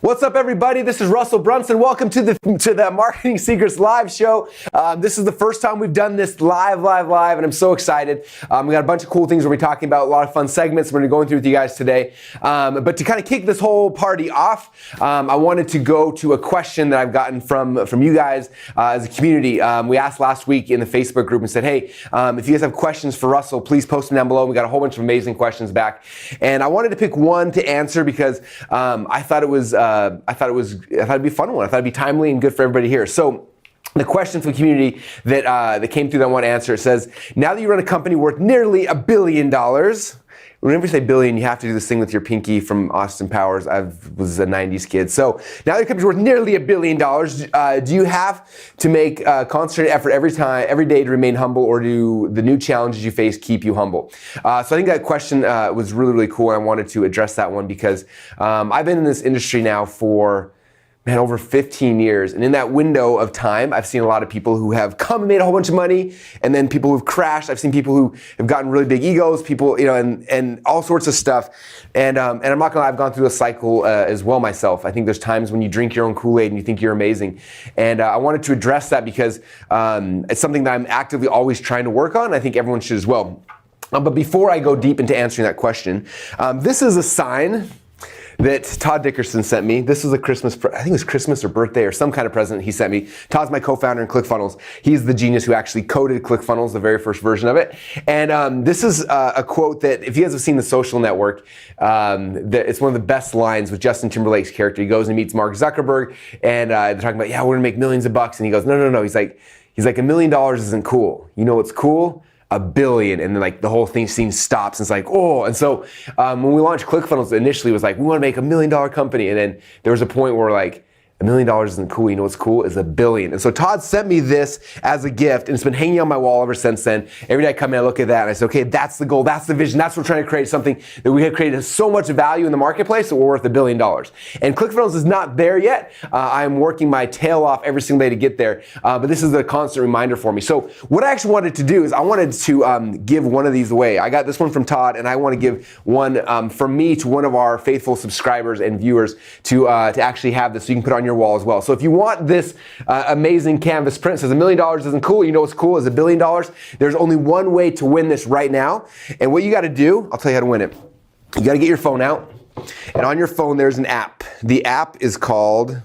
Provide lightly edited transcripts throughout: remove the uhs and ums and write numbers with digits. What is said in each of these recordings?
What's up, everybody? This is Russell Brunson. Welcome to the Marketing Secrets live show. This is the first time we've done this live, and I'm so excited. We got a bunch of cool things we're going to be talking about, a lot of fun segments we're going to be going through with you guys today. But to kind of kick this whole party off, I wanted to go to a question that I've gotten from you guys as a community. We asked last week in the Facebook group and said, hey, if you guys have questions for Russell, please post them down below. We got a whole bunch of amazing questions back, and I wanted to pick one to answer because I thought it'd be a fun one. I thought it'd be timely and good for everybody here. So the question from the community that came through that I want to answer, it says, now that you run a company worth nearly $1 billion, whenever you say billion, you have to do this thing with your pinky from Austin Powers. I was a 90s kid. So now that your company's worth nearly $1 billion, do you have to make a concentrated effort every day to remain humble, or do the new challenges you face keep you humble? So I think that question was really, really cool. And I wanted to address that one because I've been in this industry now for over 15 years. And in that window of time, I've seen a lot of people who have come and made a whole bunch of money, and then people who've crashed. I've seen people who have gotten really big egos, people, and all sorts of stuff. And I'm not gonna lie, I've gone through a cycle as well myself. I think there's times when you drink your own Kool-Aid and you think you're amazing. And I wanted to address that because it's something that I'm actively always trying to work on. I think everyone should as well. But before I go deep into answering that question, this is a sign that Todd Dickerson sent me. This was a Christmas, I think it was Christmas or birthday or some kind of present he sent me. Todd's my co-founder in ClickFunnels. He's the genius who actually coded ClickFunnels, the very first version of it. And this is a quote that, if you guys have seen The Social Network, it's one of the best lines with Justin Timberlake's character. He goes and meets Mark Zuckerberg, and they're talking about, yeah, we're gonna make millions of bucks. And he goes, no. He's like, $1 million isn't cool. You know what's cool? $1 billion. And then like the whole scene stops, and it's like, oh. And so when we launched ClickFunnels, initially it was like, we want to make $1 million company. And then there was a point where like, $1 million isn't cool. You know what's cool is $1 billion. And so Todd sent me this as a gift, and it's been hanging on my wall ever since then. Every day I come in, I look at that, and I say, okay, that's the goal, that's the vision, that's what we're trying to create, something that we have created so much value in the marketplace that we're worth $1 billion. And ClickFunnels is not there yet. I'm working my tail off every single day to get there, but this is a constant reminder for me. So what I actually wanted to do is I wanted to give one of these away. I got this one from Todd, and I want to give one from me to one of our faithful subscribers and viewers to actually have this, so you can put it on your wall as well. So if you want this amazing canvas print, says $1 million isn't cool, you know what's cool is $1 billion. There's only one way to win this right now. And what you got to do, I'll tell you how to win it. You got to get your phone out, and on your phone there's an app. The app is called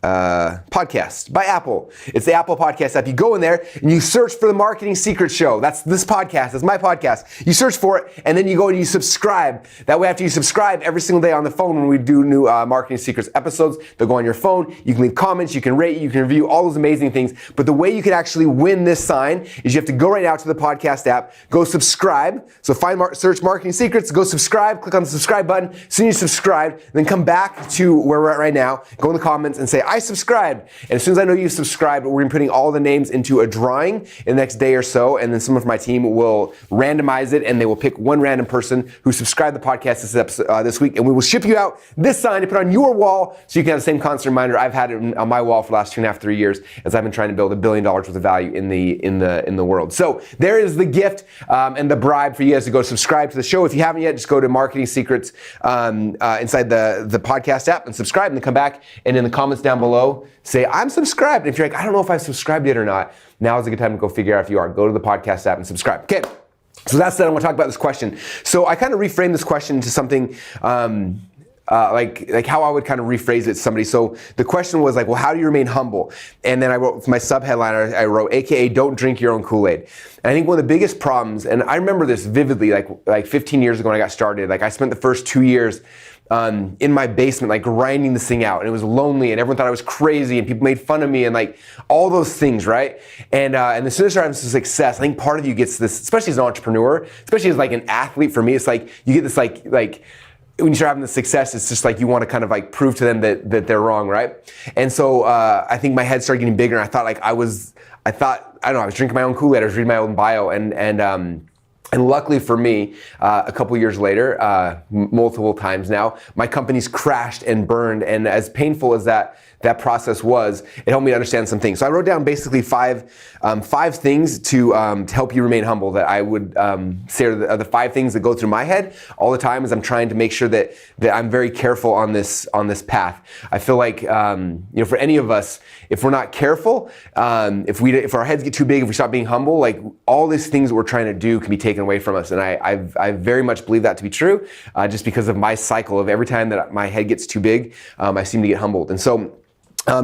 Podcast by Apple. It's the Apple Podcast app. You go in there and you search for the Marketing Secrets Show. That's this podcast. That's my podcast. You search for it, and then you go and you subscribe. That way, after you subscribe every single day on the phone, when we do new Marketing Secrets episodes, they'll go on your phone. You can leave comments, you can rate, you can review, all those amazing things. But the way you can actually win this sign is you have to go right now to the podcast app, go subscribe. So search Marketing Secrets, go subscribe, click on the subscribe button. As soon as you subscribe, then come back to where we're at right now, go in the comments and say, I subscribed. And as soon as I know you subscribed, we're going to be putting all the names into a drawing in the next day or so, and then someone from my team will randomize it, and they will pick one random person who subscribed to the podcast this week, and we will ship you out this sign to put on your wall so you can have the same constant reminder. I've had it on my wall for the last 2.5, 3 years as I've been trying to build $1 billion worth of value in the world. So there is the gift and the bribe for you guys to go subscribe to the show. If you haven't yet, just go to Marketing Secrets inside the podcast app and subscribe, and then come back and in the comments down below say, I'm subscribed. And if you're like, I don't know if I've subscribed yet or not, now is a good time to go figure out if you are. Go to the podcast app and subscribe. Okay. So that's it. I want to talk about this question. So I kind of reframed this question to something like how I would kind of rephrase it to somebody. So the question was like, well, how do you remain humble? And then I wrote my sub-headline, I wrote, AKA don't drink your own Kool-Aid. And I think one of the biggest problems, and I remember this vividly, like 15 years ago when I got started, like I spent the first 2 years in my basement, like grinding this thing out, and it was lonely, and everyone thought I was crazy, and people made fun of me, and like all those things, right? And as soon as I have some success, I think part of you gets this, especially as an entrepreneur, especially as like an athlete. For me, it's like you get this like when you start having the success, it's just like you want to kind of like prove to them that they're wrong, right? And so I think my head started getting bigger, and I thought I don't know, I was drinking my own Kool-Aid, I was reading my own bio, and And luckily for me, a couple years later, multiple times now, my company's crashed and burned. And as painful as that process was, it helped me to understand some things. So I wrote down basically five things to help you remain humble that I would say are the 5 things that go through my head all the time as I'm trying to make sure that I'm very careful on this path. I feel like for any of us, if we're not careful, if our heads get too big, if we stop being humble, like all these things that we're trying to do can be taken away from us. And I very much believe that to be true, just because of my cycle of every time that my head gets too big, I seem to get humbled. And so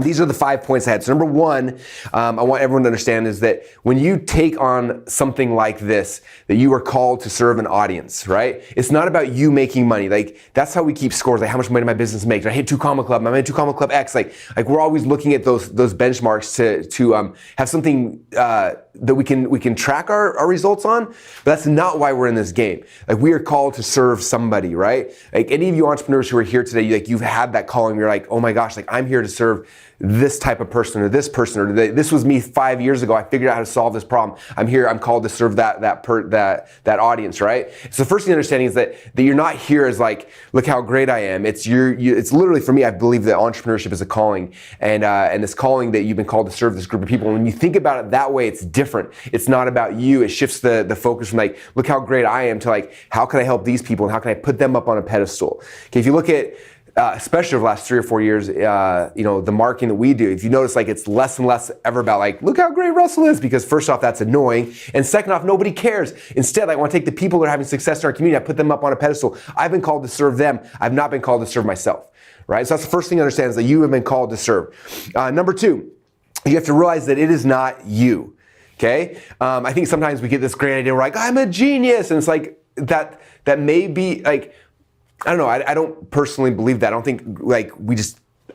these are the 5 points I had. So number 1, I want everyone to understand is that when you take on something like this, that you are called to serve an audience, right? It's not about you making money. Like that's how we keep scores. Like how much money did my business make? Did I hit 2 comma club? Am I in 2 comma club X? Like we're always looking at those benchmarks to have something that we can track our results on. But that's not why we're in this game. Like we are called to serve somebody, right? Like any of you entrepreneurs who are here today, you've had that calling. You're like, oh my gosh, like I'm here to serve this type of person or this person, or this was me 5 years ago. I figured out how to solve this problem. I'm here. I'm called to serve that audience, right? So the first thing understanding is that you're not here as like, look how great I am. It's it's literally, for me, I believe that entrepreneurship is a calling, and this calling that you've been called to serve this group of people. And when you think about it that way, it's different. It's not about you. It shifts the focus from like, look how great I am to like, how can I help these people and how can I put them up on a pedestal? Okay, if you look at especially over the last 3 or 4 years, the marketing that we do, if you notice, like it's less and less ever about like, look how great Russell is, because first off, that's annoying. And second off, nobody cares. Instead, I want to take the people that are having success in our community, I put them up on a pedestal. I've been called to serve them. I've not been called to serve myself, right? So that's the first thing to understand is that you have been called to serve. Number 2, you have to realize that it is not you. Okay? I think sometimes we get this great idea, we're like, I'm a genius. And it's like, that may be like, I don't know. I don't personally believe that. I don't think like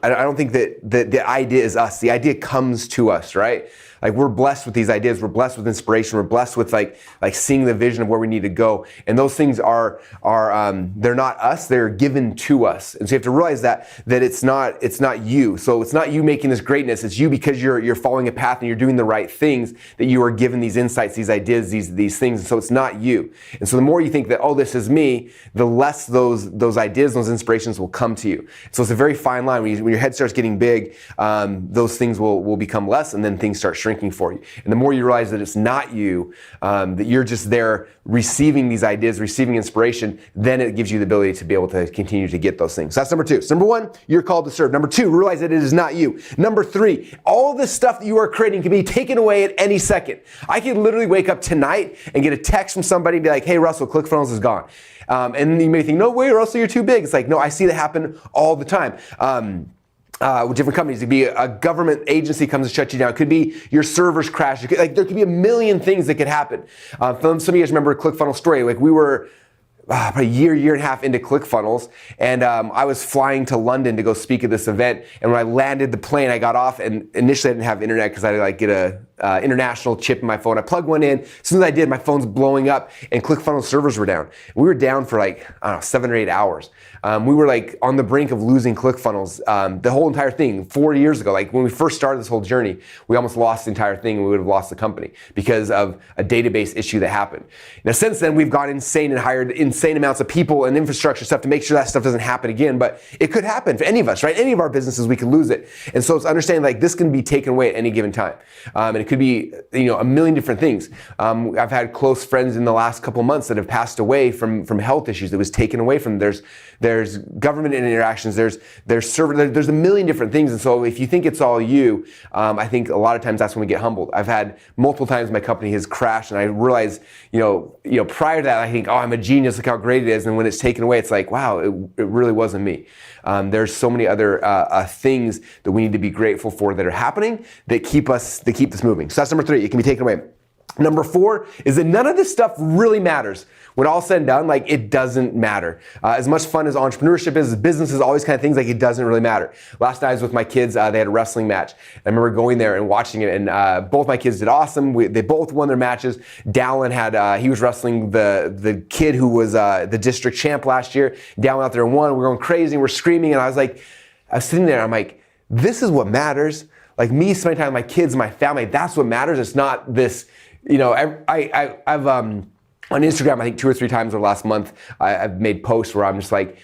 I don't think that the idea is us. The idea comes to us, right? Like we're blessed with these ideas. We're blessed with inspiration. We're blessed with like seeing the vision of where we need to go. And those things are they're not us. They're given to us. And so you have to realize that it's not you. So it's not you making this greatness. It's you because you're following a path and you're doing the right things, that you are given these insights, these ideas, these things. And so it's not you. And so the more you think that, oh, this is me, the less those ideas, those inspirations will come to you. So it's a very fine line. When your head starts getting big, those things will become less, and then things start shrinking for you. And the more you realize that it's not you, that you're just there receiving these ideas, receiving inspiration, then it gives you the ability to be able to continue to get those things. So that's number 2. So number 1, you're called to serve. Number 2, realize that it is not you. Number 3, all this stuff that you are creating can be taken away at any second. I could literally wake up tonight and get a text from somebody and be like, hey, Russell, ClickFunnels is gone. And you may think, no way, Russell, you're too big. It's like, no, I see that happen all the time. With different companies. It could be a government agency comes and shuts you down. It could be your servers crash. There could be a million things that could happen. Some of you guys remember a ClickFunnels story. Like we were about a year and a half into ClickFunnels, and I was flying to London to go speak at this event. And when I landed the plane, I got off, and initially I didn't have internet because I had to like get a international chip in my phone. I plugged one in. As soon as I did, my phone's blowing up, and ClickFunnels servers were down. We were down for like, I don't know, 7 or 8 hours. We were like on the brink of losing ClickFunnels. The whole entire thing 4 years ago, like when we first started this whole journey, we almost lost the entire thing, and we would have lost the company because of a database issue that happened. Now since then, we've gone insane and hired insane amounts of people and infrastructure stuff to make sure that stuff doesn't happen again. But it could happen for any of us, right? Any of our businesses, we could lose it. And so it's understanding like this can be taken away at any given time. And it could be, a million different things. I've had close friends in the last couple of months that have passed away from health issues that was taken away from them. There's government interactions, there's a million different things. And so if you think it's all you, I think a lot of times that's when we get humbled. I've had multiple times my company has crashed, and I realize, prior to that, I think, oh, I'm a genius, look how great it is. And when it's taken away, it's like, wow, it really wasn't me. There's so many other things that we need to be grateful for that are happening that keep this moving. So that's number 3. It can be taken away. Number 4 is that none of this stuff really matters. When all said and done, like it doesn't matter. As much fun as entrepreneurship is, business is, all these kind of things, like it doesn't really matter. Last night I was with my kids, they had a wrestling match. I remember going there and watching it, and both my kids did awesome. They both won their matches. Dallin he was wrestling the kid who was the district champ last year. Dallin out there and won. We're going crazy and we're screaming, and I was sitting there, I'm like, this is what matters. Like me spending time with my kids and my family, that's what matters. It's not this, on Instagram, I think 2 or 3 times over the last month, I've made posts where I'm just like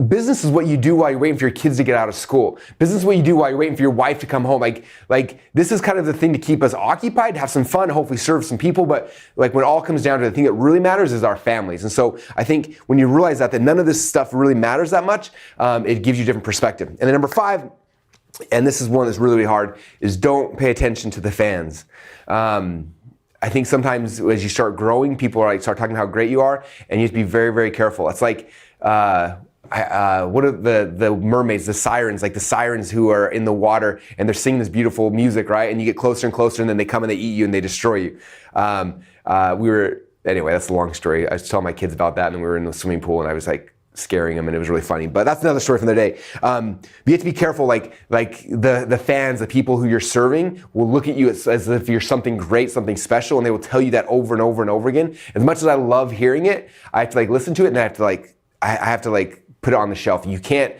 business is what you do while you're waiting for your kids to get out of school. Business is what you do while you're waiting for your wife to come home. Like this is kind of the thing to keep us occupied, have some fun, hopefully serve some people. But like when it all comes down to the thing that really matters is our families. And so I think when you realize that none of this stuff really matters that much, it gives you a different perspective. And then number 5, and this is one that's really, really hard, is don't pay attention to the fans. I think sometimes as you start growing, people are start talking about how great you are, and you have to be very, very careful. It's like, what are the mermaids, the sirens who are in the water and they're singing this beautiful music, right? And you get closer and closer, and then they come and they eat you and they destroy you. Anyway, that's a long story. I was telling my kids about that, and we were in the swimming pool, and I was like scaring them, and it was really funny. But that's another story from the day. You have to be careful. Like the fans, the people who you're serving, will look at you as if you're something great, something special, and they will tell you that over and over and over again. As much as I love hearing it, I have to listen to it, and I have to put it on the shelf. You can't.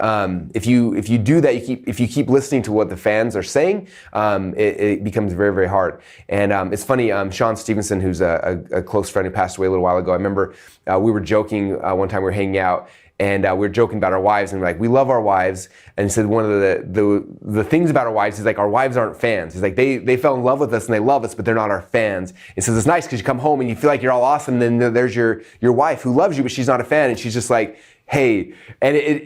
If you do that, if you keep listening to what the fans are saying, it becomes very, very hard. And it's funny, Sean Stevenson, who's a close friend who passed away a little while ago, I remember we were joking one time we were hanging out, and we were joking about our wives, and we're like, we love our wives. And he said one of the things about our wives is our wives aren't fans. He's like, they fell in love with us and they love us, but they're not our fans. He says it's nice because you come home and you feel like you're all awesome, and then there's your wife who loves you, but she's not a fan, and she's just like, hey, and it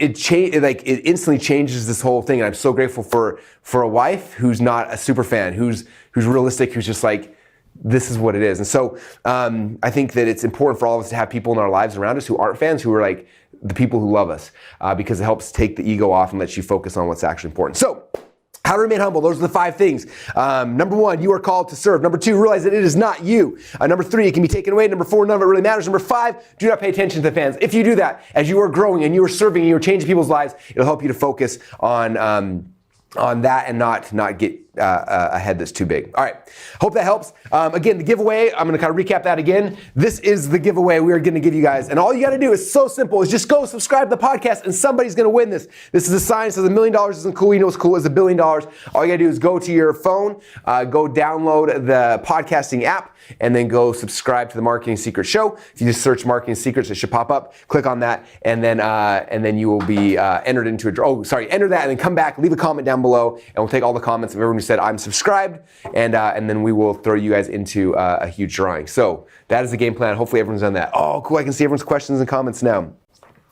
instantly changes this whole thing. And I'm so grateful for a wife who's not a super fan, who's realistic, who's just like, this is what it is. And so I think that it's important for all of us to have people in our lives around us who aren't fans, who are like the people who love us, because it helps take the ego off and lets you focus on what's actually important. So, how to remain humble. Those are the 5 things. Number 1, you are called to serve. Number 2, realize that it is not you. Number 3, it can be taken away. Number 4, none of it really matters. Number 5, do not pay attention to the fans. If you do that, as you are growing and you are serving and you are changing people's lives, it'll help you to focus on that and not get a head that's too big. All right, hope that helps. Again, the giveaway, I'm gonna kind of recap that again. This is the giveaway we are gonna give you guys. And all you gotta do is so simple, is just go subscribe to the podcast and somebody's gonna win this. This is a sign that says $1 million isn't cool. You know what's cool is $1 billion. All you gotta do is go to your phone, go download the podcasting app, and then go subscribe to the Marketing Secrets Show. If you just search Marketing Secrets, it should pop up. Click on that, and then you will be entered into a draw. Enter that, and then come back, leave a comment down below, and we'll take all the comments of everyone who said I'm subscribed, and then we will throw you guys into a huge drawing. So that is the game plan. Hopefully everyone's done that. Oh, cool! I can see everyone's questions and comments now.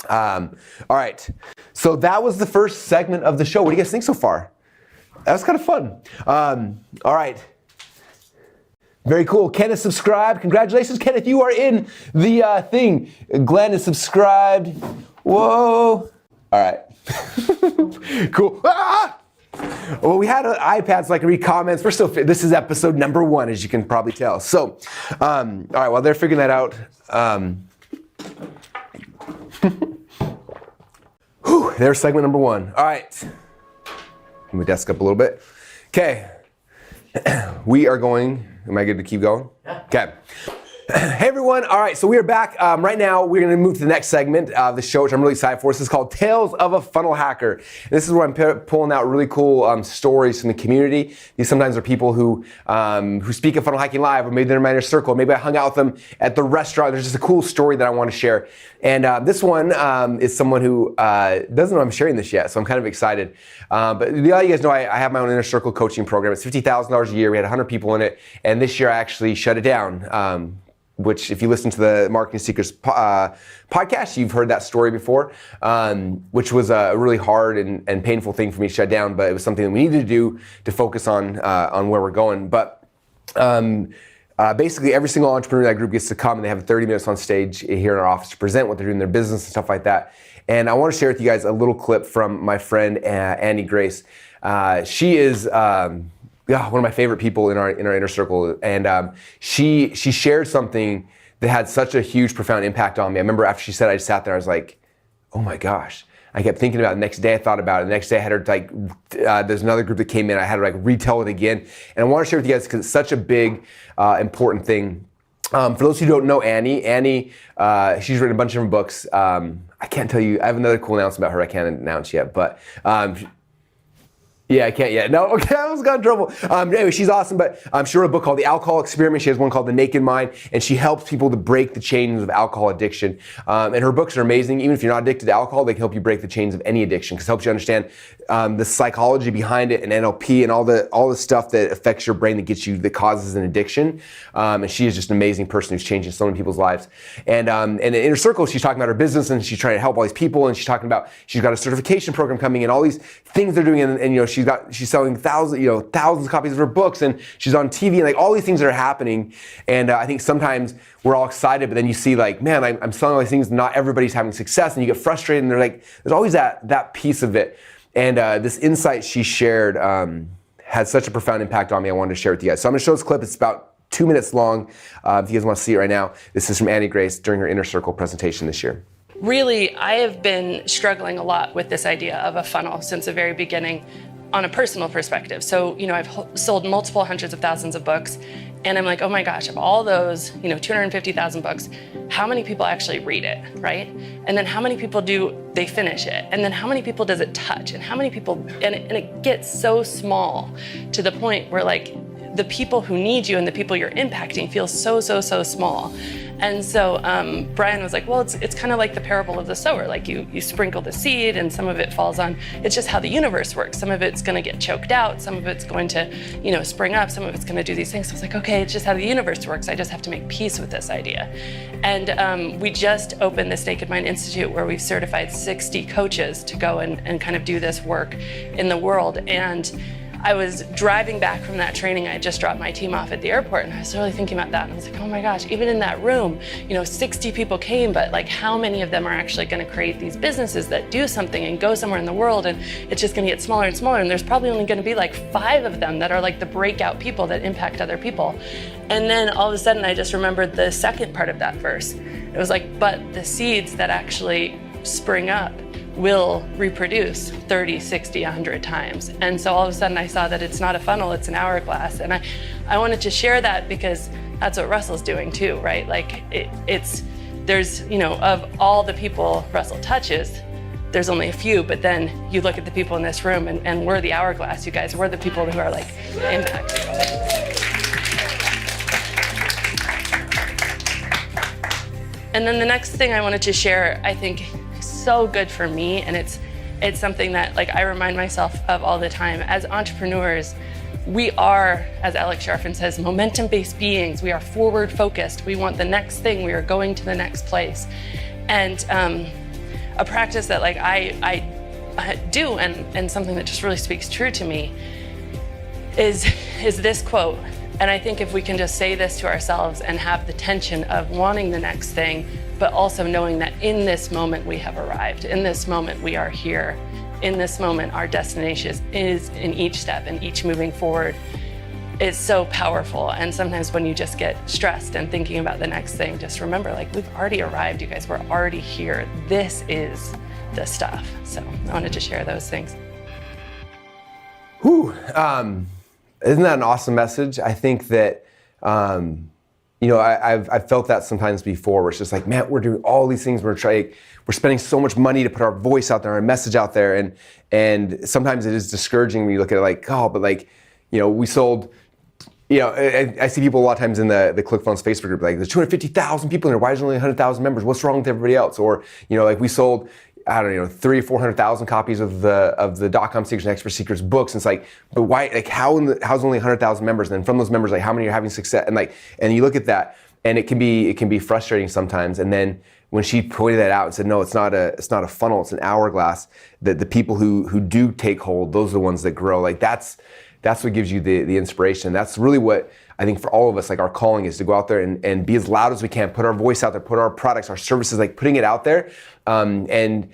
All right, so that was the first segment of the show. What do you guys think so far? That was kind of fun. All right. Very cool. Ken is subscribed. Congratulations, Kenneth. You are in the thing. Glenn is subscribed. Whoa. All right. Cool. Ah! Well, we had iPads so I can read comments. We're still, this is episode number 1, as you can probably tell. So, all right, while they're figuring that out, there's segment number 1. All right. Let me desk up a little bit. Okay. We are going, am I good to keep going? Yeah. Okay. Hey everyone, all right, so we are back. Right now, we're gonna move to the next segment of the show, which I'm really excited for. This is called Tales of a Funnel Hacker. And this is where I'm pulling out really cool stories from the community. These sometimes are people who speak at Funnel Hacking Live, or maybe they're in my inner circle, maybe I hung out with them at the restaurant. There's just a cool story that I wanna share. And this one is someone who doesn't know I'm sharing this yet, so I'm kind of excited. But all you guys know, I have my own inner circle coaching program. It's $50,000 a year. We had 100 people in it, and this year I actually shut it down. Which, if you listen to the Marketing Secrets podcast, you've heard that story before, which was a really hard and painful thing for me to shut down, but it was something that we needed to do to focus on where we're going. But basically, every single entrepreneur in that group gets to come, and they have 30 minutes on stage here in our office to present what they're doing in their business and stuff like that. And I want to share with you guys a little clip from my friend Annie Grace. She is one of my favorite people in our inner circle, and she shared something that had such a huge, profound impact on me. I remember after she said, I just sat there, I was like, oh my gosh. I kept thinking about it. The next day I thought about it. The next day I had her there's another group that came in, I had her retell it again. And I want to share with you guys because it's such a big, important thing. For those who don't know Annie, she's written a bunch of different books. I can't tell you, I have another cool announcement about her I can't announce yet, but Yeah, I can't yet. No, okay, I almost got in trouble. Anyway, she's awesome, but she wrote a book called The Alcohol Experiment. She has one called The Naked Mind, and she helps people to break the chains of alcohol addiction. And her books are amazing. Even if you're not addicted to alcohol, they can help you break the chains of any addiction, because it helps you understand the psychology behind it and NLP and all the stuff that affects your brain that causes an addiction. And she is just an amazing person who's changing so many people's lives. And in her circle, she's talking about her business, and she's trying to help all these people, and she's talking about she's got a certification program coming, and all these things they're doing, and she's selling thousands of copies of her books, and she's on TV, and like all these things that are happening. And I think sometimes we're all excited, but then you see like, man, I'm selling all these things, not everybody's having success, and you get frustrated, and there's always that piece of it. And this insight she shared had such a profound impact on me. I wanted to share it with you guys. So I'm gonna show this clip. It's about 2 minutes long. If you guys want to see it right now, this is from Annie Grace during her Inner Circle presentation this year. Really, I have been struggling a lot with this idea of a funnel since the very beginning on a personal perspective. So, I've sold multiple hundreds of thousands of books, and I'm like, oh my gosh, of all those, 250,000 books, how many people actually read it, right? And then how many people do they finish it? And then how many people does it touch? And how many people, and it gets so small to the point where like the people who need you and the people you're impacting feel so small. And so Brian was like, well, it's kind of like the parable of the sower. Like you sprinkle the seed and some of it falls on, it's just how the universe works. Some of it's gonna get choked out, some of it's going to, spring up, some of it's gonna do these things. So I was like, okay, it's just how the universe works. I just have to make peace with this idea. And we just opened this Naked Mind Institute where we've certified 60 coaches to go and kind of do this work in the world. And I was driving back from that training. I had just dropped my team off at the airport, and I was really thinking about that. And I was like, oh my gosh, even in that room, 60 people came, but like how many of them are actually going to create these businesses that do something and go somewhere in the world? And it's just going to get smaller and smaller. And there's probably only going to be like 5 of them that are like the breakout people that impact other people. And then all of a sudden, I just remembered the second part of that verse. It was like, but the seeds that actually spring up will reproduce 30, 60, 100 times. And so all of a sudden I saw that it's not a funnel, it's an hourglass. And I wanted to share that because that's what Russell's doing too, right? Like there's, of all the people Russell touches, there's only a few, but then you look at the people in this room and we're the hourglass, you guys. We're the people who are like impacting. And then the next thing I wanted to share, I think so good for me, and it's something that like I remind myself of all the time. As entrepreneurs, we are, as Alex Sharfin says, momentum-based beings. We are forward-focused. We want the next thing. We are going to the next place. And a practice that like I do, and something that just really speaks true to me, is this quote. And I think if we can just say this to ourselves and have the tension of wanting the next thing, but also knowing that in this moment we have arrived, in this moment we are here, in this moment our destination is in each step and each moving forward, is so powerful. And sometimes when you just get stressed and thinking about the next thing, just remember, like, we've already arrived, you guys, we're already here. This is the stuff. So I wanted to share those things. Whew. Isn't that an awesome message? I think that, I've felt that sometimes before, where it's just like, man, we're doing all these things. We're spending so much money to put our voice out there, our message out there. And sometimes it is discouraging when you look at it like, oh, but like, we sold, I see people a lot of times in the ClickFunnels Facebook group, like there's 250,000 people in there. Why is there only 100,000 members? What's wrong with everybody else? Or, like we sold, I don't know, 300,000 or 400,000 copies of the .com Secrets and Expert Secrets books. And it's like, but why? Like, how's only 100,000 members? And then from those members, like, how many are having success? And you look at that, and it can be frustrating sometimes. And then when she pointed that out and said, no, it's not a funnel, it's an hourglass. That the people who do take hold, those are the ones that grow. Like that's what gives you the inspiration. That's really what I think for all of us, like our calling is to go out there and be as loud as we can, put our voice out there, put our products, our services, like putting it out there, and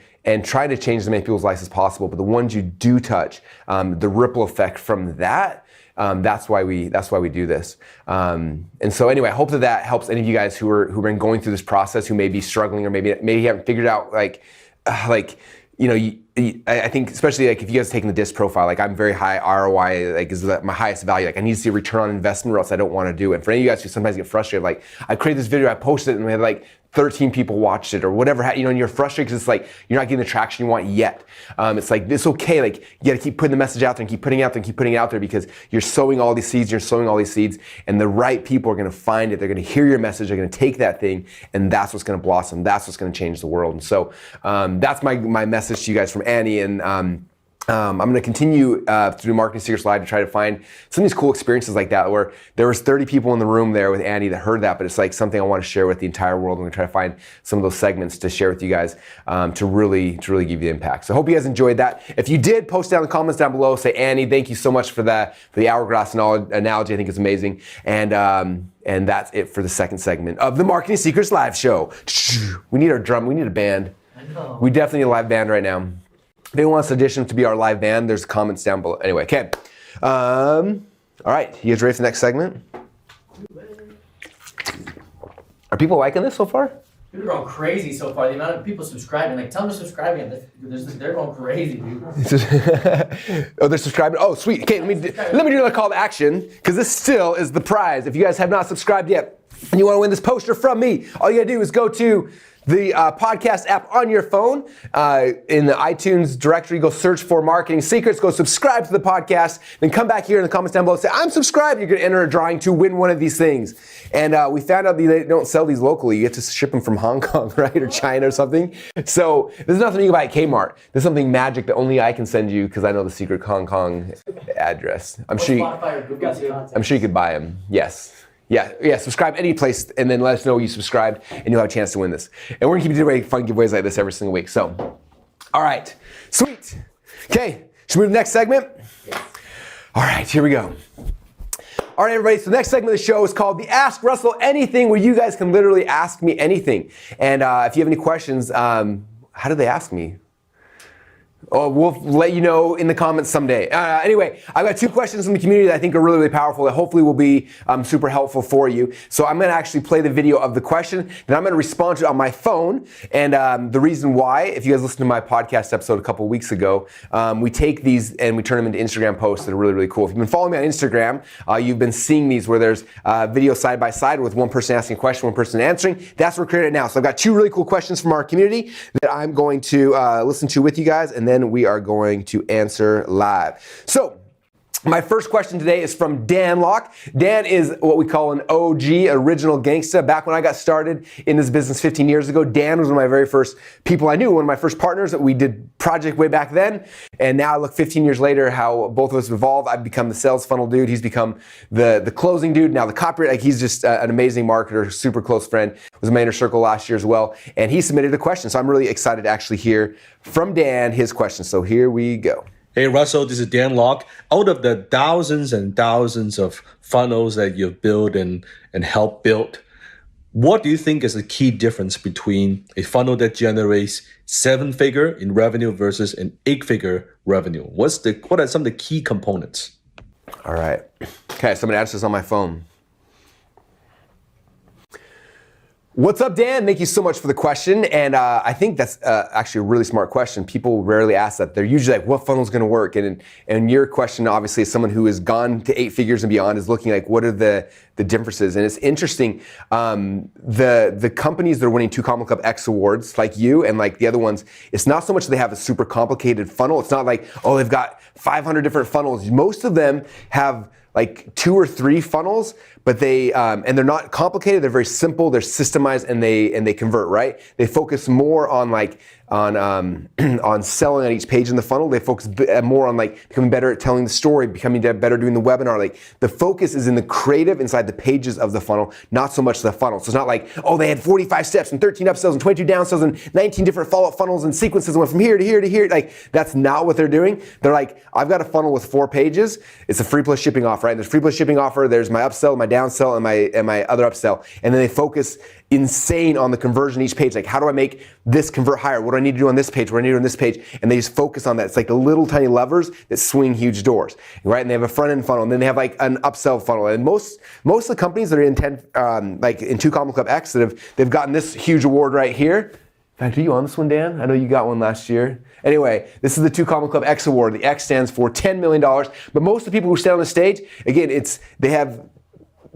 try to change as many people's lives as possible. But the ones you do touch, the ripple effect from that, that's why we do this. And so anyway, I hope that helps any of you guys who've been going through this process, who may be struggling or maybe haven't figured out I think especially like if you guys are taking the DISC profile, like I'm very high ROI, like is my highest value. Like I need to see a return on investment or else I don't want to do it. And for any of you guys who sometimes get frustrated, like I created this video, I posted it and we had like 13 people watched it or whatever, and you're frustrated because it's like you're not getting the traction you want yet. It's like, it's okay. Like you got to keep putting the message out there and keep putting it out there and keep putting it out there because you're sowing all these seeds, and the right people are going to find it. They're going to hear your message. They're going to take that thing, and that's what's going to blossom. That's what's going to change the world. And so that's my message to you guys from Annie. And I'm going to continue through Marketing Secrets Live to try to find some of these cool experiences like that where there was 30 people in the room there with Annie that heard that, but it's like something I want to share with the entire world. I'm going to try to find some of those segments to share with you guys to really give you the impact. So I hope you guys enjoyed that. If you did, post down in the comments down below, say, Annie, thank you so much for the hourglass analogy. I think it's amazing. And that's it for the second segment of the Marketing Secrets Live show. We need our drum. We need a band. I know. We definitely need a live band right now. If anyone wants to audition to be our live band, there's comments down below. Anyway, okay. All right, you guys ready for the next segment? Are people liking this so far? People are going crazy so far. The amount of people subscribing, like tell them to subscribe again. They're going crazy, dude. Oh, they're subscribing? Oh, sweet. Okay, let me do a call to action because this still is the prize. If you guys have not subscribed yet and you want to win this poster from me, all you gotta do is go to the podcast app on your phone. In the iTunes directory, go search for Marketing Secrets, go subscribe to the podcast, then come back here in the comments down below and say, I'm subscribed. You're gonna enter a drawing to win one of these things. And we found out they don't sell these locally. You get to ship them from Hong Kong, right, or China or something. So there's nothing you can buy at Kmart. There's something magic that only I can send you because I know the secret Hong Kong address. I'm sure you could buy them, yes. Yeah, subscribe any place and then let us know you subscribed and you'll have a chance to win this. And we're gonna keep doing fun giveaways like this every single week. So, all right, sweet. Okay, should we move to the next segment? Yes. All right, here we go. All right, everybody, so the next segment of the show is called the Ask Russell Anything, where you guys can literally ask me anything. And if you have any questions, how do they ask me? Oh, we'll let you know in the comments someday. Anyway, I've got two questions from the community that I think are really powerful that hopefully will be super helpful for you. So I'm going to actually play the video of the question, then I'm going to respond to it on my phone. And the reason why, if you guys listened to my podcast episode a couple of weeks ago, we take these and we turn them into Instagram posts that are really cool. If you've been following me on Instagram, you've been seeing these where there's video side by side with one person asking a question, one person answering. That's what we're creating now. So I've got two really cool questions from our community that I'm going to listen to with you guys, and then we are going to answer live. So, my first question today is from Dan Lok. Dan is what we call an OG, original gangsta. Back when I got started in this business 15 years ago, Dan was one of my very first people I knew, one of my first partners that we did project way back then. And now I look 15 years later how both of us evolved. I've become the sales funnel dude. He's become the closing dude. Now the copyright, like he's just an amazing marketer, super close friend. Was in my inner circle last year as well. And he submitted a question. So I'm really excited to actually hear from Dan his question. So here we go. Hey Russell, this is Dan Lok. Out of the thousands and thousands of funnels that you've built and helped build, what do you think is the key difference between a funnel that generates 7-figure in revenue versus an 8-figure revenue? What are some of the key components? All right. Okay, so I'm gonna answer this on my phone. What's up, Dan? Thank you so much for the question. And I think that's actually a really smart question. People rarely ask that. They're usually like, what funnel is going to work? And your question, obviously, as someone who has gone to 8 figures and beyond, is looking like, what are the differences? And it's interesting. The companies that are winning 2 Comma Club X awards, like you and like the other ones, it's not so much that they have a super complicated funnel. It's not like, oh, they've got 500 different funnels. Most of them have like 2 or 3 funnels, but they and they're not complicated. They're very simple. They're systemized and they convert, right? They focus more on like on selling on each page in the funnel. They focus more on like becoming better at telling the story, becoming better doing the webinar. Like the focus is in the creative inside the pages of the funnel, not so much the funnel. So it's not like, oh, they had 45 steps and 13 upsells and 22 downsells and 19 different follow-up funnels and sequences and went from here to here to here. Like that's not what they're doing. They're like, I've got a funnel with 4 pages. It's a free plus shipping offer, right? There's free plus shipping offer. There's my upsell, my downsell, and my other upsell. And then they focus insane on the conversion each page. Like, how do I make this convert higher? What do I need to do on this page? What do I need to do on this page? And they just focus on that. It's like the little tiny levers that swing huge doors, right? And they have a front end funnel, and then they have like an upsell funnel. And most of the companies that are in 2 Comma Club X they've gotten this huge award right here, In fact, are you on this one, Dan? I know you got one last year. Anyway, this is the 2 Comma Club X Award. The X stands for $10 million. But most of the people who stand on the stage, again, they have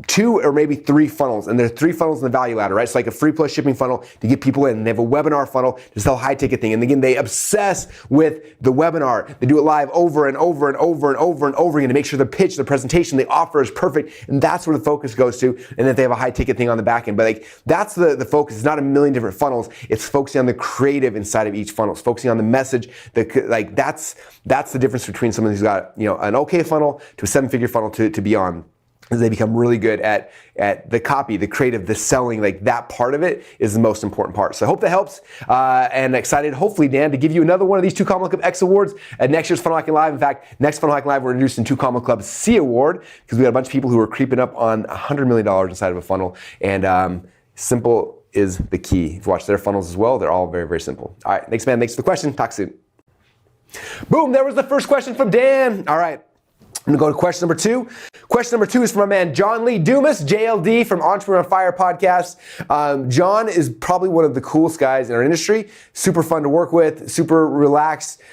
2 or maybe 3 funnels, and there are 3 funnels in the value ladder, right? It's like a free plus shipping funnel to get people in. They have a webinar funnel to sell high ticket thing. And again, they obsess with the webinar. They do it live over and over and over and over and over again to make sure the pitch, the presentation, the offer is perfect. And that's where the focus goes to. And then they have a high ticket thing on the back end. But like that's the focus. It's not a million different funnels. It's focusing on the creative inside of each funnel. It's focusing on the message. That's the difference between someone who's got an okay funnel to a 7-figure funnel to beyond. As they become really good at the copy, the creative, the selling, like that part of it is the most important part. So I hope that helps, and excited, hopefully, Dan, to give you another one of these 2 Comma Club X Awards at next year's Funnel Hacking Live. In fact, next Funnel Hacking Live, we're introducing 2 Comma Club C Award because we got a bunch of people who are creeping up on $100 million inside of a funnel, and simple is the key. If you watch their funnels as well, they're all very, very simple. All right, thanks, man. Thanks for the question. Talk soon. Boom, there was the first question from Dan. All right. I'm gonna go to question number 2. Question number 2 is from my man, John Lee Dumas, JLD from Entrepreneur on Fire podcast. John is probably one of the coolest guys in our industry. Super fun to work with, super relaxed,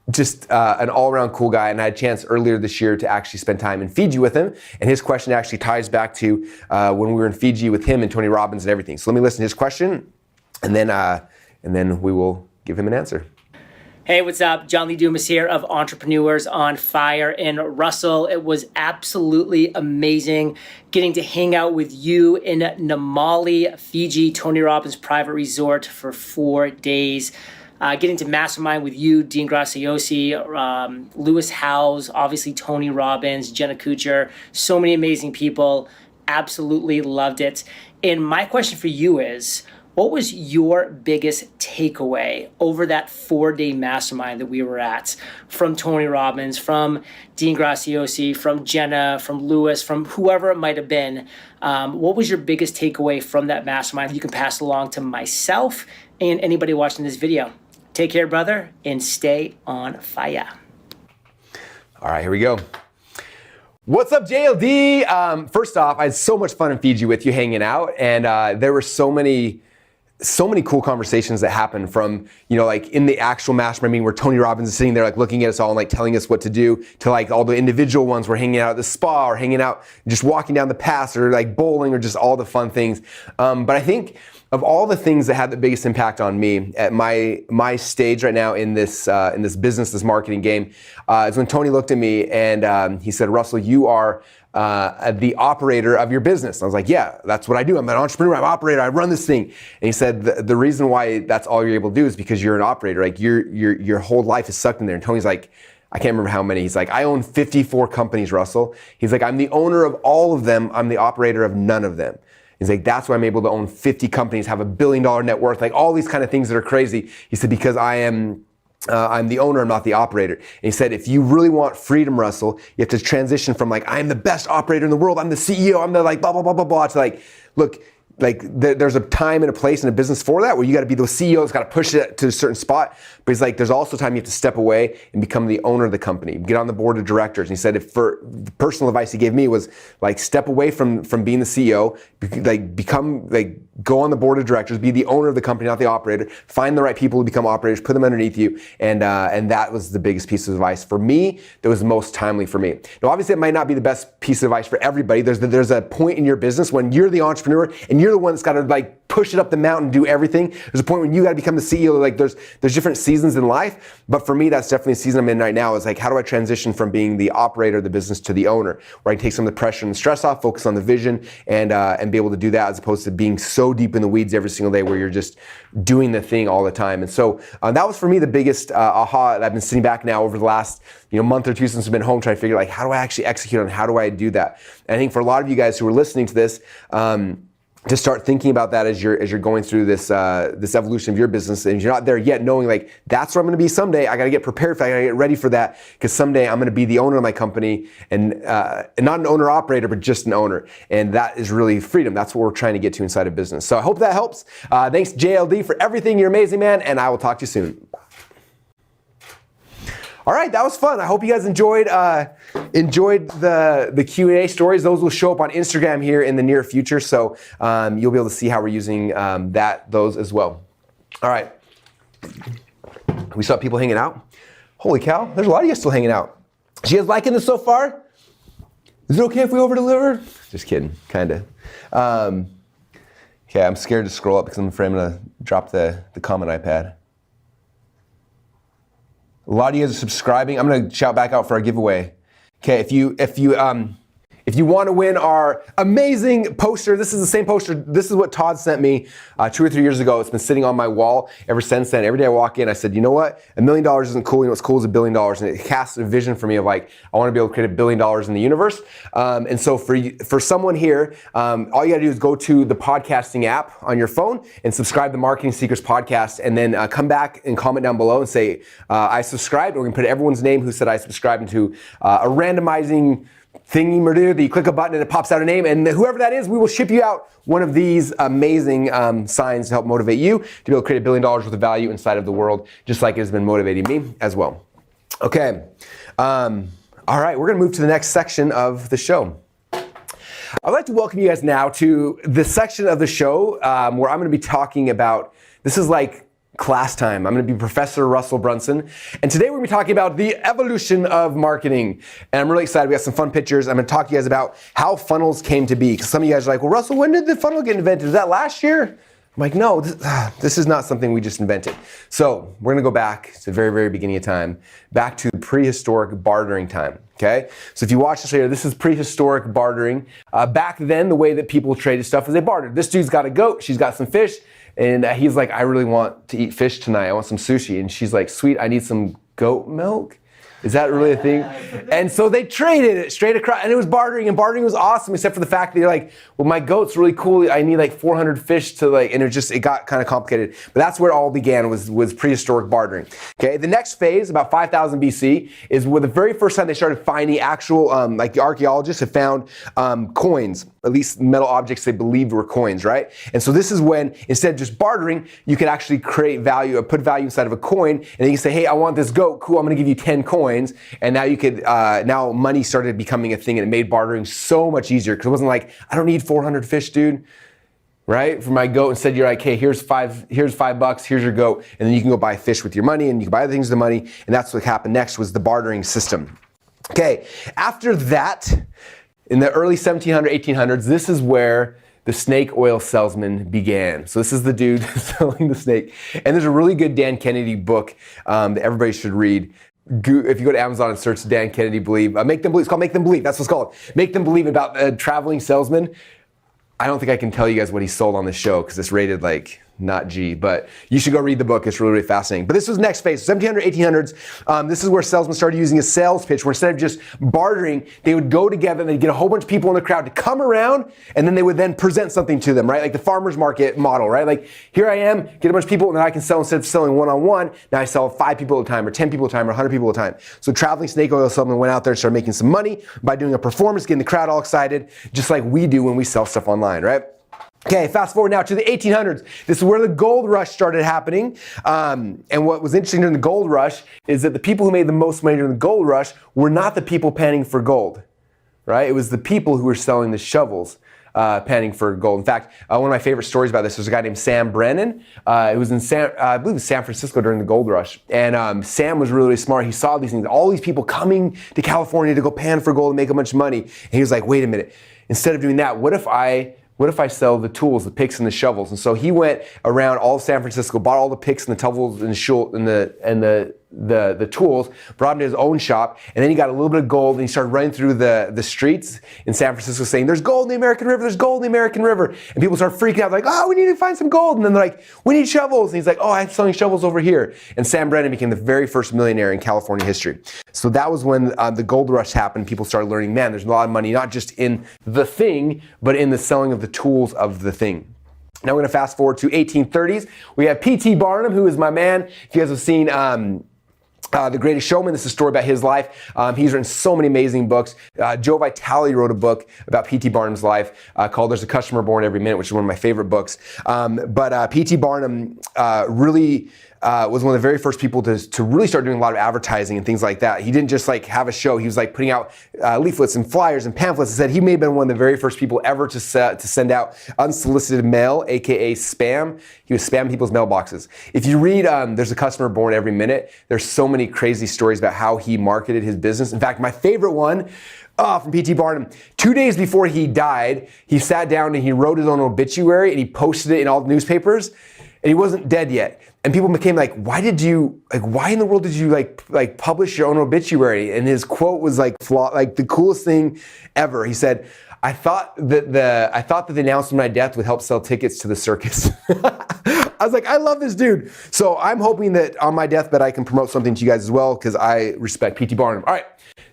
just an all-around cool guy. And I had a chance earlier this year to actually spend time in Fiji with him. And his question actually ties back to when we were in Fiji with him and Tony Robbins and everything. So let me listen to his question, and then we will give him an answer. Hey, what's up? John Lee Dumas here of Entrepreneurs on Fire in Russell. It was absolutely amazing getting to hang out with you in Namale, Fiji, Tony Robbins private resort for 4 days. Getting to mastermind with you, Dean Graziosi, Lewis Howes, obviously Tony Robbins, Jenna Kutcher, so many amazing people. Absolutely loved it. And my question for you is, what was your biggest takeaway over that 4-day mastermind that we were at from Tony Robbins, from Dean Graziosi, from Jenna, from Lewis, from whoever it might have been? What was your biggest takeaway from that mastermind that you can pass along to myself and anybody watching this video? Take care, brother, and stay on fire. All right, here we go. What's up, JLD? First off, I had so much fun in Fiji with you hanging out, and there were so many cool conversations that happened from, like in the actual mastermind meeting where Tony Robbins is sitting there like looking at us all and like telling us what to do, to like all the individual ones we're hanging out at the spa or hanging out, just walking down the pass or like bowling or just all the fun things. But I think of all the things that had the biggest impact on me at my stage right now in this business, this marketing game, is when Tony looked at me and he said, Russell, you are the operator of your business. And I was like, yeah, that's what I do. I'm an entrepreneur, I'm an operator, I run this thing. And he said, the reason why that's all you're able to do is because you're an operator. Like your whole life is sucked in there. And Tony's like, I can't remember how many. He's like, I own 54 companies, Russell. He's like, I'm the owner of all of them. I'm the operator of none of them. He's like, that's why I'm able to own 50 companies, have $1 billion net worth, like all these kind of things that are crazy. He said, because I'm the owner, I'm not the operator. And he said, if you really want freedom, Russell, you have to transition from like, I'm the best operator in the world, I'm the CEO, I'm the like blah, blah, blah, blah, blah, to like, look, like there's a time and a place in a business for that where you got to be the CEO that's got to push it to a certain spot. But he's like, there's also time you have to step away and become the owner of the company, get on the board of directors. And he said, the personal advice he gave me was like, step away from being the CEO, go on the board of directors, be the owner of the company, not the operator, find the right people to become operators, put them underneath you. And that was the biggest piece of advice for me that was most timely for me. Now, obviously it might not be the best piece of advice for everybody. There's a point in your business when you're the entrepreneur and you're the one that's got to like push it up the mountain, do everything. There's a point when you got to become the CEO. Like there's different seasons in life, but for me, that's definitely a season I'm in right now. Is like, how do I transition from being the operator of the business to the owner, where I can take some of the pressure and the stress off, focus on the vision, and be able to do that as opposed to being so deep in the weeds every single day where you're just doing the thing all the time. And so that was for me the biggest aha that I've been sitting back now over the last month or two since I've been home trying to figure like, how do I actually execute on, how do I do that? And I think for a lot of you guys who are listening to this, to start thinking about that as you're going through this evolution of your business, and you're not there yet, knowing like that's where I'm going to be someday. I got to get prepared for that. I got to get ready for that because someday I'm going to be the owner of my company and not an owner operator, but just an owner. And that is really freedom. That's what we're trying to get to inside of business. So I hope that helps. Thanks JLD for everything. You're amazing, man. And I will talk to you soon. All right, that was fun. I hope you guys enjoyed the Q&A stories. Those will show up on Instagram here in the near future, so you'll be able to see how we're using those as well. All right. We saw people hanging out. Holy cow, there's a lot of you still hanging out. So you guys liking this so far? Is it okay if we over-deliver? Just kidding, kinda. Okay, I'm scared to scroll up because I'm afraid I'm gonna drop the comment iPad. A lot of you guys are subscribing. I'm gonna shout back out for our giveaway. Okay, if you want to win our amazing poster, this is the same poster. This is what Todd sent me 2 or 3 years ago. It's been sitting on my wall ever since then. Every day I walk in, I said, you know what? $1 million isn't cool. You know what's cool is $1 billion. And it casts a vision for me of like, I want to be able to create $1 billion in the universe. And so for someone here, all you got to do is go to the podcasting app on your phone and subscribe to the Marketing Secrets podcast, and then come back and comment down below and say, I subscribed. We're going to put everyone's name who said I subscribed into a randomizing thingy-murder that you click a button and it pops out a name, and whoever that is, we will ship you out one of these amazing signs to help motivate you to be able to create $1 billion worth of value inside of the world, just like it has been motivating me as well. Okay, all right, we're gonna move to the next section of the show. I'd like to welcome you guys now to the section of the show where I'm gonna be talking about, this is like class time. I'm going to be Professor Russell Brunson. And today we're going to be talking about the evolution of marketing. And I'm really excited. We got some fun pictures. I'm going to talk to you guys about how funnels came to be. Because some of you guys are like, well, Russell, when did the funnel get invented? Was that last year? I'm like, no, this is not something we just invented. So we're going to go back to the very, very beginning of time, back to prehistoric bartering time. Okay, so if you watch this later, this is prehistoric bartering. Back then, the way that people traded stuff was they bartered. This dude's got a goat, she's got some fish, and he's like, I really want to eat fish tonight. I want some sushi. And she's like, sweet, I need some goat milk. Is that really a thing? And so they traded it straight across, and it was bartering, and bartering was awesome, except for the fact that you're like, well, my goat's really cool. I need like 400 fish to like, and it got kind of complicated. But that's where it all began, was prehistoric bartering. Okay, the next phase, about 5000 BC, is where the very first time they started finding actual, like the archaeologists have found coins, at least metal objects they believed were coins, right? And so this is when, instead of just bartering, you could actually create value, or put value inside of a coin, and then you can say, hey, I want this goat, cool, I'm gonna give you 10 coins. And now you could, now money started becoming a thing, and it made bartering so much easier, because it wasn't like, I don't need 400 fish, dude, right? For my goat. Instead, you're like, hey, here's $5, here's your goat. And then you can go buy fish with your money, and you can buy other things with the money. And that's what happened next, was the bartering system. Okay, after that, in the early 1800s, this is where the snake oil salesman began. So this is the dude selling the snake. And there's a really good Dan Kennedy book that everybody should read. If you go to Amazon and search Dan Kennedy Believe, Make Them Believe, it's called Make Them Believe, that's what's called. Make Them Believe, about a traveling salesman. I don't think I can tell you guys what he sold on this show, because it's rated like not G, but you should go read the book. It's really, really fascinating. But this was next phase, 1700s, 1800s. This is where salesmen started using a sales pitch, where instead of just bartering, they would go together and they'd get a whole bunch of people in the crowd to come around, and then they would then present something to them, right? Like the farmer's market model, right? Like, here I am, get a bunch of people, and then I can sell, instead of selling one-on-one, now I sell 5 people at a time, or 10 people at a time, or 100 people at a time. So traveling snake oil salesman went out there and started making some money by doing a performance, getting the crowd all excited, just like we do when we sell stuff online, right? Okay, fast forward now to the 1800s. This is where the gold rush started happening. And what was interesting during the gold rush is that the people who made the most money during the gold rush were not the people panning for gold, right? It was the people who were selling the shovels panning for gold. In fact, one of my favorite stories about this was a guy named Sam Brennan. It was in I believe it was San Francisco during the gold rush. And Sam was really, really smart. He saw these things, all these people coming to California to go pan for gold and make a bunch of money. And he was like, wait a minute, instead of doing that, what if I sell the tools, the picks and the shovels? And so he went around all of San Francisco, bought all the picks and the shovels and the tools, brought them to his own shop, and then he got a little bit of gold, and he started running through the streets in San Francisco saying, there's gold in the American River, there's gold in the American River. And people start freaking out, like, oh, we need to find some gold. And then they're like, we need shovels. And he's like, oh, I'm selling shovels over here. And Sam Brennan became the very first millionaire in California history. So that was when the gold rush happened. People started learning, man, there's a lot of money, not just in the thing, but in the selling of the tools of the thing. Now we're going to fast forward to 1830s. We have P.T. Barnum, who is my man. If you guys have seen The Greatest Showman, this is a story about his life. He's written so many amazing books. Joe Vitale wrote a book about P.T. Barnum's life called There's a Customer Born Every Minute, which is one of my favorite books. But P.T. Barnum really was one of the very first people to really start doing a lot of advertising and things like that. He didn't just like have a show. He was like putting out leaflets and flyers and pamphlets. He said he may have been one of the very first people ever to send out unsolicited mail, aka spam. He was spamming people's mailboxes. If you read There's a Customer Born Every Minute, there's so many crazy stories about how he marketed his business. In fact, my favorite one from P.T. Barnum, 2 days before he died, he sat down and he wrote his own obituary and he posted it in all the newspapers, and he wasn't dead yet. And people became like, why in the world did you like publish your own obituary? And his quote was like the coolest thing ever. He said, I thought that the announcement of my death would help sell tickets to the circus. I was like, I love this dude. So I'm hoping that on my deathbed I can promote something to you guys as well, because I respect P.T. Barnum. All right.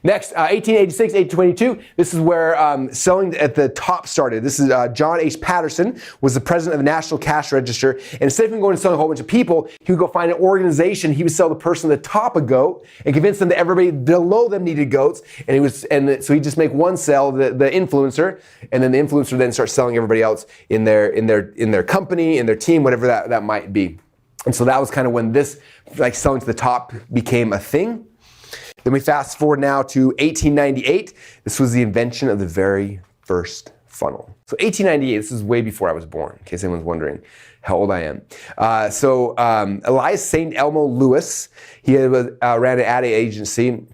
Next, 1886, 1822, this is where selling at the top started. This is John H. Patterson was the president of the National Cash Register. And instead of him going and selling a whole bunch of people, he would go find an organization. He would sell the person at the top a goat and convince them that everybody below them needed goats. So he'd just make one sell, the influencer, and then the influencer then starts selling everybody else in their company, in their team, whatever that might be. And so that was kind of when this like selling to the top became a thing. Then we fast forward now to 1898. This was the invention of the very first funnel. So 1898, this is way before I was born, in case anyone's wondering how old I am. Elias St. Elmo Lewis, he ran an ad agency,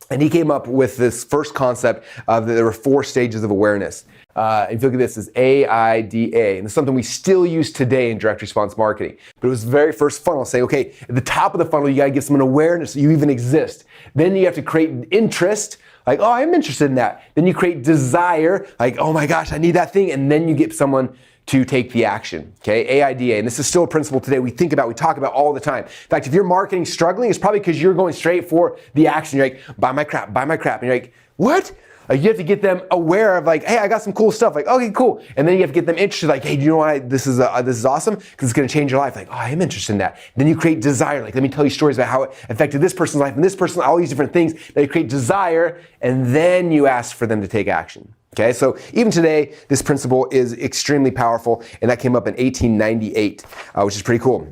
and he came up with this first concept of that there were 4 stages of awareness. If you look at this, as AIDA, and it's something we still use today in direct response marketing. But it was the very first funnel, saying, okay, at the top of the funnel, you gotta give someone awareness that you even exist. Then you have to create interest, like, oh, I'm interested in that. Then you create desire, like, oh my gosh, I need that thing. And then you get someone to take the action, okay? AIDA, and this is still a principle today we talk about all the time. In fact, if your marketing's struggling, it's probably because you're going straight for the action. You're like, buy my crap. And you're like, what? Like you have to get them aware of like, hey, I got some cool stuff. Like, okay, cool. And then you have to get them interested. Like, hey, do you know why this is awesome? Because it's going to change your life. Like, oh, I am interested in that. Then you create desire. Like, let me tell you stories about how it affected this person's life and this person, all these different things. Then you create desire, and then you ask for them to take action. Okay, so even today, this principle is extremely powerful, and that came up in 1898, which is pretty cool.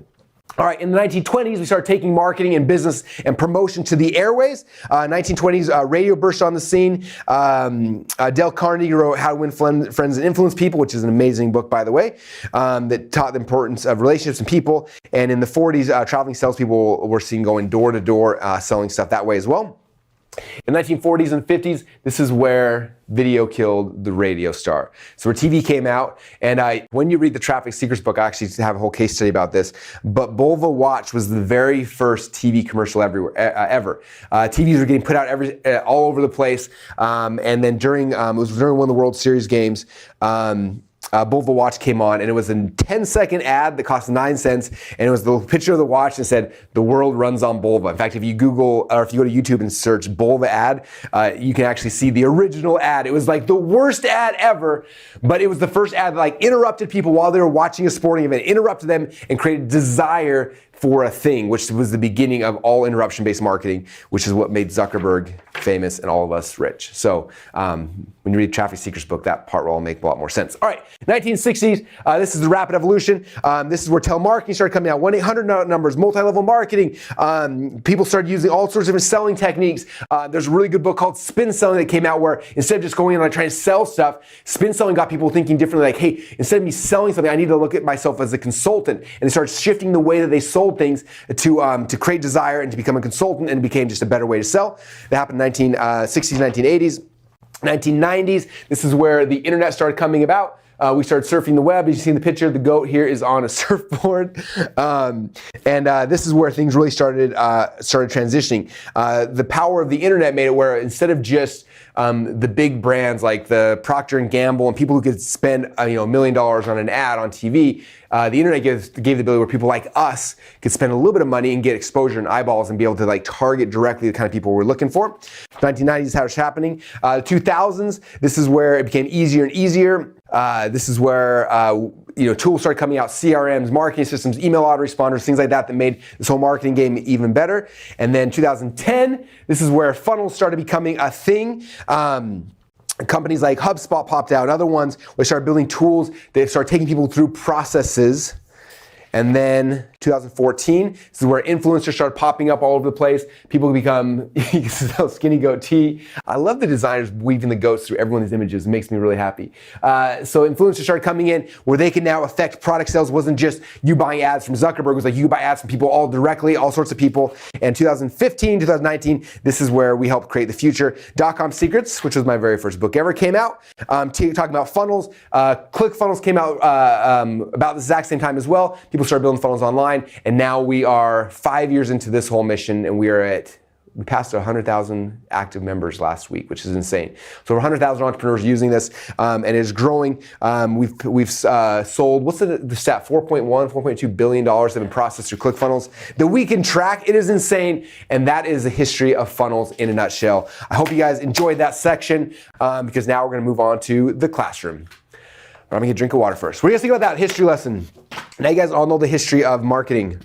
All right, in the 1920s, we started taking marketing and business and promotion to the airways. 1920s, radio burst on the scene. Dale Carnegie wrote How to Win Friends and Influence People, which is an amazing book, by the way, that taught the importance of relationships and people. And in the 40s, traveling salespeople were seen going door to door, selling stuff that way as well. In the 1940s and 50s, this is where video killed the radio star. So where TV came out, and when you read the Traffic Secrets book, I actually have a whole case study about this, but Bulva Watch was the very first TV commercial ever. TVs were getting put out all over the place, and then it was during one of the World Series games, Bulva Watch came on, and it was a 10-second ad that cost 9 cents, and it was the picture of the watch that said, "The world runs on Bulva." In fact, if you Google, or if you go to YouTube and search Bulva ad, you can actually see the original ad. It was like the worst ad ever, but it was the first ad that like interrupted people while they were watching a sporting event, interrupted them, and created desire for a thing, which was the beginning of all interruption-based marketing, which is what made Zuckerberg famous and all of us rich. So when you read Traffic Secrets book, that part will all make a lot more sense. All right, 1960s, this is the rapid evolution. This is where telemarketing started coming out. 1-800 numbers, multi-level marketing. People started using all sorts of different selling techniques. There's a really good book called Spin Selling that came out where instead of just going in and trying to sell stuff, spin selling got people thinking differently, like, hey, instead of me selling something, I need to look at myself as a consultant. And they started shifting the way that they sold things to create desire and to become a consultant, and it became just a better way to sell. That happened in 1960s, 1980s. 1990s, this is where the internet started coming about. We started surfing the web. As you see in the picture, the goat here is on a surfboard. This is where things really started transitioning. The power of the internet made it where instead of just the big brands like the Procter & Gamble and people who could spend $1 million on an ad on TV, the internet gave the ability where people like us could spend a little bit of money and get exposure and eyeballs and be able to like target directly the kind of people we're looking for. 1990s is how it's happening. 2000s, this is where it became easier and easier. This is where tools started coming out, CRMs, marketing systems, email autoresponders, things like that made this whole marketing game even better. And then 2010, this is where funnels started becoming a thing. Companies like HubSpot popped out, other ones, where they started building tools that started taking people through processes. And then 2014. This is where influencers started popping up all over the place. People become, you can sell skinny goat tea. I love the designers weaving the goats through every one of these images. It makes me really happy. So influencers started coming in where they can now affect product sales. It wasn't just you buying ads from Zuckerberg. It was like you buy ads from people all directly, all sorts of people. And 2015, 2019, this is where we helped create the future. .com Secrets, which was my very first book ever, came out. Talking about funnels. ClickFunnels came out about the exact same time as well. People started building funnels online, and now we are 5 years into this whole mission, and we passed 100,000 active members last week, which is insane. So over 100,000 entrepreneurs using this, and it is growing. We've sold, what's the stat? $4.2 billion have been processed through ClickFunnels that we can track. It is insane, and that is the history of funnels in a nutshell. I hope you guys enjoyed that section, because now we're going to move on to the classroom. But I'm going to get a drink of water first. What do you guys think about that history lesson? Now you guys all know the history of marketing.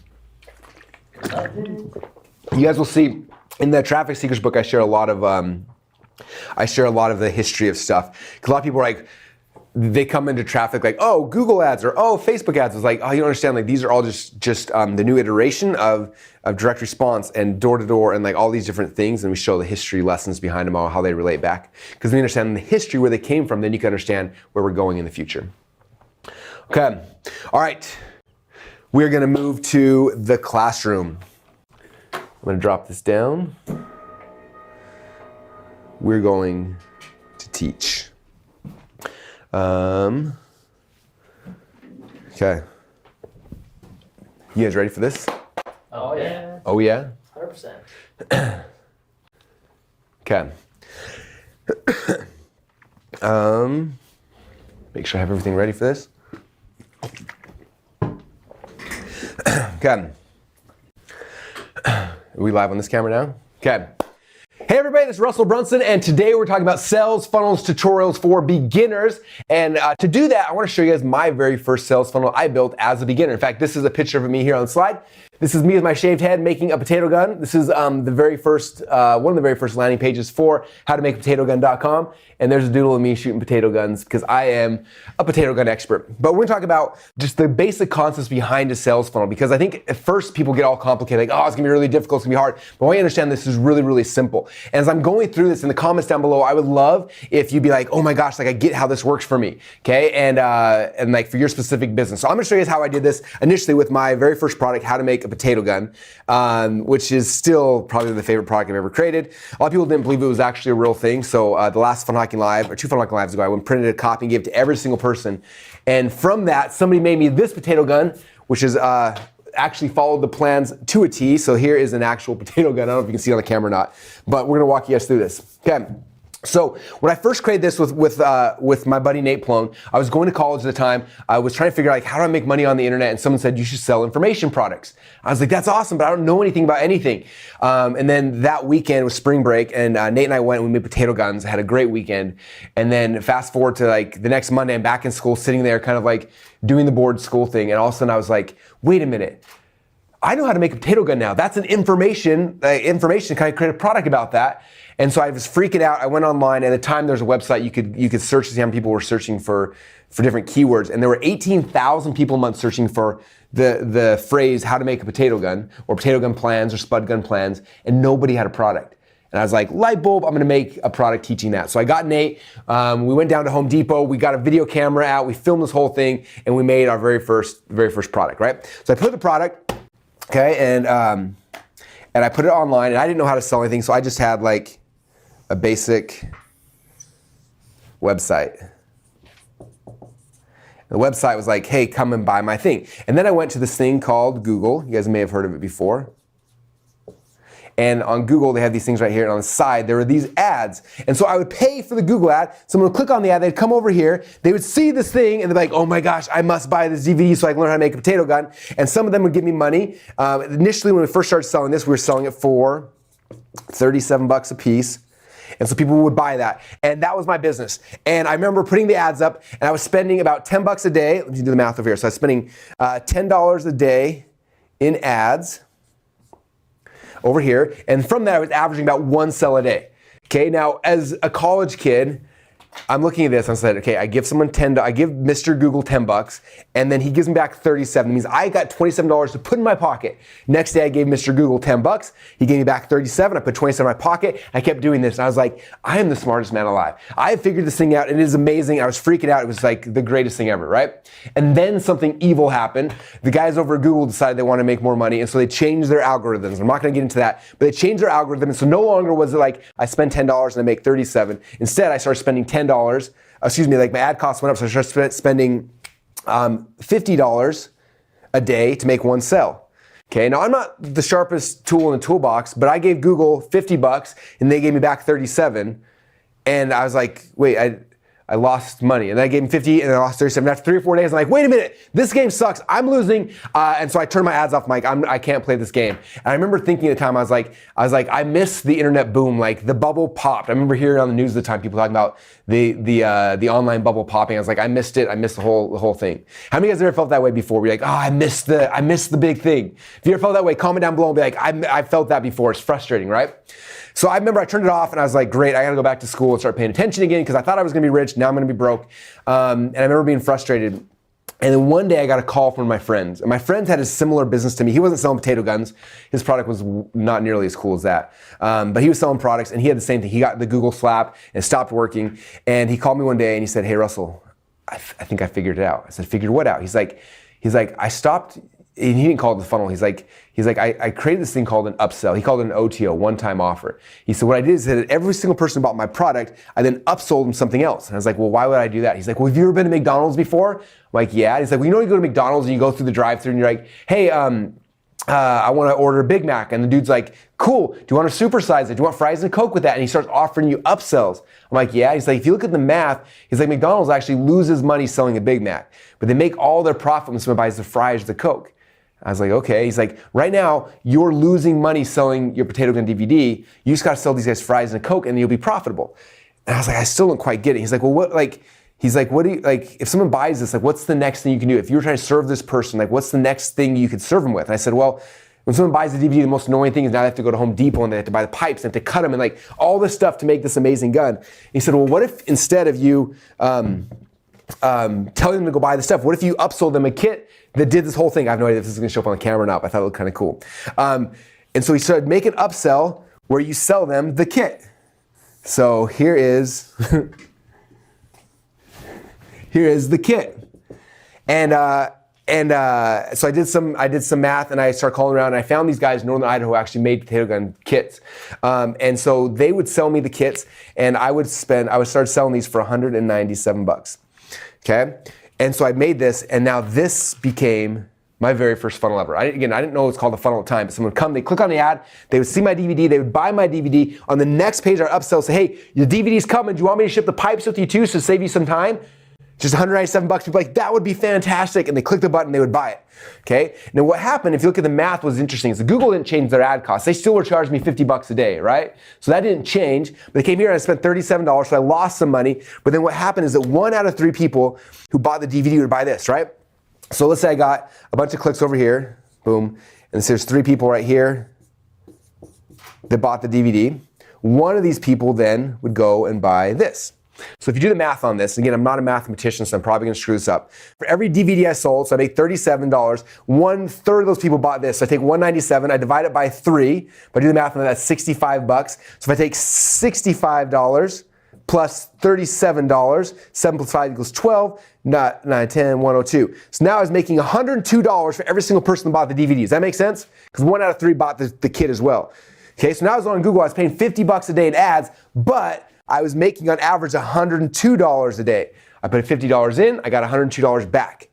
You guys will see in the Traffic Seekers book, I share a lot of the history of stuff. Because a lot of people are like, they come into traffic like, oh, Google ads or oh, Facebook ads. It's like, oh, you don't understand. Like these are all just the new iteration of direct response and door to door and like all these different things. And we show the history lessons behind them all, how they relate back. Because when you understand the history where they came from, then you can understand where we're going in the future. Okay. All right. We're going to move to the classroom. I'm going to drop this down. We're going to teach. Okay. You guys ready for this? Oh yeah. Oh yeah? 100%. Okay. Make sure I have everything ready for this. Okay. Are we live on this camera now? Okay. Hey everybody, this is Russell Brunson, and today we're talking about sales funnels tutorials for beginners. And to do that, I want to show you guys my very first sales funnel I built as a beginner. In fact, this is a picture of me here on the slide. This is me with my shaved head making a potato gun. This is the very first, one of the very first landing pages for howtomakeapotatogun.com. And there's a doodle of me shooting potato guns because I am a potato gun expert. But we're gonna talk about just the basic concepts behind a sales funnel, because I think at first people get all complicated, like, oh, it's gonna be really difficult, it's gonna be hard. But I want you to understand this is really, really simple. And as I'm going through this in the comments down below, I would love if you'd be like, oh my gosh, like I get how this works for me, okay? And like for your specific business. So I'm gonna show you guys how I did this initially with my very first product, how to make a potato gun, which is still probably the favorite product I've ever created. A lot of people didn't believe it was actually a real thing. So the last Funnel Hacking Live, or 2 Funnel Hacking Lives ago, I went and printed a copy and gave it to every single person. And from that, somebody made me this potato gun, which is actually followed the plans to a T. So here is an actual potato gun. I don't know if you can see it on the camera or not, but we're gonna walk you guys through this. Okay. So when I first created this with my buddy Nate Plone, I was going to college at the time. I was trying to figure out like, how do I make money on the internet? And someone said, you should sell information products. I was like, that's awesome, but I don't know anything about anything. And then that weekend was spring break, and Nate and I went and we made potato guns, had a great weekend. And then fast forward to like the next Monday, I'm back in school, sitting there kind of like doing the board school thing. And all of a sudden I was like, wait a minute. I know how to make a potato gun now. That's an information, can I create a product about that? And so I was freaking out. I went online, and at the time there's a website you could search to see how many people were searching for different keywords. And there were 18,000 people a month searching for the phrase how to make a potato gun, or potato gun plans, or spud gun plans, and nobody had a product. And I was like, light bulb, I'm gonna make a product teaching that. So I got Nate, we went down to Home Depot, we got a video camera out, we filmed this whole thing, and we made our very first product, right? So I put the product, okay, and I put it online, and I didn't know how to sell anything, so I just had like a basic website. The website was like, hey, come and buy my thing. And then I went to this thing called Google. You guys may have heard of it before. And on Google, they have these things right here. And on the side, there were these ads. And so I would pay for the Google ad. Someone would click on the ad. They'd come over here. They would see this thing. And they'd be like, oh my gosh, I must buy this DVD so I can learn how to make a potato gun. And some of them would give me money. Initially, when we first started selling this, we were selling it for $37 a piece. And so people would buy that. And that was my business. And I remember putting the ads up, and I was spending about $10 a day. Let me do the math over here. So I was spending $10 a day in ads over here. And from that, I was averaging about 1 sale a day. Okay, now as a college kid, I'm looking at this and I said, okay, I give someone I give Mr. Google $10, and then he gives me back 37. That means I got $27 to put in my pocket. Next day I gave Mr. Google $10. He gave me back 37. I put 27 in my pocket. I kept doing this, and I was like, I am the smartest man alive. I have figured this thing out, and it is amazing. I was freaking out. It was like the greatest thing ever, right? And then something evil happened. The guys over at Google decided they want to make more money, and so they changed their algorithms. I'm not going to get into that, but they changed their algorithm, and so no longer was it like I spend $10 and I make 37. Instead, I started spending $10. Like my ad costs went up, so I started spending $50 a day to make one sale. Okay, now I'm not the sharpest tool in the toolbox, but I gave Google $50 and they gave me back 37, and I was like, wait, I lost money. And then I gave him 50 and I lost 37. After 3 or 4 days, I'm like, wait a minute, this game sucks. I'm losing. And so I turned my ads off. I'm like, I can't play this game. And I remember thinking at the time, I was like, I miss the internet boom. Like the bubble popped. I remember hearing on the news at the time, people talking about the online bubble popping. I was like, I missed it. I missed the whole thing. How many of you guys ever felt that way before? We're like, oh, I missed the big thing. If you ever felt that way, comment down below and be like, I felt that before. It's frustrating, right? So I remember I turned it off and I was like, great, I gotta go back to school and start paying attention again because I thought I was gonna be rich, now I'm gonna be broke. And I remember being frustrated. And then one day I got a call from my friends. And my friends had a similar business to me. He wasn't selling potato guns. His product was not nearly as cool as that. But he was selling products and he had the same thing. He got the Google slap and stopped working. And he called me one day and he said, hey Russell, I think I figured it out. I said, figured what out? He's like, I stopped. And he didn't call it the funnel. He's like, I created this thing called an upsell. He called it an OTO, one-time offer. He said, what I did is that every single person who bought my product, I then upsold them something else. And I was like, well, why would I do that? He's like, well, have you ever been to McDonald's before? I'm like, yeah. He's like, well, you go to McDonald's and you go through the drive-thru and you're like, hey, I want to order a Big Mac. And the dude's like, cool. Do you want to supersize it? Do you want fries and Coke with that? And he starts offering you upsells. I'm like, yeah. He's like, if you look at the math, he's like, McDonald's actually loses money selling a Big Mac, but they make all their profit when someone buys the fries or the Coke. I was like, okay. He's like, right now, you're losing money selling your potato gun DVD. You just got to sell these guys fries and a Coke and you'll be profitable. And I was like, I still don't quite get it. He's like, well, what do you, if someone buys this, like, what's the next thing you can do? If you were trying to serve this person, like, what's the next thing you could serve them with? And I said, well, when someone buys the DVD, the most annoying thing is now they have to go to Home Depot and they have to buy the pipes and they have to cut them and like all this stuff to make this amazing gun. And he said, well, what if instead of you, telling them to go buy the stuff, what if you upsold them a kit that did this whole thing? I have no idea if this is gonna show up on the camera or not, but I thought it looked kind of cool. And so he started making upsell where you sell them the kit. So here is the kit. So I did some math and I started calling around and I found these guys in Northern Idaho who actually made potato gun kits. And so they would sell me the kits and I would start selling these for $197. Okay? And so I made this, and now this became my very first funnel ever. I didn't know it was called a funnel at the time, but someone would come, they click on the ad, they would see my DVD, they would buy my DVD. On the next page, our upsell say, hey, your DVD's coming, do you want me to ship the pipes with you too, so save you some time? Just $197. People like, that would be fantastic. And they click the button, they would buy it. Okay? Now what happened, if you look at the math, was interesting. So Google didn't change their ad costs. They still were charging me $50 a day, right? So that didn't change. But they came here and I spent $37, so I lost some money. But then what happened is that 1 out of 3 people who bought the DVD would buy this, right? So let's say I got a bunch of clicks over here, boom. And there's 3 people right here that bought the DVD. One of these people then would go and buy this. So if you do the math on this, again, I'm not a mathematician, so I'm probably gonna screw this up. For every DVD I sold, so I make $37, 1/3 of those people bought this. So I take $197, I divide it by 3. If I do the math on that, that's $65. So if I take $65 plus $37, 7 plus 5 equals 12, 9, 10, 102. So now I was making $102 for every single person that bought the DVD. Does that make sense? Because 1 out of 3 bought the kit as well. Okay, so now I was on Google, I was paying $50 a day in ads, but I was making on average $102 a day. I put $50 in, I got $102 back.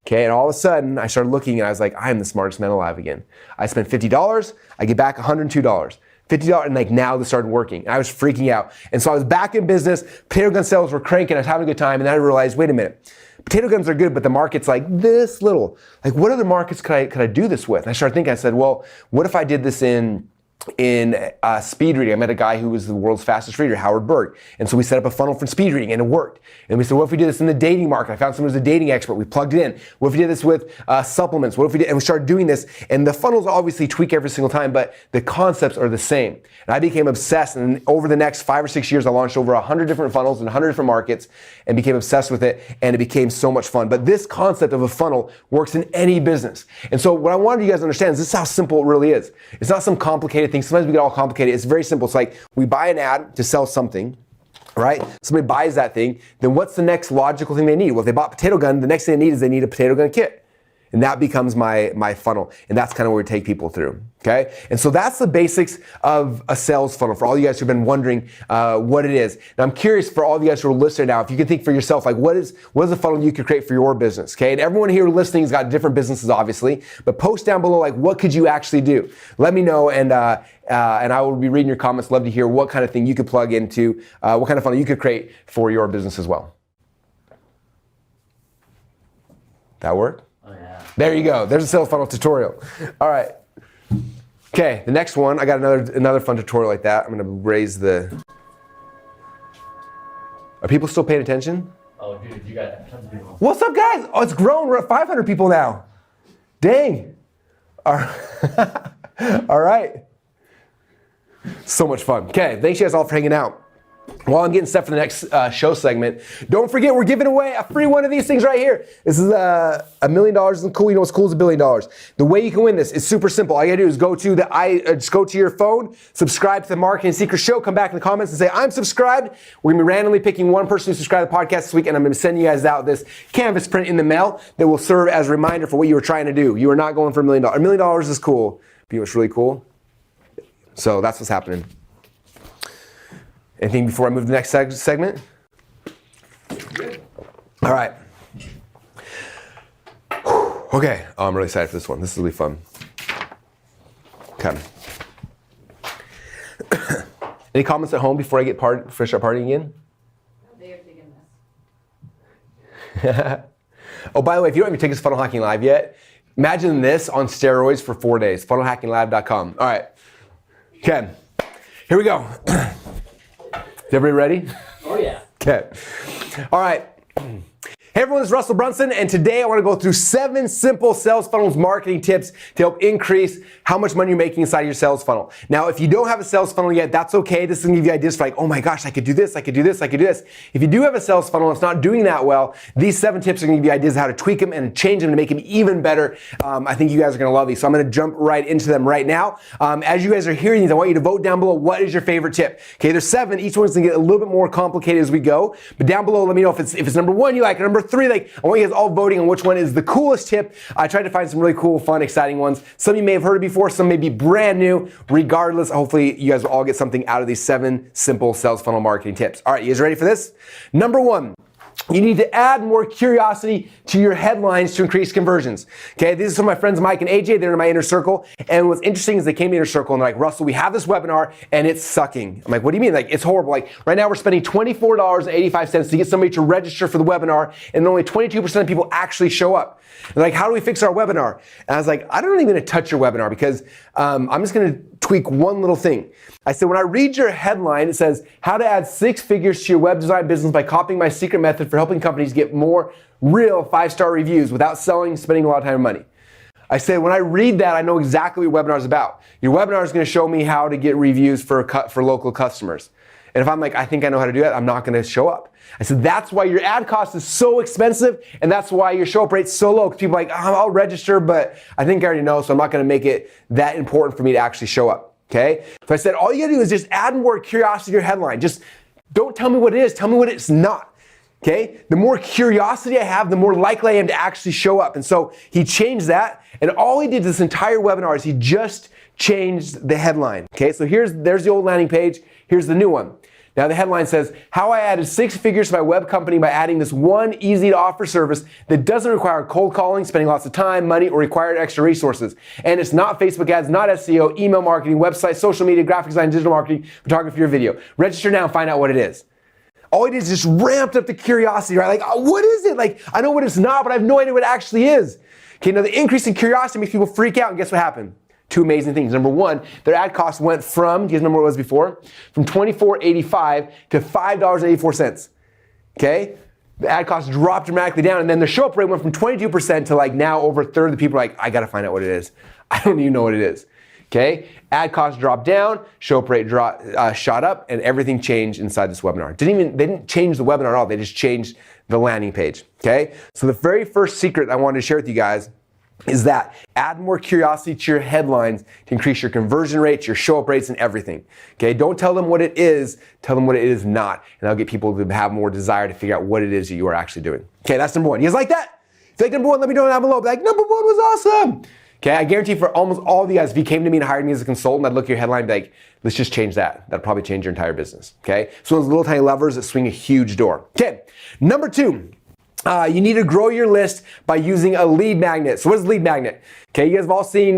Okay, and all of a sudden I started looking and I was like, I am the smartest man alive again. I spent $50, I get back $102. $50, and like now this started working. And I was freaking out. And so I was back in business, potato gun sales were cranking, I was having a good time, and then I realized, wait a minute, potato guns are good, but the market's like this little. Like what other markets could I do this with? And I started thinking, I said, well, what if I did this in speed reading. I met a guy who was the world's fastest reader, Howard Berg. And so we set up a funnel for speed reading and it worked. And we said, what if we did this in the dating market? I found someone who's a dating expert. We plugged it in. What if we did this with supplements? What if we did, and we started doing this. And the funnels obviously tweak every single time, but the concepts are the same. And I became obsessed. And over the next 5 or 6 years, I launched over 100 different funnels in 100 different markets and became obsessed with it. And it became so much fun. But this concept of a funnel works in any business. And so what I wanted you guys to understand is this is how simple it really is. It's not some complicated thing. Sometimes we get all complicated. It's very simple. It's like we buy an ad to sell something, right? Somebody buys that thing. Then what's the next logical thing they need? Well, if they bought a potato gun, the next thing they need is they need a potato gun kit. And that becomes my funnel. And that's kind of where we take people through. Okay? And so that's the basics of a sales funnel for all you guys who've been wondering what it is. Now I'm curious for all of you guys who are listening now, if you can think for yourself, like what is a funnel you could create for your business? Okay? And everyone here listening has got different businesses, obviously, but post down below, like what could you actually do? Let me know, and I will be reading your comments. Love to hear what kind of thing you could plug into, what kind of funnel you could create for your business as well. That work? Oh yeah. There you go. There's a sales funnel tutorial. All right. Okay, the next one, I got another fun tutorial like that. I'm gonna raise the. Are people still paying attention? Oh, dude, you got tons of people. What's up, guys? Oh, it's grown. We're at 500 people now. Dang. All right. So much fun. Okay, thanks you guys all for hanging out. While I'm getting set for the next show segment, don't forget we're giving away a free one of these things right here. This is $1 million. And cool. You know what's cool is $1 billion. The way you can win this is super simple. All you gotta do is just go to your phone, subscribe to the Marketing Secret Show, come back in the comments and say, I'm subscribed. We're gonna be randomly picking one person who subscribed to the podcast this week, and I'm gonna send you guys out this canvas print in the mail that will serve as a reminder for what you were trying to do. You are not going for $1 million. $1 million is cool. But you know what's really cool? So that's what's happening. Anything before I move to the next segment? All right. Okay. Oh, I'm really excited for this one. This will be fun. Okay. Any comments at home before I get finish up partying again? They are digging this. Oh, by the way, if you don't have your tickets to Funnel Hacking Live yet, imagine this on steroids for 4 days. FunnelHackingLive.com. All right. Okay. Here we go. Is everybody ready? Oh yeah. Okay. All right. Hey everyone, it's Russell Brunson, and today I want to go through 7 simple sales funnels marketing tips to help increase how much money you're making inside your sales funnel. Now, if you don't have a sales funnel yet, that's okay. This is going to give you ideas for like, oh my gosh, I could do this, I could do this, I could do this. If you do have a sales funnel and it's not doing that well, these 7 tips are going to give you ideas of how to tweak them and change them to make them even better. I think you guys are going to love these, so I'm going to jump right into them right now. As you guys are hearing these, I want you to vote down below what is your favorite tip. Okay, there's 7. Each one's going to get a little bit more complicated as we go, but down below, let me know if it's number 1 you like, or number 3, like, I want you guys all voting on which one is the coolest tip. I tried to find some really cool, fun, exciting ones. Some of you may have heard it before, some may be brand new. Regardless, hopefully you guys will all get something out of these 7 simple sales funnel marketing tips. All right, you guys ready for this? Number 1. You need to add more curiosity to your headlines to increase conversions. Okay, these are some of my friends, Mike and AJ. They're in my inner circle. And what's interesting is they came to inner circle and they're like, Russell, we have this webinar and it's sucking. I'm like, what do you mean? Like, it's horrible. Like, right now we're spending $24.85 to get somebody to register for the webinar, and only 22% of people actually show up. They're like, how do we fix our webinar? And I was like, I don't even going to touch your webinar because I'm just going to tweak one little thing. I said, when I read your headline, it says, how to add 6 figures to your web design business by copying my secret method for helping companies get more real 5-star reviews without spending a lot of time and money. I said, when I read that, I know exactly what your webinar is about. Your webinar is going to show me how to get reviews for local customers. And if I'm like, I think I know how to do that, I'm not going to show up. I said, that's why your ad cost is so expensive, and that's why your show up rate's so low. Because people are like, I'll register, but I think I already know, so I'm not going to make it that important for me to actually show up. Okay? So I said, all you got to do is just add more curiosity to your headline. Just don't tell me what it is. Tell me what it's not. Okay? The more curiosity I have, the more likely I am to actually show up. And so he changed that, and all he did this entire webinar is he just changed the headline. Okay? So there's the old landing page. Here's the new one. Now the headline says, how I added 6 figures to my web company by adding this one easy to offer service that doesn't require cold calling, spending lots of time, money, or require extra resources. And it's not Facebook ads, not SEO, email marketing, website, social media, graphic design, digital marketing, photography, or video. Register now and find out what it is. All he did is just ramped up the curiosity, right? Like, oh, what is it? Like, I know what it's not, but I have no idea what it actually is. Okay, now the increase in curiosity makes people freak out, and guess what happened? two amazing things. Number one, their ad cost went from, do you guys remember what it was before? From $24.85 to $5.84. Okay? The ad cost dropped dramatically down, and then the show up rate went from 22% to like now over a third of the people are like, I gotta find out what it is. I don't even know what it is. Okay? Ad cost dropped down, show up rate shot up, and everything changed inside this webinar. They didn't change the webinar at all, they just changed the landing page. Okay? So the very first secret I wanted to share with you guys is that add more curiosity to your headlines to increase your conversion rates, your show up rates, and everything. Okay, don't tell them what it is, tell them what it is not, and that'll get people to have more desire to figure out what it is that you are actually doing. Okay, that's number one. You guys like that? If you like number one, let me know down below. Be like, number one was awesome. Okay, I guarantee for almost all of you guys, if you came to me and hired me as a consultant, I'd look at your headline and be like, let's just change that. That'll probably change your entire business. Okay, so those little tiny levers that swing a huge door. Okay, number two. You need to grow your list by using a lead magnet. So what is lead magnet? Okay, you guys have all seen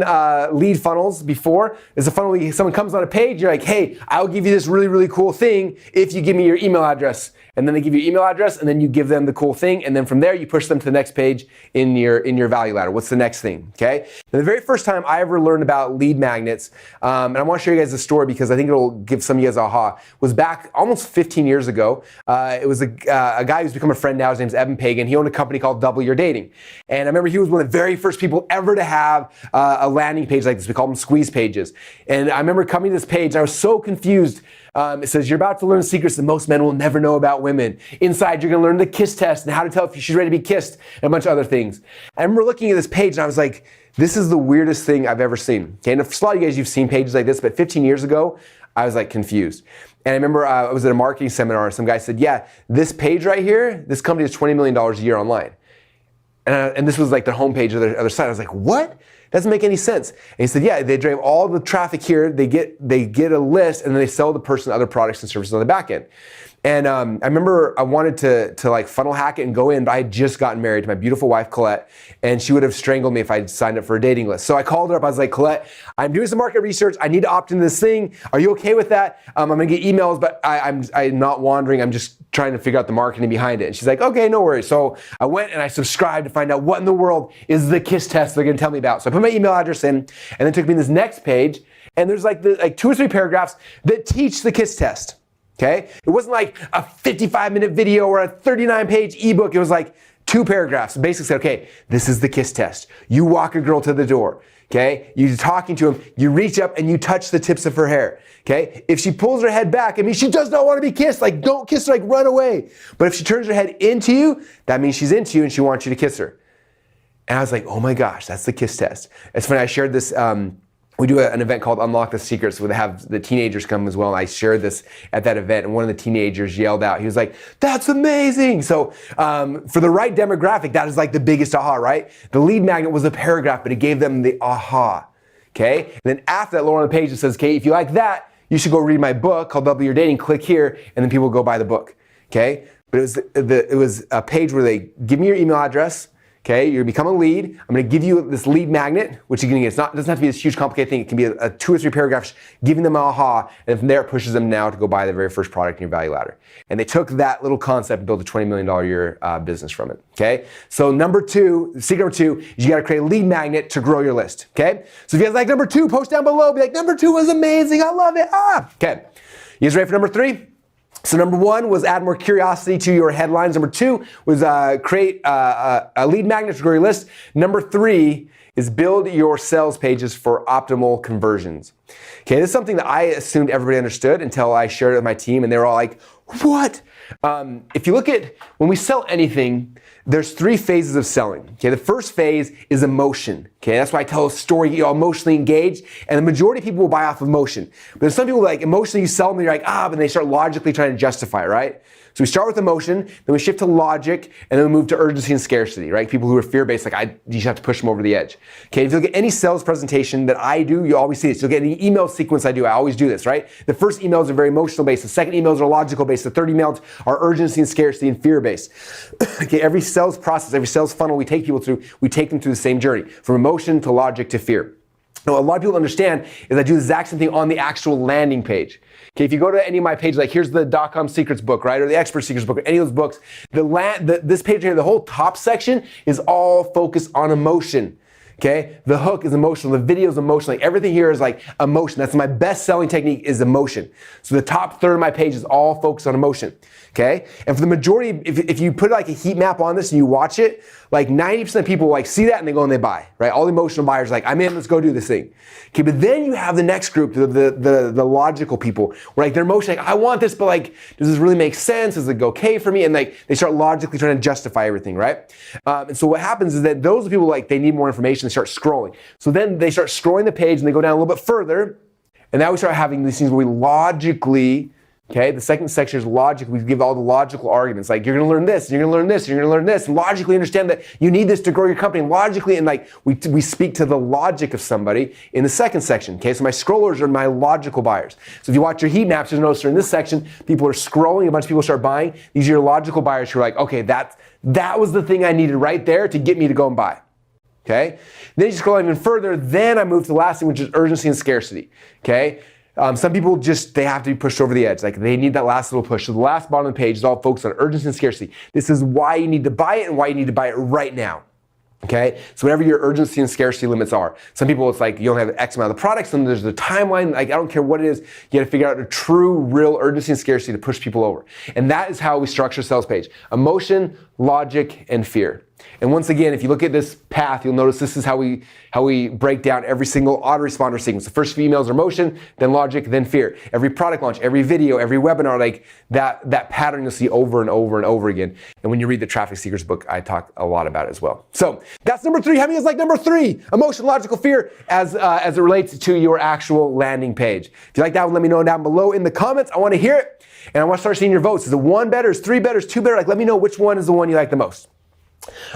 lead funnels before. It's a funnel where someone comes on a page, you're like, hey, I'll give you this really, really cool thing if you give me your email address. And then they give you your email address, and then you give them the cool thing, and then from there you push them to the next page in your value ladder. What's the next thing? Okay. And the very first time I ever learned about lead magnets, and I want to show you guys the story because I think it'll give some of you guys aha, was back almost 15 years ago. It was a guy who's become a friend now. His name's Evan Pagan. He owned a company called Double Your Dating, and I remember he was one of the very first people ever to have a landing page like this. We call them squeeze pages. And I remember coming to this page, and I was so confused. It says, you're about to learn secrets that most men will never know about women. Inside, you're gonna learn the kiss test and how to tell if she's ready to be kissed and a bunch of other things. I remember looking at this page and I was like, this is the weirdest thing I've ever seen. Okay, and for a lot of you guys, you've seen pages like this, but 15 years ago, I was like confused. And I remember I was at a marketing seminar and some guy said, yeah, this page right here, this company does $20 million a year online. And this was like the homepage of the other side. I was like, what? Doesn't make any sense. And he said, yeah, they drive all the traffic here, they get a list, and then they sell the person other products and services on the back end. And I remember I wanted to like funnel hack it and go in, but I had just gotten married to my beautiful wife, Colette, and she would have strangled me if I'd signed up for a dating list. So I called her up, I was like, Colette, I'm doing some market research, I need to opt into this thing. Are you okay with that? I'm gonna get emails, but I'm not wandering, I'm just trying to figure out the marketing behind it. And she's like, okay, no worries. So I went and I subscribed to find out what in the world is the kiss test they're gonna tell me about. So I put my email address in, and then it took me to this next page, and there's like 2 or 3 paragraphs that teach the kiss test. Okay? It wasn't like a 55-minute video or a 39-page ebook. It was like 2 paragraphs. Basically said, okay, this is the kiss test. You walk a girl to the door. Okay? You're talking to him. You reach up and you touch the tips of her hair. Okay? If she pulls her head back, I mean, she does not want to be kissed. Like, don't kiss her. Like, run away. But if she turns her head into you, that means she's into you and she wants you to kiss her. And I was like, oh my gosh, that's the kiss test. It's funny. I shared this. We do an event called Unlock the Secrets where they have the teenagers come as well. And I shared this at that event, and one of the teenagers yelled out, he was like, that's amazing. So for the right demographic, that is like the biggest aha, right? The lead magnet was a paragraph, but it gave them the aha, okay? And then after that, lower on the page, it says, okay, if you like that, you should go read my book called Double Your Dating. Click here, and then people go buy the book, okay? But it was a page where they give me your email address. Okay, you're become a lead. I'm going to give you this lead magnet, which again, it doesn't have to be this huge complicated thing. It can be a 2 or 3 paragraphs giving them an aha, and from there it pushes them now to go buy the very first product in your value ladder. And they took that little concept and built a $20 million a year business from it. Okay, so secret number 2 is you got to create a lead magnet to grow your list. Okay, so if you guys like number 2, post down below. Be like, number 2 was amazing. I love it. Okay, you guys ready for number 3? So number 1 was add more curiosity to your headlines. Number 2 was create a lead magnet to grow your list. Number 3 is build your sales pages for optimal conversions. Okay, this is something that I assumed everybody understood until I shared it with my team, and they were all like, what? If you look at, when we sell anything, there's 3 phases of selling. Okay, the first phase is emotion. Okay, that's why I tell a story, you're emotionally engaged, and the majority of people will buy off of emotion. But there's some people like emotionally, you sell them, and you're like, but they start logically trying to justify it, right? So we start with emotion, then we shift to logic, and then we move to urgency and scarcity, right? People who are fear-based, like you just have to push them over the edge. Okay, if you look at any sales presentation that I do, you always see this. You'll get any email sequence I do, I always do this, right? The first emails are very emotional based, the second emails are logical based, the third emails are urgency and scarcity and fear based. Okay, every sales process, every sales funnel we take people through, we take them through the same journey, from emotion to logic to fear. Now, a lot of people understand is I do the exact same thing on the actual landing page. Okay, if you go to any of my pages, like here's the .com Secrets book, right, or the Expert Secrets book, or any of those books, this page here, the whole top section is all focused on emotion. Okay, the hook is emotional, the video is emotional, like everything here is like emotion. That's my best selling technique is emotion. So the top third of my page is all focused on emotion. Okay, and for the majority, if you put like a heat map on this and you watch it, like 90% of people like see that and they go and they buy, right? All the emotional buyers are like, I'm in, let's go do this thing. Okay, but then you have the next group, the logical people, where like they're emotional, like I want this, but like, does this really make sense? Is it okay for me? And like they start logically trying to justify everything, right? And so what happens is that those people like they need more information, they start scrolling. So then they start scrolling the page and they go down a little bit further, and now we start having these things where we logically. Okay, the second section is logic. We give all the logical arguments, like you're gonna learn this, and you're gonna learn this, and you're gonna learn this, and logically understand that you need this to grow your company, and logically, and like we speak to the logic of somebody in the second section. Okay, so my scrollers are my logical buyers. So if you watch your heat maps, you'll notice in this section, people are scrolling, a bunch of people start buying. These are your logical buyers who are like, okay, that was the thing I needed right there to get me to go and buy. Okay, then you scroll even further, then I move to the last thing, which is urgency and scarcity. Okay. Some people they have to be pushed over the edge. Like they need that last little push. So the last bottom of the page is all focused on urgency and scarcity. This is why you need to buy it and why you need to buy it right now. Okay, so whatever your urgency and scarcity limits are. Some people it's like you only have X amount of the products, and there's the timeline. Like I don't care what it is, you got to figure out a true, real urgency and scarcity to push people over. And that is how we structure a sales page: emotion, logic, and fear. And once again, if you look at this path, you'll notice this is how we break down every single autoresponder sequence. The first few emails are emotion, then logic, then fear. Every product launch, every video, every webinar, like that pattern you'll see over and over and over again. And when you read the Traffic Secrets book, I talk a lot about it as well. So that's number 3. How many is like number 3? Emotion, logical, fear as it relates to your actual landing page. If you like that one, let me know down below in the comments. I want to hear it. And I want to start seeing your votes. Is it 1 better? Is 3 better? Is 2 better? Like let me know which one is the one you like the most.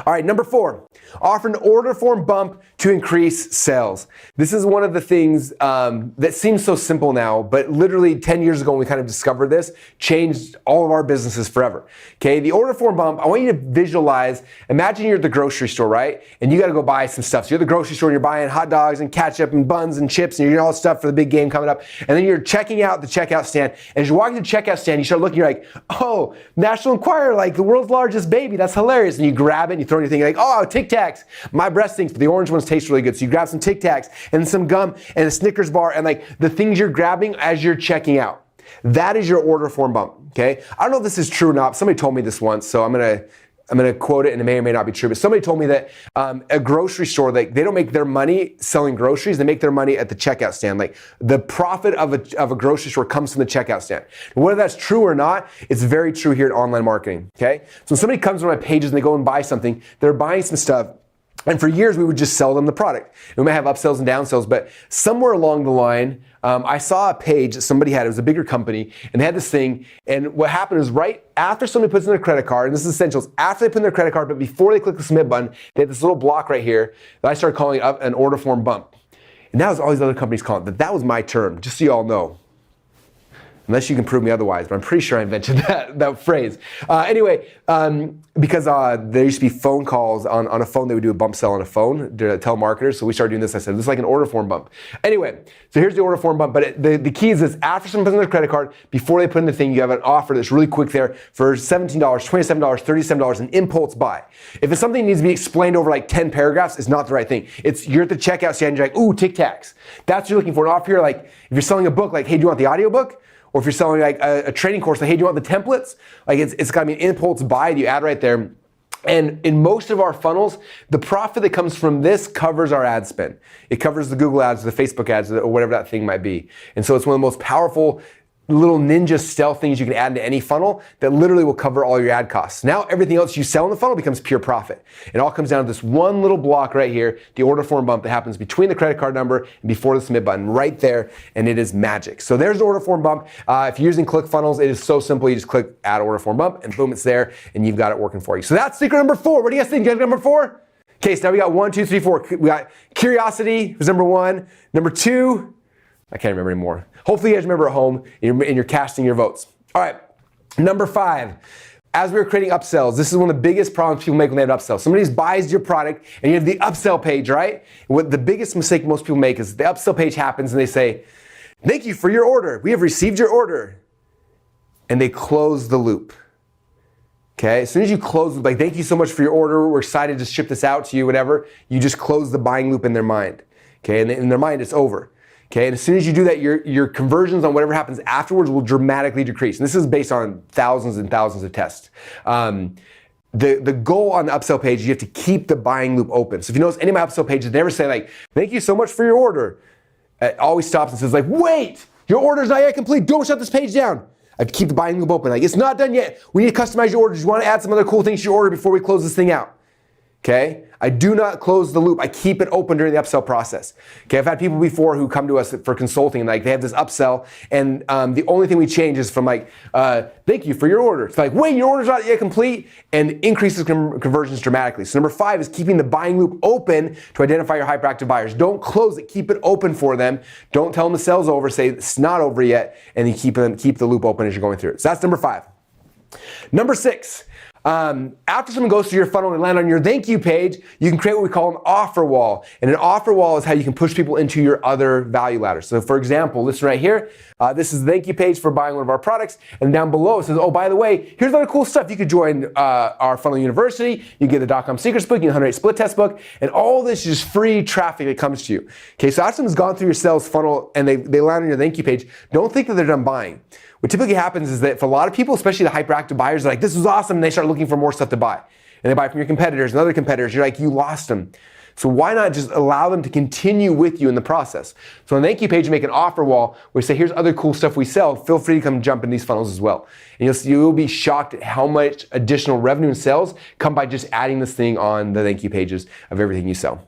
All right, number 4, offer an order form bump to increase sales. This is one of the things that seems so simple now, but literally 10 years ago when we kind of discovered this, changed all of our businesses forever. Okay, the order form bump, I want you to visualize, imagine you're at the grocery store, right? And you got to go buy some stuff. So you're at the grocery store and you're buying hot dogs and ketchup and buns and chips and you're getting all this stuff for the big game coming up. And then you're checking out the checkout stand. And as you're walking to the checkout stand, you start looking, you're like, oh, National Enquirer, like the world's largest baby. That's hilarious. And you grab it and you throw it in your thing. You're like, oh, Tic Tacs. My breast stinks, but the orange ones taste really good. So you grab some Tic Tacs and some gum and a Snickers bar and like the things you're grabbing as you're checking out. That is your order form bump, okay? I don't know if this is true or not. Somebody told me this once, so I'm gonna quote it, and it may or may not be true, but somebody told me that a grocery store, like they don't make their money selling groceries, they make their money at the checkout stand. Like the profit of a grocery store comes from the checkout stand. And whether that's true or not, it's very true here at online marketing, okay? So when somebody comes to my pages and they go and buy something, they're buying some stuff. And for years, we would just sell them the product. We might have upsells and downsells, but somewhere along the line, I saw a page that somebody had. It was a bigger company, and they had this thing. And what happened is right after somebody puts in their credit card, and this is essential, after they put in their credit card, but before they click the submit button, they had this little block right here that I started calling up an order form bump. And now all these other companies call it, but that was my term, just so you all know. Unless you can prove me otherwise, but I'm pretty sure I invented that phrase. Anyway, because there used to be phone calls on a phone, they would do a bump sell on a phone to telemarketers. So we started doing this. I said, this is like an order form bump. Anyway, so here's the order form bump. But the key is this: after someone puts in their credit card, before they put in the thing, you have an offer that's really quick there for $17, $27, $37, an impulse buy. If it's something that needs to be explained over like 10 paragraphs, it's not the right thing. You're at the checkout stand, you're like, ooh, Tic Tacs. That's what you're looking for. And off here, like if you're selling a book, like, hey, do you want the audiobook? Or if you're selling like a training course, like, hey, do you want the templates? Like it's got to be an impulse buy that you add right there. And in most of our funnels, the profit that comes from this covers our ad spend. It covers the Google ads, the Facebook ads, or whatever that thing might be. And so it's one of the most powerful little ninja stealth things you can add into any funnel that literally will cover all your ad costs. Now everything else you sell in the funnel becomes pure profit. It all comes down to this one little block right here, the order form bump that happens between the credit card number and before the submit button right there, and it is magic. So there's the order form bump. If you're using ClickFunnels, it is so simple. You just click add order form bump and boom, it's there, and you've got it working for you. So that's secret number 4. What do you guys think? You got number 4? Okay, so now we got 1, 2, 3, 4. We got curiosity was number 1. Number 2, I can't remember anymore. Hopefully you guys remember at home and you're casting your votes. All right, number 5. As we were creating upsells, this is one of the biggest problems people make when they have upsells. Somebody buys your product and you have the upsell page, right? And what the biggest mistake most people make is the upsell page happens and they say, thank you for your order. We have received your order. And they close the loop. Okay, as soon as you close, like, thank you so much for your order, we're excited to ship this out to you, whatever, you just close the buying loop in their mind. Okay, and in their mind, it's over. Okay, and as soon as you do that, your conversions on whatever happens afterwards will dramatically decrease. And this is based on thousands and thousands of tests. The goal on the upsell page, you have to keep the buying loop open. So if you notice any of my upsell pages, they never say like, thank you so much for your order. It always stops and says like, wait, your order's not yet complete. Don't shut this page down. I have to keep the buying loop open. Like, it's not done yet. We need to customize your orders. You want to add some other cool things to your order before we close this thing out. Okay? I do not close the loop. I keep it open during the upsell process. Okay, I've had people before who come to us for consulting and like they have this upsell and the only thing we change is from like, thank you for your order. It's like, wait, your order's not yet complete, and increases conversions dramatically. So number 5 is keeping the buying loop open to identify your hyperactive buyers. Don't close it, keep it open for them. Don't tell them the sale's over, say it's not over yet, and you keep the loop open as you're going through it. So that's number 5. Number 6. After someone goes through your funnel and land on your thank you page, you can create what we call an offer wall. And an offer wall is how you can push people into your other value ladder. So for example, listen right here. This is the thank you page for buying one of our products. And down below it says, oh, by the way, here's other cool stuff. You could join our Funnel University. You get the .com Secrets book, you get the 108 Split Test book. And all this is just free traffic that comes to you. Okay, so after someone's gone through your sales funnel and they land on your thank you page, don't think that they're done buying. What typically happens is that for a lot of people, especially the hyperactive buyers, they're like, this is awesome, and they start looking for more stuff to buy. And they buy from your competitors and other competitors. You're like, you lost them. So why not just allow them to continue with you in the process? So on the thank you page, you make an offer wall where you say, here's other cool stuff we sell. Feel free to come jump in these funnels as well. And you'll be shocked at how much additional revenue and sales come by just adding this thing on the thank you pages of everything you sell.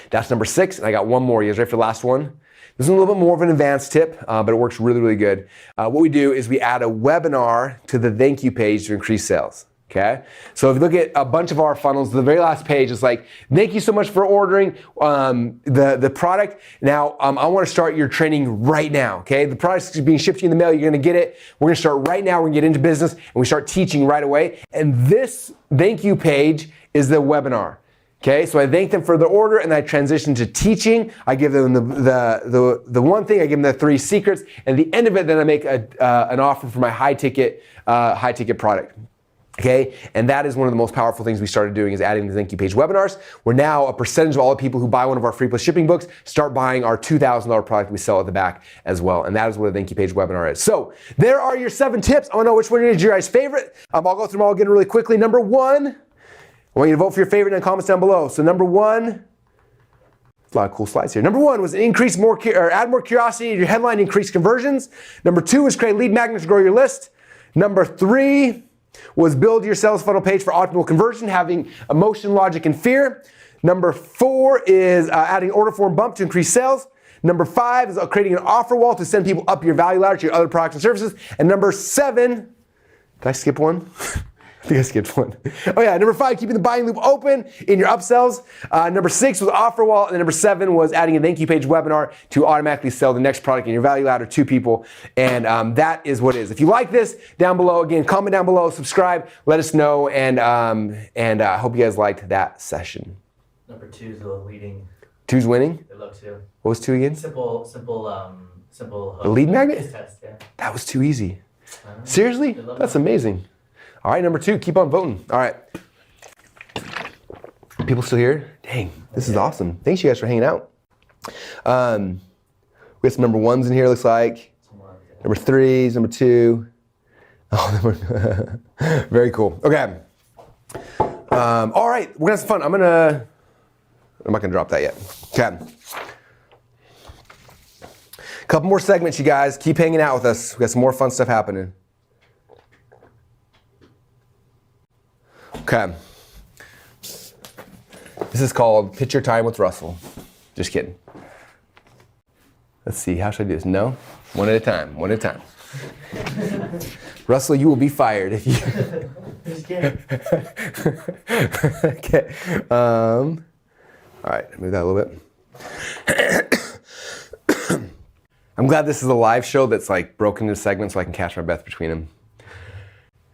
That's number 6, and I got one more. You guys ready for the last one? This is a little bit more of an advanced tip, but it works really, really good. What we do is we add a webinar to the thank you page to increase sales. Okay? So if you look at a bunch of our funnels, the very last page is like, thank you so much for ordering the product. Now, I want to start your training right now. Okay? The product's being shipped to you in the mail. You're going to get it. We're going to start right now. We're going to get into business, and we start teaching right away. And this thank you page is the webinar. Okay, so I thank them for the order, and I transition to teaching. I give them the one thing. I give them the 3 secrets, and at the end of it, then I make an offer for my high ticket product. Okay, and that is one of the most powerful things we started doing is adding the thank you page webinars. Where now a percentage of all the people who buy one of our free plus shipping books start buying our $2,000 product we sell at the back as well, and that is what a thank you page webinar is. So there are your 7 tips. I want to know which one is your guys' favorite. I'll go through them all again really quickly. Number 1. I want you to vote for your favorite in the comments down below. So number 1, a lot of cool slides here. Number 1 was add more curiosity to your headline, increase conversions. Number 2 was create lead magnets to grow your list. Number 3 was build your sales funnel page for optimal conversion, having emotion, logic, and fear. Number 4 is adding order form bump to increase sales. Number 5 is creating an offer wall to send people up your value ladder to your other products and services. And number 7, did I skip one? I think I skipped one. Oh yeah, number 5, keeping the buying loop open in your upsells. Number 6 was offer wall, and number 7 was adding a thank you page webinar to automatically sell the next product in your value ladder to people. And that is what it is. If you like this, down below, again, comment down below, subscribe, let us know, and I hope you guys liked that session. Number 2 is the leading. 2's winning? Good luck 2. What was 2 again? Simple. The lead magnet? Test, yeah. That was too easy. Seriously? That's amazing. All right, number 2, keep on voting. All right. People still here? Dang, this is awesome. Thanks you guys for hanging out. We got some number 1s in here, looks like. Number 3s, number 2. Oh, very cool. Okay. All right, we're gonna have some fun. I'm not gonna drop that yet. Okay. Couple more segments, you guys. Keep hanging out with us. We got some more fun stuff happening. Okay. This is called Picture Time with Russell. Just kidding. Let's see, how should I do this? No? One at a time, one at a time. Russell, you will be fired if you... Just kidding. Okay. All right, move that a little bit. I'm glad this is a live show that's like broken into segments so I can catch my breath between them.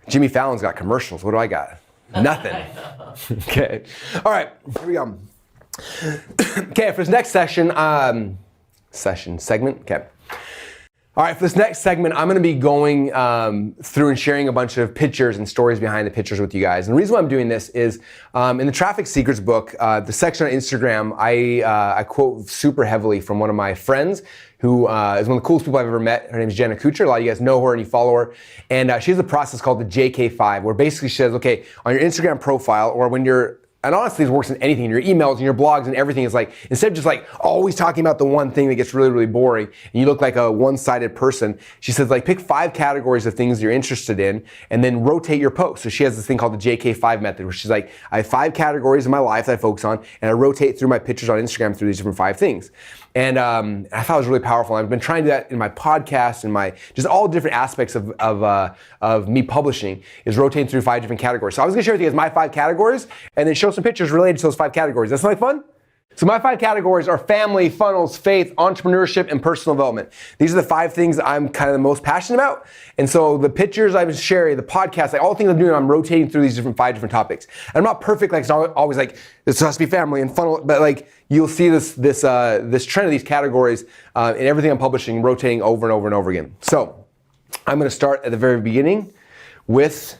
Jimmy Fallon's got commercials. What do I got? Nothing. Okay. All right, here we go. Okay, for this next segment, okay. All right, for this next segment, I'm going to be going through and sharing a bunch of pictures and stories behind the pictures with you guys. And the reason why I'm doing this is in the Traffic Secrets book, the section on Instagram, I quote super heavily from one of my friends who is one of the coolest people I've ever met. Her name is Jenna Kuchar. A lot of you guys know her and you follow her. And she has a process called the JK5, where basically she says, okay, on your Instagram profile or when you're, and honestly, this works in anything, in your emails and your blogs and everything. Is like, instead of just like always talking about the one thing that gets really, really boring and you look like a one-sided person, she says like pick 5 categories of things you're interested in and then rotate your posts. So she has this thing called the JK5 method, where she's like, I have 5 categories in my life that I focus on and I rotate through my pictures on Instagram through these different 5 things. And I thought it was really powerful. I've been trying to do that in my podcast and my, just all different aspects of me publishing is rotating through 5 different categories. So I was gonna share with you guys my 5 categories and then show some pictures related to those 5 categories. That sound like fun? So my 5 categories are family, funnels, faith, entrepreneurship, and personal development. These are the 5 things I'm kind of the most passionate about. And so the pictures I'm sharing, the podcast, like all the things I'm doing, I'm rotating through these 5 different topics. And I'm not perfect, like it's not always like, this has to be family and funnel, but like you'll see this trend of these categories in everything I'm publishing, rotating over and over and over again. So I'm gonna start at the very beginning with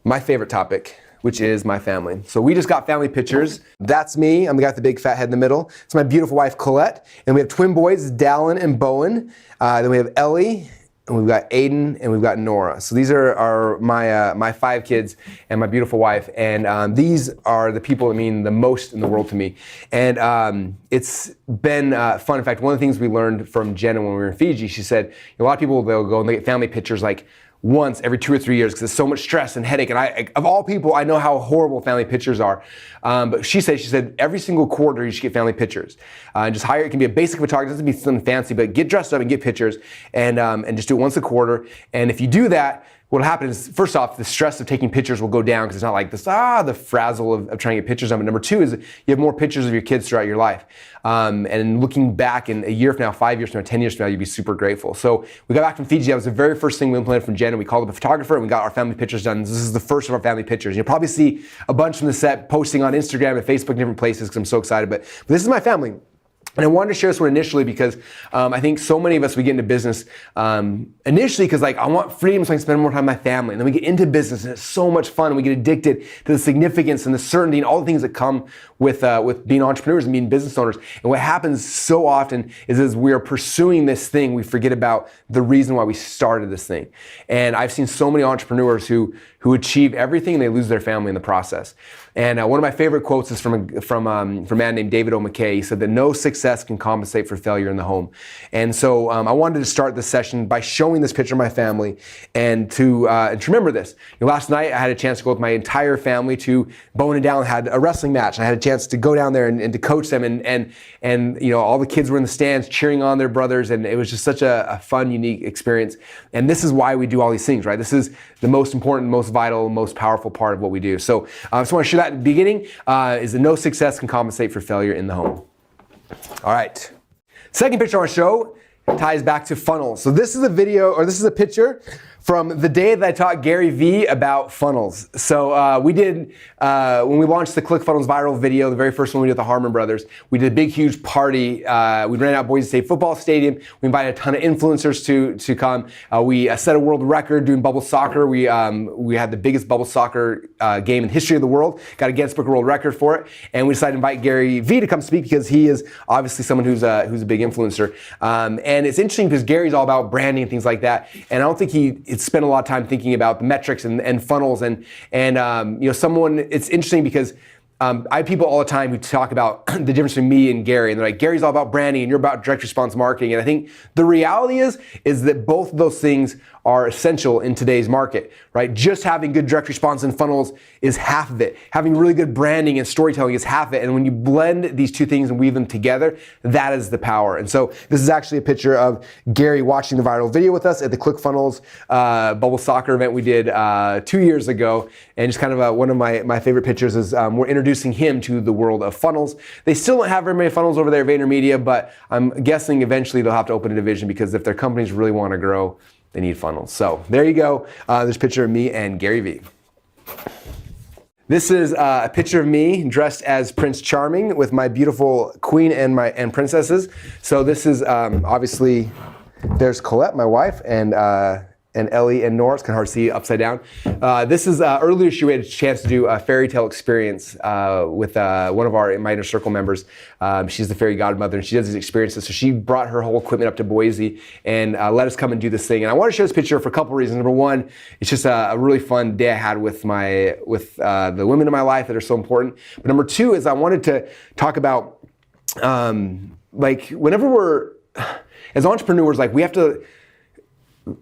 my favorite topic, which is my family. So we just got family pictures. That's me. I'm the guy with the big fat head in the middle. It's my beautiful wife, Colette. And we have twin boys, Dallin and Bowen. Then we have Ellie, and we've got Aiden, and we've got Nora. So these are my 5 kids and my beautiful wife. And these are the people that mean the most in the world to me. And it's been fun. In fact, one of the things we learned from Jenna when we were in Fiji, she said, a lot of people, they'll go and they get family pictures like once every 2 or 3 years because it's so much stress and headache. And I, of all people, I know how horrible family pictures are. But she said every single quarter you should get family pictures. And just hire, it can be a basic photographer, it doesn't be something fancy, but get dressed up and get pictures and just do it once a quarter. And if you do that, what'll happen is, first off, the stress of taking pictures will go down because it's not like this, the frazzle of trying to get pictures of it. Number 2 is you have more pictures of your kids throughout your life. And looking back in a year from now, 5 years from now, 10 years from now, you'd be super grateful. So we got back from Fiji. That was the very first thing we implemented from Jen. We called up a photographer and we got our family pictures done. This is the first of our family pictures. You'll probably see a bunch from the set posting on Instagram and Facebook and different places because I'm so excited. But this is my family. And I wanted to share this one initially because I think so many of us, we get into business initially because like I want freedom so I can spend more time with my family. And then we get into business and it's so much fun. And we get addicted to the significance and the certainty and all the things that come with being entrepreneurs and being business owners. And what happens so often is as we are pursuing this thing, we forget about the reason why we started this thing. And I've seen so many entrepreneurs who achieve everything and they lose their family in the process. And one of my favorite quotes is from a man named David O. McKay. He said that no success can compensate for failure in the home. And so I wanted to start this session by showing this picture of my family and to remember this. Last night I had a chance to go with my entire family to Bowen and Dallin had a wrestling match. I had a chance to go down there and to coach them and all the kids were in the stands cheering on their brothers and it was just such a fun, unique experience. And this is why we do all these things, right? This is the most important, most vital, most powerful part of what we do. So I just want to share that at the beginning is that no success can compensate for failure in the home. All right. Second picture I want to show ties back to funnels. So this is a video, or this is a picture from the day that I taught Gary Vee about funnels. So we did, when we launched the ClickFunnels viral video, the very first one we did with the Harmon brothers, we did a big, huge party. We ran out Boise State football stadium. We invited a ton of influencers to come. We set a world record doing bubble soccer. We had the biggest bubble soccer game in the history of the world, got a Guinness Book of World Record for it. And we decided to invite Gary Vee to come speak because he is obviously someone who's a big influencer. And it's interesting because Gary's all about branding and things like that. And I don't think he spent a lot of time thinking about the metrics and funnels and someone. It's interesting because I have people all the time who talk about the difference between me and Gary, and they're like, Gary's all about branding and you're about direct response marketing. And I think the reality is that both of those things are essential in today's market, right? Just having good direct response and funnels is half of it. Having really good branding and storytelling is half of it. And when you blend these two things and weave them together, that is the power. And so this is actually a picture of Gary watching the viral video with us at the ClickFunnels bubble soccer event we did 2 years ago. And just kind of one of my favorite pictures is we're introducing him to the world of funnels. They still don't have very many funnels over there at VaynerMedia, but I'm guessing eventually they'll have to open a division because if their companies really want to grow, they need funnels. So there you go. There's a picture of me and Gary Vee. This is a picture of me dressed as Prince Charming with my beautiful queen and princesses. So this is obviously there's Colette, my wife, and Ellie and Nora. It's kind of hard to see upside down. This is earlier she had a chance to do a fairy tale experience with one of my inner circle members. She's the fairy godmother, and she does these experiences. So she brought her whole equipment up to Boise and let us come and do this thing. And I want to show this picture for a couple reasons. Number one, it's just a really fun day I had with the women in my life that are so important. But number two is I wanted to talk about like whenever we're as entrepreneurs, like we have to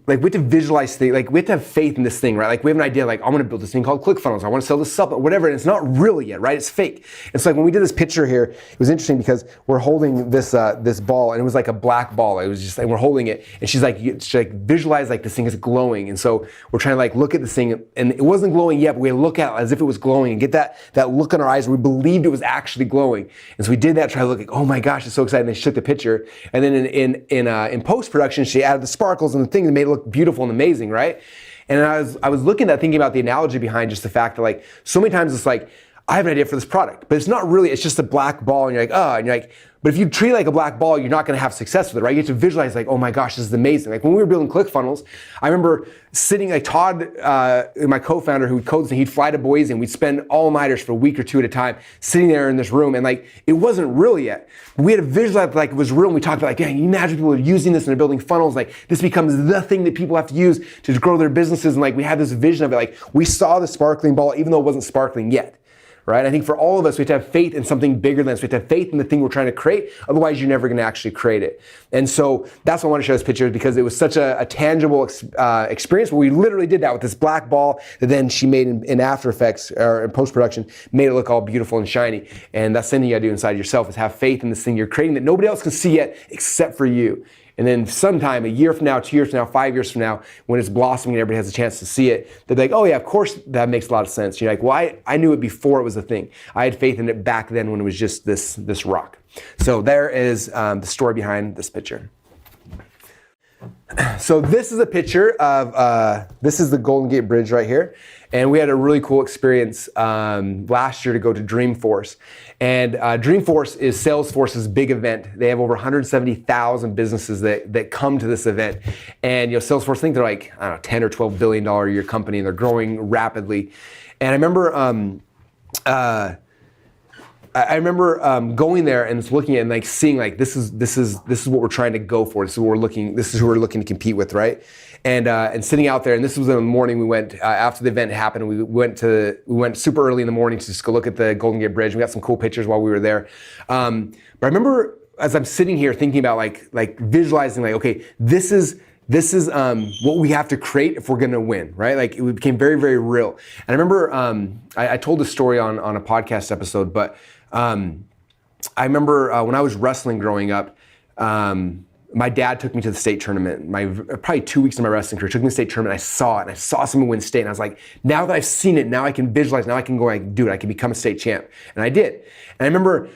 visualize things, like we have to have faith in this thing, right? Like we have an idea, like I'm gonna build this thing called ClickFunnels, I wanna sell this supplement, whatever, and it's not real yet, right? It's fake. And so like when we did this picture here, it was interesting because we're holding this this ball, and it was like a black ball. It was just, and we're holding it, and she visualize like this thing is glowing. And so we're trying to like look at this thing, and it wasn't glowing yet, but we look at it as if it was glowing and get that look in our eyes where we believed it was actually glowing. And so we did that, try to look like, oh my gosh, it's so exciting. And then she took the picture, and then in post-production, she added the sparkles and the thing that made it look beautiful and amazing, right? And I was looking at thinking about the analogy behind just the fact that like so many times it's like I have an idea for this product, but it's not really, it's just a black ball, and you're like, oh, and you're like, but if you treat it like a black ball, you're not gonna have success with it, right? You have to visualize like, oh my gosh, this is amazing. Like when we were building ClickFunnels, I remember sitting, like Todd, my co-founder who codes, and he'd fly to Boise, and we'd spend all-nighters for a week or two at a time, sitting there in this room, and like, it wasn't real yet. We had to visualize like it was real, and we talked about like, yeah, you imagine people are using this and they're building funnels, like this becomes the thing that people have to use to grow their businesses, and like we had this vision of it, like we saw the sparkling ball even though it wasn't sparkling yet. Right? I think for all of us, we have to have faith in something bigger than us. We have to have faith in the thing we're trying to create. Otherwise, you're never going to actually create it. And so that's why I want to show this picture, because it was such a tangible experience where we literally did that with this black ball that then she made in After Effects or in post-production, made it look all beautiful and shiny. And that's something you got to do inside yourself, is have faith in this thing you're creating that nobody else can see yet except for you. And then sometime, a year from now, 2 years from now, 5 years from now, when it's blossoming and everybody has a chance to see it, they're like, oh yeah, of course that makes a lot of sense. You're like, well, I knew it before it was a thing. I had faith in it back then when it was just this rock. So there is the story behind this picture. So this is a picture of, this is the Golden Gate Bridge right here. And we had a really cool experience last year to go to Dreamforce. And Dreamforce is Salesforce's big event. They have over 170,000 businesses that come to this event. And Salesforce, I think they're like, I don't know, 10 or $12 billion a year company, and they're growing rapidly. And I remember going there and just looking at it and like seeing like this is what we're trying to go for. This is who we're looking to compete with, right? And sitting out there, and this was in the morning. We went after the event happened. We went super early in the morning to just go look at the Golden Gate Bridge. We got some cool pictures while we were there. But I remember as I'm sitting here thinking about like visualizing like, okay, this is what we have to create if we're gonna win, right? Like it became very, very real. And I remember I told this story on a podcast episode, but I remember when I was wrestling growing up, my dad took me to the state tournament. Probably 2 weeks of my wrestling career, took me to the state tournament. I saw it, and I saw someone win state, and I was like, now that I've seen it, now I can visualize, now I can go and do it. I can become a state champ, and I did. And I remember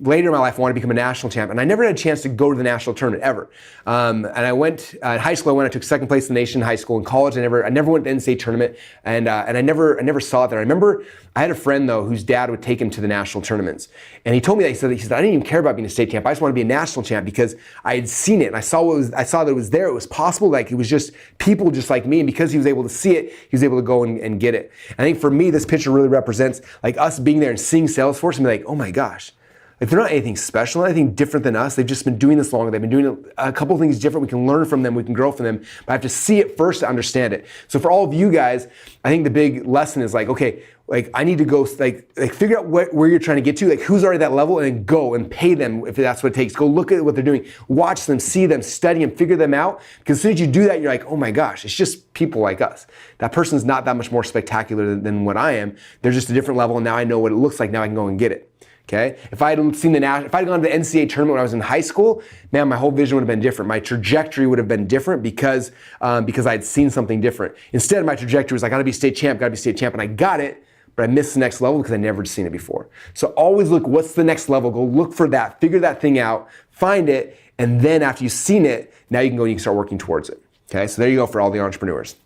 later in my life, I wanted to become a national champ, and I never had a chance to go to the national tournament ever. And I went in high school. I took second place in the nation in high school. In college, I never went to the NCAA tournament, and I never saw it there. I remember I had a friend though whose dad would take him to the national tournaments, and he told me that he said I didn't even care about being a state champ. I just wanted to be a national champ because I had seen it and I saw that it was there. It was possible. Like it was just people just like me, and because he was able to see it, he was able to go and get it. I think for me, this picture really represents like us being there and seeing Salesforce and be like, oh my gosh. Like they're not anything special, not anything different than us. They've just been doing this longer. They've been doing a couple of things different. We can learn from them. We can grow from them. But I have to see it first to understand it. So for all of you guys, I think the big lesson is like, okay, like I need to go like figure out where you're trying to get to, like who's already at that level, and then go and pay them if that's what it takes. Go look at what they're doing, watch them, see them, study them, figure them out. Because as soon as you do that, you're like, oh my gosh, it's just people like us. That person's not that much more spectacular than what I am. They're just a different level, and now I know what it looks like. Now I can go and get it. Okay? If I had gone to the NCAA tournament when I was in high school, man, my whole vision would have been different. My trajectory would have been different because I'd seen something different. Instead, my trajectory was like, I gotta be state champ, and I got it, but I missed the next level because I never seen it before. So always look, what's the next level? Go look for that, figure that thing out, find it, and then after you've seen it, now you can go and you can start working towards it. Okay? So there you go for all the entrepreneurs.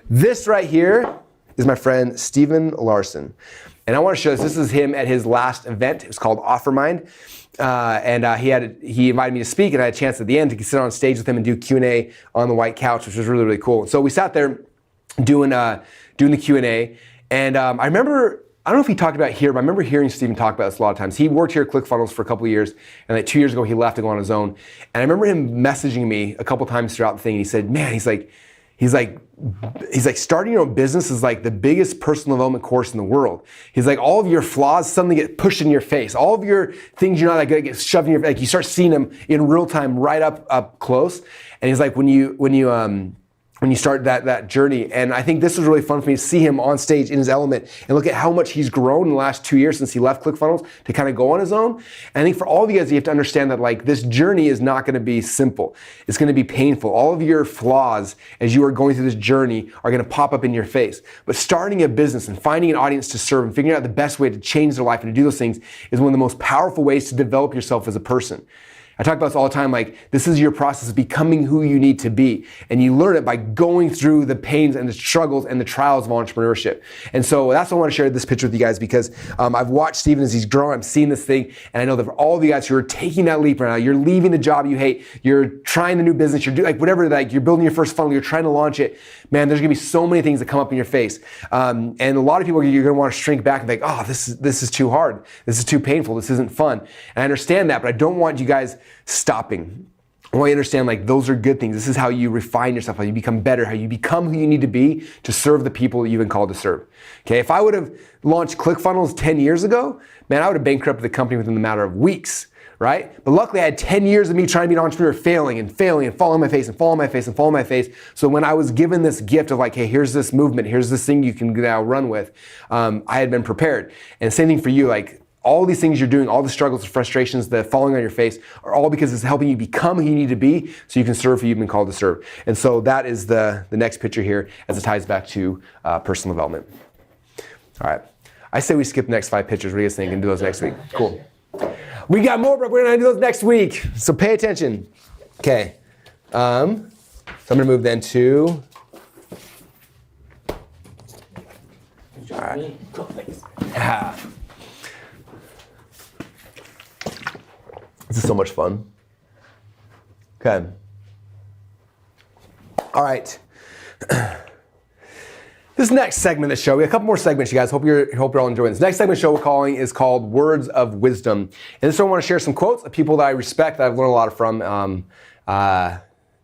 This right here is my friend Steven Larson. And I want to show this. This is him at his last event. It was called OfferMind. He invited me to speak, and I had a chance at the end to sit on stage with him and do Q&A on the white couch, which was really, really cool. So we sat there doing the Q&A, and I remember, I don't know if he talked about it here, but I remember hearing Stephen talk about this a lot of times. He worked here at ClickFunnels for a couple of years, and like 2 years ago he left to go on his own. And I remember him messaging me a couple times throughout the thing, and he said, man, he's like, starting your own business is like the biggest personal development course in the world. He's like, all of your flaws suddenly get pushed in your face. All of your things you're not that good at get shoved in your face. Like you start seeing them in real time, right up close. And he's like, when you start that journey. And I think this was really fun for me to see him on stage in his element and look at how much he's grown in the last 2 years since he left ClickFunnels to kind of go on his own. And I think for all of you guys, you have to understand that like this journey is not going to be simple. It's going to be painful. All of your flaws as you are going through this journey are going to pop up in your face. But starting a business and finding an audience to serve and figuring out the best way to change their life and to do those things is one of the most powerful ways to develop yourself as a person. I talk about this all the time, like this is your process of becoming who you need to be. And you learn it by going through the pains and the struggles and the trials of entrepreneurship. And so that's why I want to share this picture with you guys because I've watched Stephen as he's grown, I'm seeing this thing, and I know that for all of you guys who are taking that leap right now, you're leaving the job you hate, you're trying the new business, you're doing like whatever, like you're building your first funnel, you're trying to launch it, man, there's gonna be so many things that come up in your face. And a lot of people, you're gonna want to shrink back and think, oh, this is too hard, this is too painful, this isn't fun. And I understand that, but I don't want you guys stopping. I want you to understand like those are good things. This is how you refine yourself, how you become better, how you become who you need to be to serve the people that you've been called to serve. Okay, if I would have launched ClickFunnels 10 years ago, man, I would have bankrupted the company within the matter of weeks, right? But luckily I had 10 years of me trying to be an entrepreneur, failing and falling on my face and falling on my face and falling on my face. So when I was given this gift of like, hey, here's this movement, here's this thing you can now run with, I had been prepared. And same thing for you, like, all these things you're doing, all the struggles, the frustrations, the falling on your face are all because it's helping you become who you need to be so you can serve who you've been called to serve. And so that is the next picture here as it ties back to personal development. All right. I say we skip the next 5 pictures. What do you guys think and do those next week? Cool. We got more, but we're going to do those next week. So pay attention. Okay. So I'm going to move then to... All right. Yeah. This is so much fun. Okay. All right. This next segment of the show, we have a couple more segments, you guys. Hope you're all enjoying this. Next segment of the show we're calling is called Words of Wisdom. And this one I want to share some quotes of people that I respect, that I've learned a lot from, that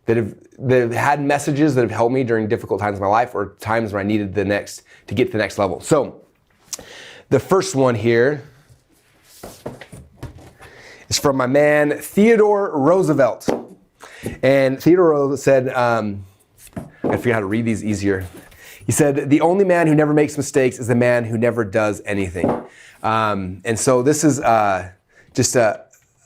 have had messages that have helped me during difficult times in my life or times when I needed to get to the next level. So the first one here is from my man Theodore Roosevelt. And Theodore Roosevelt said, I figure out how to read these easier. He said, the only man who never makes mistakes is the man who never does anything. And so this is just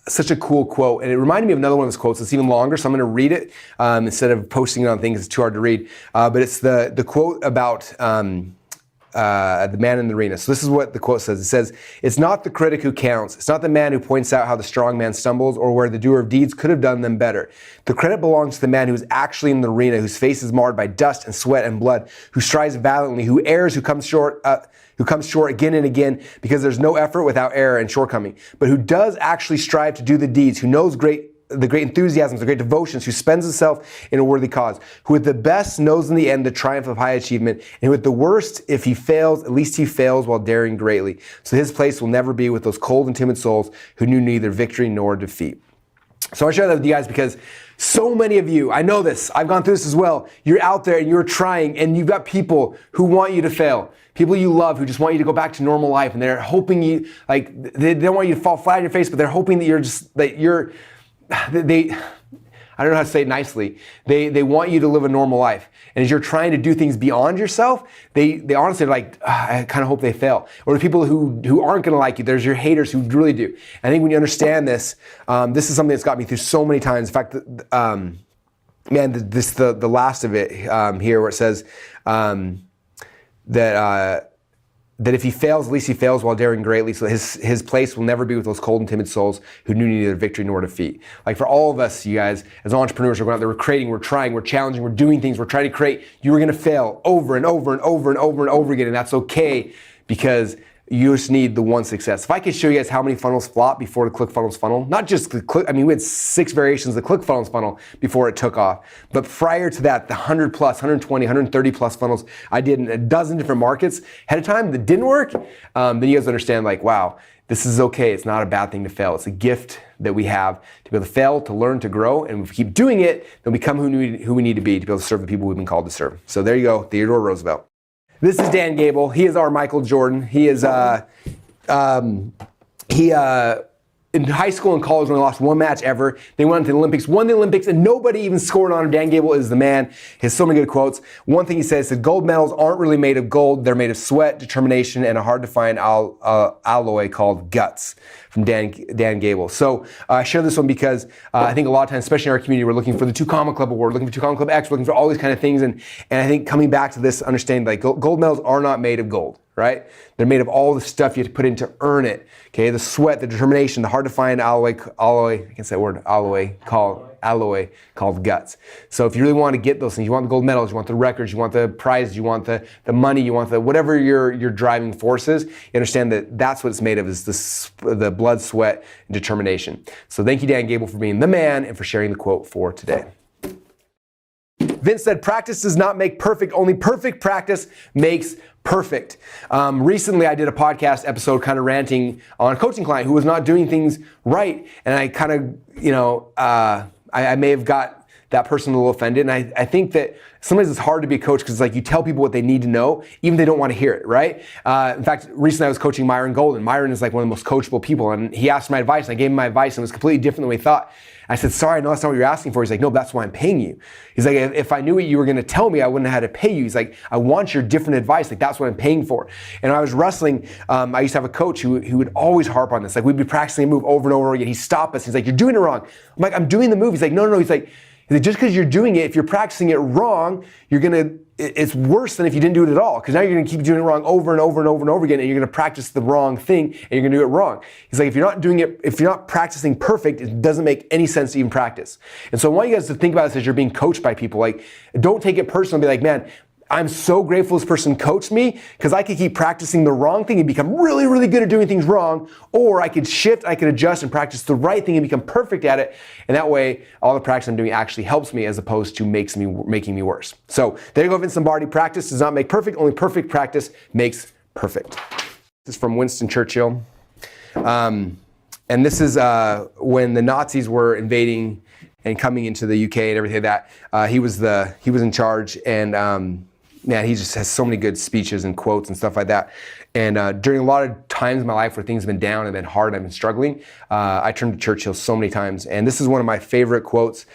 such a cool quote. And it reminded me of another one of his quotes. It's even longer, so I'm going to read it instead of posting it on things. It's too hard to read. But it's the quote about the man in the arena. So this is what the quote says. It says, it's not the critic who counts. It's not the man who points out how the strong man stumbles or where the doer of deeds could have done them better. The credit belongs to the man who is actually in the arena, whose face is marred by dust and sweat and blood, who strives valiantly, who errs, who comes short again and again because there's no effort without error and shortcoming, but who does actually strive to do the deeds, who knows the great enthusiasms, the great devotions, who spends himself in a worthy cause, who with the best knows in the end the triumph of high achievement, and with the worst, if he fails, at least he fails while daring greatly. So his place will never be with those cold and timid souls who knew neither victory nor defeat. So I share that with you guys because so many of you, I know this, I've gone through this as well, you're out there and you're trying and you've got people who want you to fail. People you love who just want you to go back to normal life, and they're hoping you, like, they don't want you to fall flat on your face, but they're hoping that I don't know how to say it nicely. They want you to live a normal life. And as you're trying to do things beyond yourself, they honestly are like, I kind of hope they fail. Or the people who aren't going to like you, there's your haters who really do. I think when you understand this, this is something that's got me through so many times. In fact, the last of it here where it says that if he fails, at least he fails while daring greatly. So his place will never be with those cold and timid souls who knew neither victory nor defeat. Like for all of us, you guys, as entrepreneurs, we're going out there, we're creating, we're trying, we're challenging, we're doing things, we're trying to create. You are going to fail over and over and over and over and over again, and that's okay because You just need the one success. If I could show you guys how many funnels flopped before the ClickFunnels funnel, not just the we had 6 variations of the ClickFunnels funnel before it took off. But prior to that, the 100 plus, 120, 130 plus funnels I did in a dozen different markets ahead of time that didn't work, then you guys understand like, wow, this is okay. It's not a bad thing to fail. It's a gift that we have to be able to fail, to learn, to grow. And if we keep doing it, then we become who we need to be able to serve the people we've been called to serve. So there you go, Theodore Roosevelt. This is Dan Gable. He is our Michael Jordan. He is, in high school and college when they lost one match ever. They went to the Olympics, won the Olympics, and nobody even scored on him. Dan Gable is the man. He has so many good quotes. One thing he says is gold medals aren't really made of gold. They're made of sweat, determination, and a hard-to-find alloy called guts, from Dan Gable. So I share this one because I think a lot of times, especially in our community, we're looking for the 2 Comma Club Award, looking for 2 Comma Club X, looking for all these kind of things. And I think coming back to this, understanding like gold medals are not made of gold, right? They're made of all the stuff you have to put in to earn it. Okay, the sweat, the determination, the hard to find alloy, I can't say that word, alloy called guts. So if you really want to get those things, you want the gold medals, you want the records, you want the prizes, you want the money, you want the whatever your driving force is, you understand that that's what it's made of, is the blood, sweat, and determination. So thank you, Dan Gable, for being the man and for sharing the quote for today. Vince said, practice does not make perfect, only perfect practice makes perfect. Recently, I did a podcast episode kind of ranting on a coaching client who was not doing things right. And I kind of, I may have got that person a little offended. And I think that sometimes it's hard to be a coach because it's like you tell people what they need to know, even if they don't want to hear it, right? In fact, recently I was coaching Myron Golden. Myron is like one of the most coachable people. And he asked my advice, and I gave him my advice, and it was completely different than we thought. I said, sorry, no, that's not what you're asking for. He's like, no, that's why I'm paying you. He's like, if I knew what you were going to tell me, I wouldn't have had to pay you. He's like, I want your different advice. Like, that's what I'm paying for. And when I was wrestling, I used to have a coach who would always harp on this. Like, we'd be practicing a move over and over again. He'd stop us. He's like, you're doing it wrong. I'm like, I'm doing the move. He's like, no. He's like, just because you're doing it, if you're practicing it wrong, it's worse than if you didn't do it at all. Because now you're going to keep doing it wrong over and over and over and over again, and you're going to practice the wrong thing, and you're going to do it wrong. He's like, if you're not practicing perfect, it doesn't make any sense to even practice. And so I want you guys to think about this as you're being coached by people. Like, don't take it personal. Be like, man, I'm so grateful this person coached me because I could keep practicing the wrong thing and become really, really good at doing things wrong, or I could shift, I could adjust and practice the right thing and become perfect at it. And that way, all the practice I'm doing actually helps me as opposed to making me worse. So there you go, Vince Lombardi. Practice does not make perfect, only perfect practice makes perfect. This is from Winston Churchill. And this is when the Nazis were invading and coming into the UK and everything like that. He was in charge, and man, he just has so many good speeches and quotes and stuff like that. And during a lot of times in my life where things have been down and been hard and I've been struggling, I turned to Churchill so many times. And this is one of my favorite quotes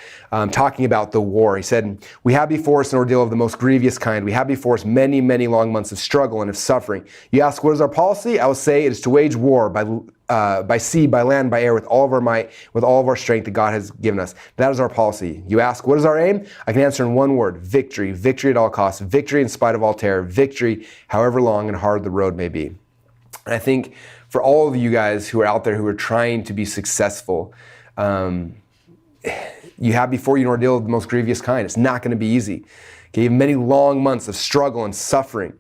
talking about the war. He said, "We have before us an ordeal of the most grievous kind. We have before us many, many long months of struggle and of suffering. You ask, what is our policy? I will say it is to wage war by sea, by land, by air, with all of our might, with all of our strength that God has given us. That is our policy. You ask, what is our aim? I can answer in one word: victory. Victory at all costs. Victory in spite of all terror. Victory, however long and hard the road may be." And I think for all of you guys who are out there who are trying to be successful, you have before you an ordeal of the most grievous kind. It's not going to be easy. Okay, you have many long months of struggle and suffering.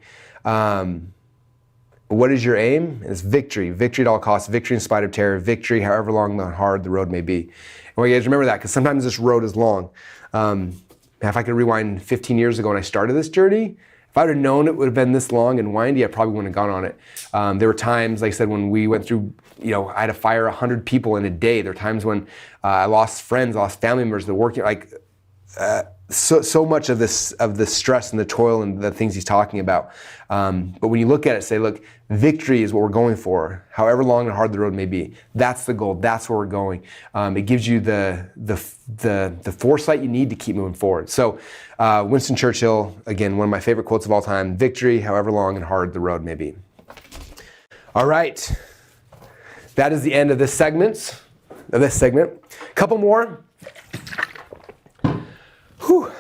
What is your aim? It's victory. Victory at all costs. Victory in spite of terror. Victory, however long and hard the road may be. And well, you guys remember that, because sometimes this road is long. If I could rewind 15 years ago when I started this journey, if I would have known it would have been this long and windy, I probably wouldn't have gone on it. There were times, like I said, when we went through, I had to fire 100 people in a day. There were times when I lost friends, lost family members that were working, so much of the stress and the toil and the things he's talking about. But when you look at it, say, look, victory is what we're going for, however long and hard the road may be. That's the goal. That's where we're going. It gives you the foresight you need to keep moving forward. So Winston Churchill, again, one of my favorite quotes of all time: victory, however long and hard the road may be. All right. That is the end of this segment. Couple more. Whew.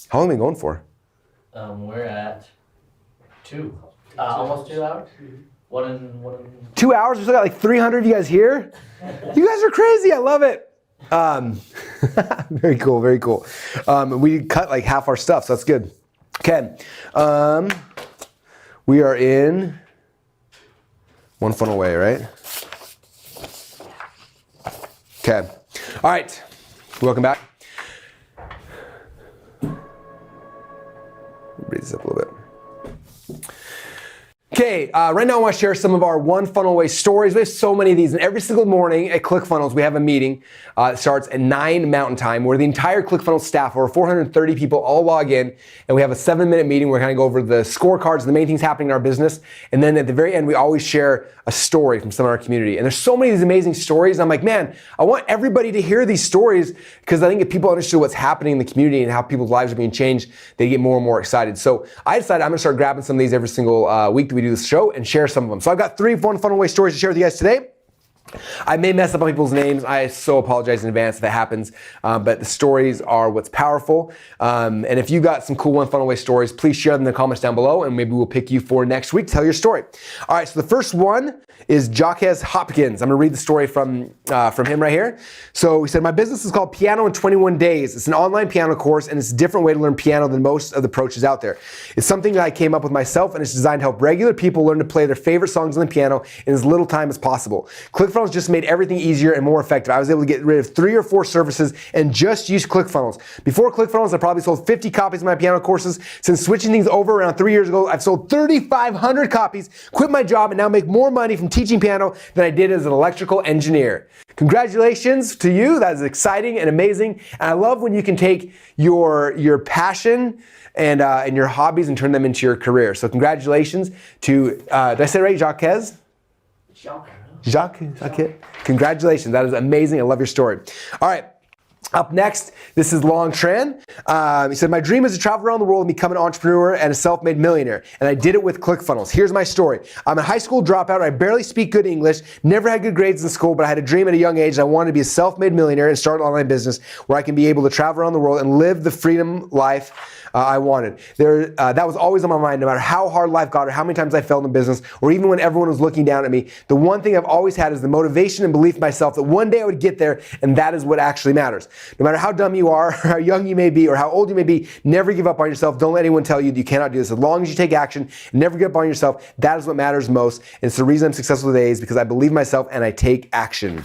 How long have we been going for? We're at 2. Almost 2 hours? One in 2 hours? We still got like 300 of you guys here? You guys are crazy. I love it. Very cool, very cool. We cut like half our stuff, so that's good. Okay. We are in One funnel away, right? Okay. All right. Welcome back. Raise this up a little bit. Okay, right now I want to share some of our one funnel away stories. We have so many of these, and every single morning at ClickFunnels, we have a meeting that starts at 9 Mountain Time, where the entire ClickFunnels staff, over 430 people, all log in, and we have a 7-minute meeting where we kind of go over the scorecards, the main things happening in our business, and then at the very end, we always share a story from some of our community. And there's so many of these amazing stories, and I'm like, man, I want everybody to hear these stories, because I think if people understood what's happening in the community and how people's lives are being changed, they get more and more excited. So I decided I'm gonna start grabbing some of these every single week that we do this show and share some of them. So I've got 3 one funnel away stories to share with you guys today. I may mess up on people's names. I so apologize in advance if that happens, but the stories are what's powerful. And if you got some cool one funnel away stories, please share them in the comments down below, and maybe we'll pick you for next week to tell your story. All right, so the first one is Jacques Hopkins. I'm gonna read the story from him right here. So he said, my business is called Piano in 21 Days. It's an online piano course, and it's a different way to learn piano than most of the approaches out there. It's something that I came up with myself, and it's designed to help regular people learn to play their favorite songs on the piano in as little time as possible. ClickFunnels just made everything easier and more effective. I was able to get rid of 3 or 4 services and just use ClickFunnels. Before ClickFunnels, I probably sold 50 copies of my piano courses. Since switching things over around 3 years ago, I've sold 3,500 copies, quit my job, and now make more money from teaching piano than I did as an electrical engineer. Congratulations to you. That is exciting and amazing. And I love when you can take your passion and your hobbies and turn them into your career. So congratulations to, did I say it right, Jacques? Congratulations. That is amazing. I love your story. All right. Up next, this is Long Tran. He said, my dream is to travel around the world and become an entrepreneur and a self-made millionaire. And I did it with ClickFunnels. Here's my story. I'm a high school dropout. I barely speak good English, never had good grades in school, but I had a dream at a young age. I wanted to be a self-made millionaire and start an online business where I can be able to travel around the world and live the freedom life I wanted. That was always on my mind, no matter how hard life got or how many times I failed in business, or even when everyone was looking down at me. The one thing I've always had is the motivation and belief in myself that one day I would get there, and that is what actually matters. No matter how dumb you are, or how young you may be, or how old you may be, never give up on yourself. Don't let anyone tell you that you cannot do this. As long as you take action and never give up on yourself, that is what matters most. And it's the reason I'm successful today is because I believe in myself and I take action.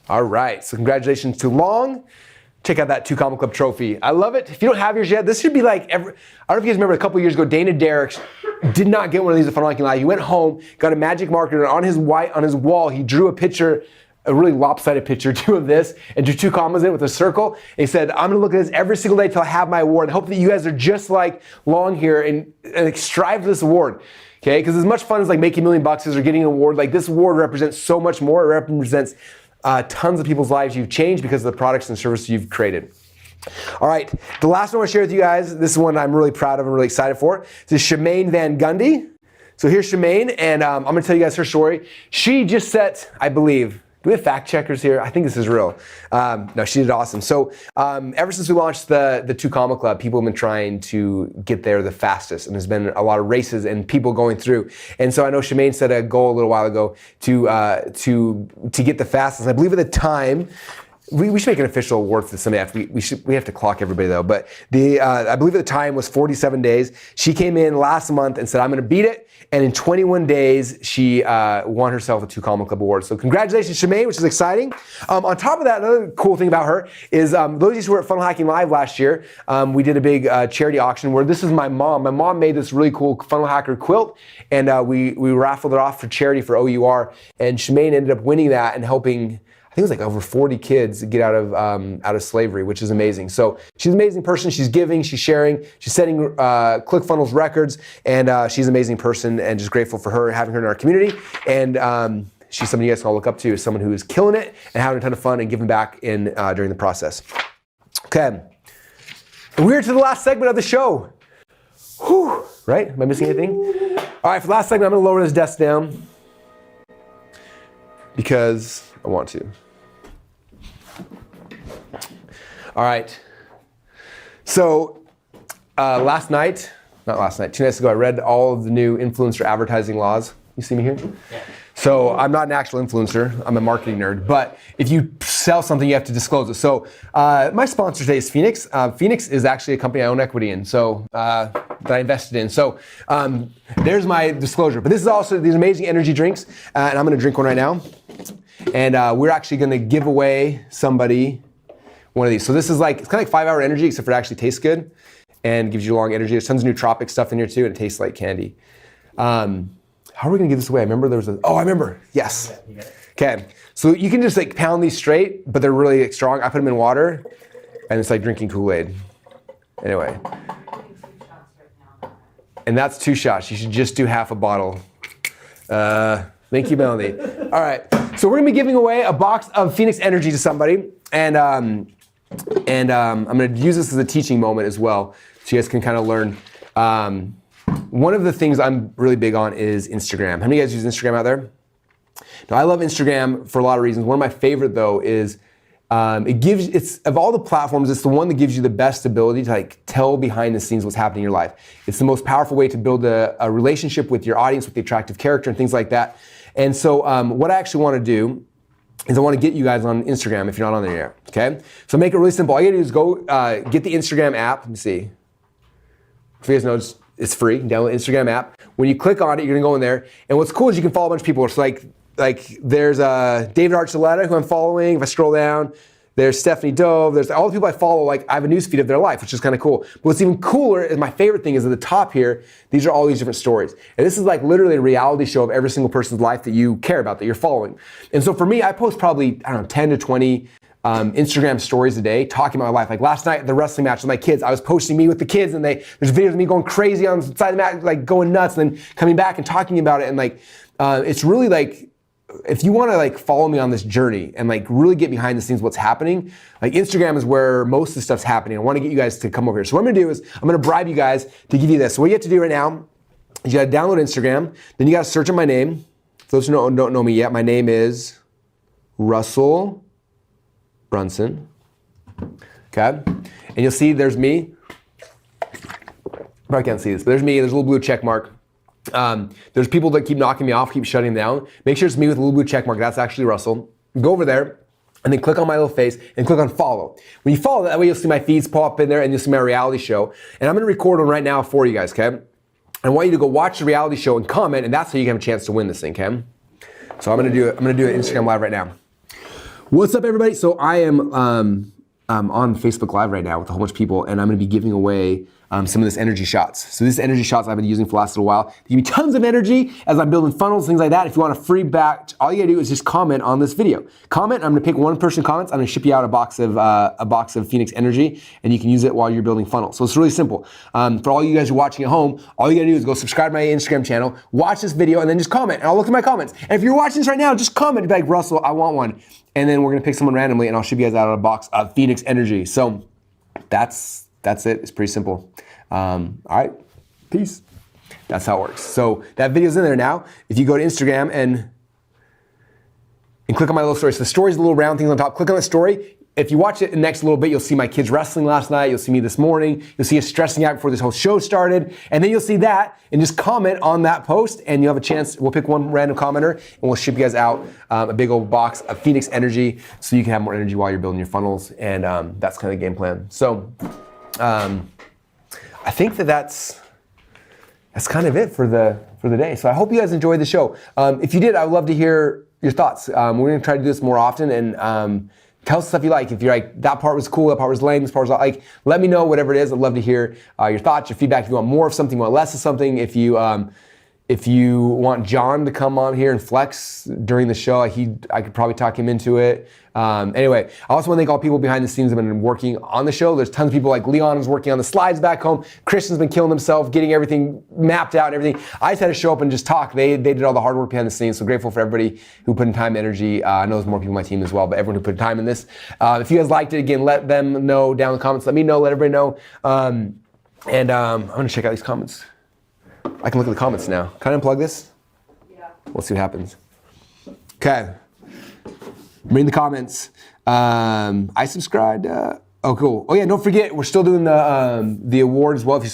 All right, so congratulations to Long. Check out that 2 Comma Club trophy. I love it. If you don't have yours yet, this should be like I don't know if you guys remember a couple years ago, Dana Derricks did not get one of these at Funnel Hacking Live. He went home, got a magic marker, and on his wall, he drew a picture, a really lopsided picture too of this, and drew 2 commas in it with a circle. And he said, I'm gonna look at this every single day till I have my award. I hope that you guys are just like Long here and strive for this award. Okay, because as much fun as like making $1 million or getting an award, like this award represents so much more. It represents tons of people's lives you've changed because of the products and services you've created. All right, the last one I want to share with you guys, this is one I'm really proud of and really excited for. This is Shemaine Van Gundy. So here's Shemaine, and I'm going to tell you guys her story. She just set, I believe, do we have fact checkers here? I think this is real. No, she did awesome. So ever since we launched the 2 Comma Club, people have been trying to get there the fastest, and there's been a lot of races and people going through. And so I know Shemaine set a goal a little while ago to get the fastest. And I believe at the time, we should make an official award for this someday. We have to clock everybody though. But I believe at the time was 47 days. She came in last month and said, I'm going to beat it. And in 21 days, she won herself a 2 Comma Club award. So congratulations, Shemaine, which is exciting. On top of that, another cool thing about her is those of you who were at Funnel Hacking Live last year, we did a big charity auction where this is my mom. My mom made this really cool Funnel Hacker quilt, and we raffled it off for charity for OUR. And Shemaine ended up winning that and helping, I think it was like over 40 kids get out of slavery, which is amazing. So she's an amazing person. She's giving, she's sharing, she's setting ClickFunnels records, and she's an amazing person, and just grateful for her, having her in our community. And she's someone you guys can all look up to, as someone who is killing it and having a ton of fun and giving back during the process. Okay, and we're to the last segment of the show. Whew, right? Am I missing anything? All right, for the last segment, I'm gonna lower this desk down because I want to. All right, so 2 nights ago, I read all of the new influencer advertising laws. You see me here? Yeah. So I'm not an actual influencer, I'm a marketing nerd, but if you sell something, you have to disclose it. So my sponsor today is Phoenix. Phoenix is actually a company I own equity in. So that I invested in. So there's my disclosure. But this is also these amazing energy drinks, and I'm gonna drink one right now. And we're actually gonna give away somebody one of these. So this is like, it's kind of like 5 Hour Energy, except for it actually tastes good and gives you long energy. There's tons of nootropic stuff in here too, and it tastes like candy. How are we gonna give this away? I remember there was I remember, yes. Okay, so you can just like pound these straight, but they're really like, strong. I put them in water, and it's like drinking Kool-Aid. Anyway. And that's 2 shots. You should just do half a bottle. Thank you, Melanie. All right, so we're gonna be giving away a box of Phoenix Energy to somebody, and I'm gonna use this as a teaching moment as well, so you guys can kind of learn. One of the things I'm really big on is Instagram. How many of you guys use Instagram out there? Now, I love Instagram for a lot of reasons. One of my favorite though is it's of all the platforms, it's the one that gives you the best ability to like tell behind the scenes what's happening in your life. It's the most powerful way to build a relationship with your audience, with the attractive character and things like that. And so what I actually want to do is I want to get you guys on Instagram if you're not on there yet, okay? So make it really simple. All you gotta do is go get the Instagram app. Let me see. If you guys know, it's free. Download the Instagram app. When you click on it, you're gonna go in there. And what's cool is you can follow a bunch of people. It's like there's David Archuleta, who I'm following. If I scroll down, there's Stephanie Dove. There's all the people I follow. Like I have a news feed of their life, which is kind of cool. But what's even cooler is my favorite thing is at the top here. These are all these different stories, and this is like literally a reality show of every single person's life that you care about, that you're following. And so for me, I post probably 10 to 20 Instagram stories a day talking about my life. Like last night at the wrestling match with my kids, I was posting me with the kids, and there's videos of me going crazy on the side of the mat, like going nuts, and then coming back and talking about it. And like it's really like, if you want to like follow me on this journey and like really get behind the scenes what's happening, like Instagram is where most of the stuff's happening. I want to get you guys to come over here. So what I'm gonna do is I'm gonna bribe you guys to give you this. So what you have to do right now is you gotta download Instagram, then you gotta search on my name. For those who don't know me yet, my name is Russell Brunson. Okay, and you'll see there's me. Probably can't see this, but there's me. There's a little blue check mark. There's people that keep knocking me off, keep shutting down. Make sure it's me with a little blue check mark. That's actually Russell. Go over there and then click on my little face and click on follow. When you follow, that way you'll see my feeds pop up in there and you'll see my reality show. And I'm gonna record one right now for you guys, okay? I want you to go watch the reality show and comment, and that's how you can have a chance to win this thing, okay? So I'm gonna do it Instagram Live right now. What's up, everybody? So I am on Facebook Live right now with a whole bunch of people, and I'm gonna be giving away some of this energy shots. So these energy shots I've been using for the last little while. They give me tons of energy as I'm building funnels, things like that. If you want a free batch, all you gotta do is just comment on this video. Comment, I'm gonna pick one person comments, I'm gonna ship you out a box of Phoenix Energy, and you can use it while you're building funnels. So it's really simple. For all you guys who are watching at home, all you gotta do is go subscribe to my Instagram channel, watch this video, and then just comment, and I'll look at my comments. And if you're watching this right now, just comment, be like, Russell, I want one. And then we're gonna pick someone randomly, and I'll ship you guys out a box of Phoenix Energy. So that's it, it's pretty simple. All right, peace. That's how it works. So that video's in there now. If you go to Instagram and click on my little story, so the story's the little round things on top, click on the story. If you watch it in the next little bit, you'll see my kids wrestling last night, you'll see me this morning, you'll see us stressing out before this whole show started, and then you'll see that, and just comment on that post, and you'll have a chance, we'll pick one random commenter, and we'll ship you guys out a big old box of Phoenix Energy, so you can have more energy while you're building your funnels, and that's kind of the game plan. So, I think that's kind of it for the day. So I hope you guys enjoyed the show. If you did, I would love to hear your thoughts. We're gonna try to do this more often, and tell us stuff you like. If you're like, that part was cool, that part was lame, this part was like, let me know whatever it is. I'd love to hear your thoughts, your feedback. If you want more of something, you want less of something. If you want John to come on here and flex during the show, I could probably talk him into it. Anyway, I also want to thank all people behind the scenes that have been working on the show. There's tons of people, like Leon was working on the slides back home. Christian's been killing himself, getting everything mapped out and everything. I just had to show up and just talk. They did all the hard work behind the scenes. So grateful for everybody who put in time and energy. I know there's more people on my team as well, but everyone who put time in this. If you guys liked it, again, let them know down in the comments. Let me know, let everybody know. I'm gonna check out these comments. I can look at the comments now. Can I unplug this? Yeah. We'll see what happens. Okay. Read the comments. I subscribed. Oh, cool. Oh yeah, don't forget, we're still doing the award as well. If you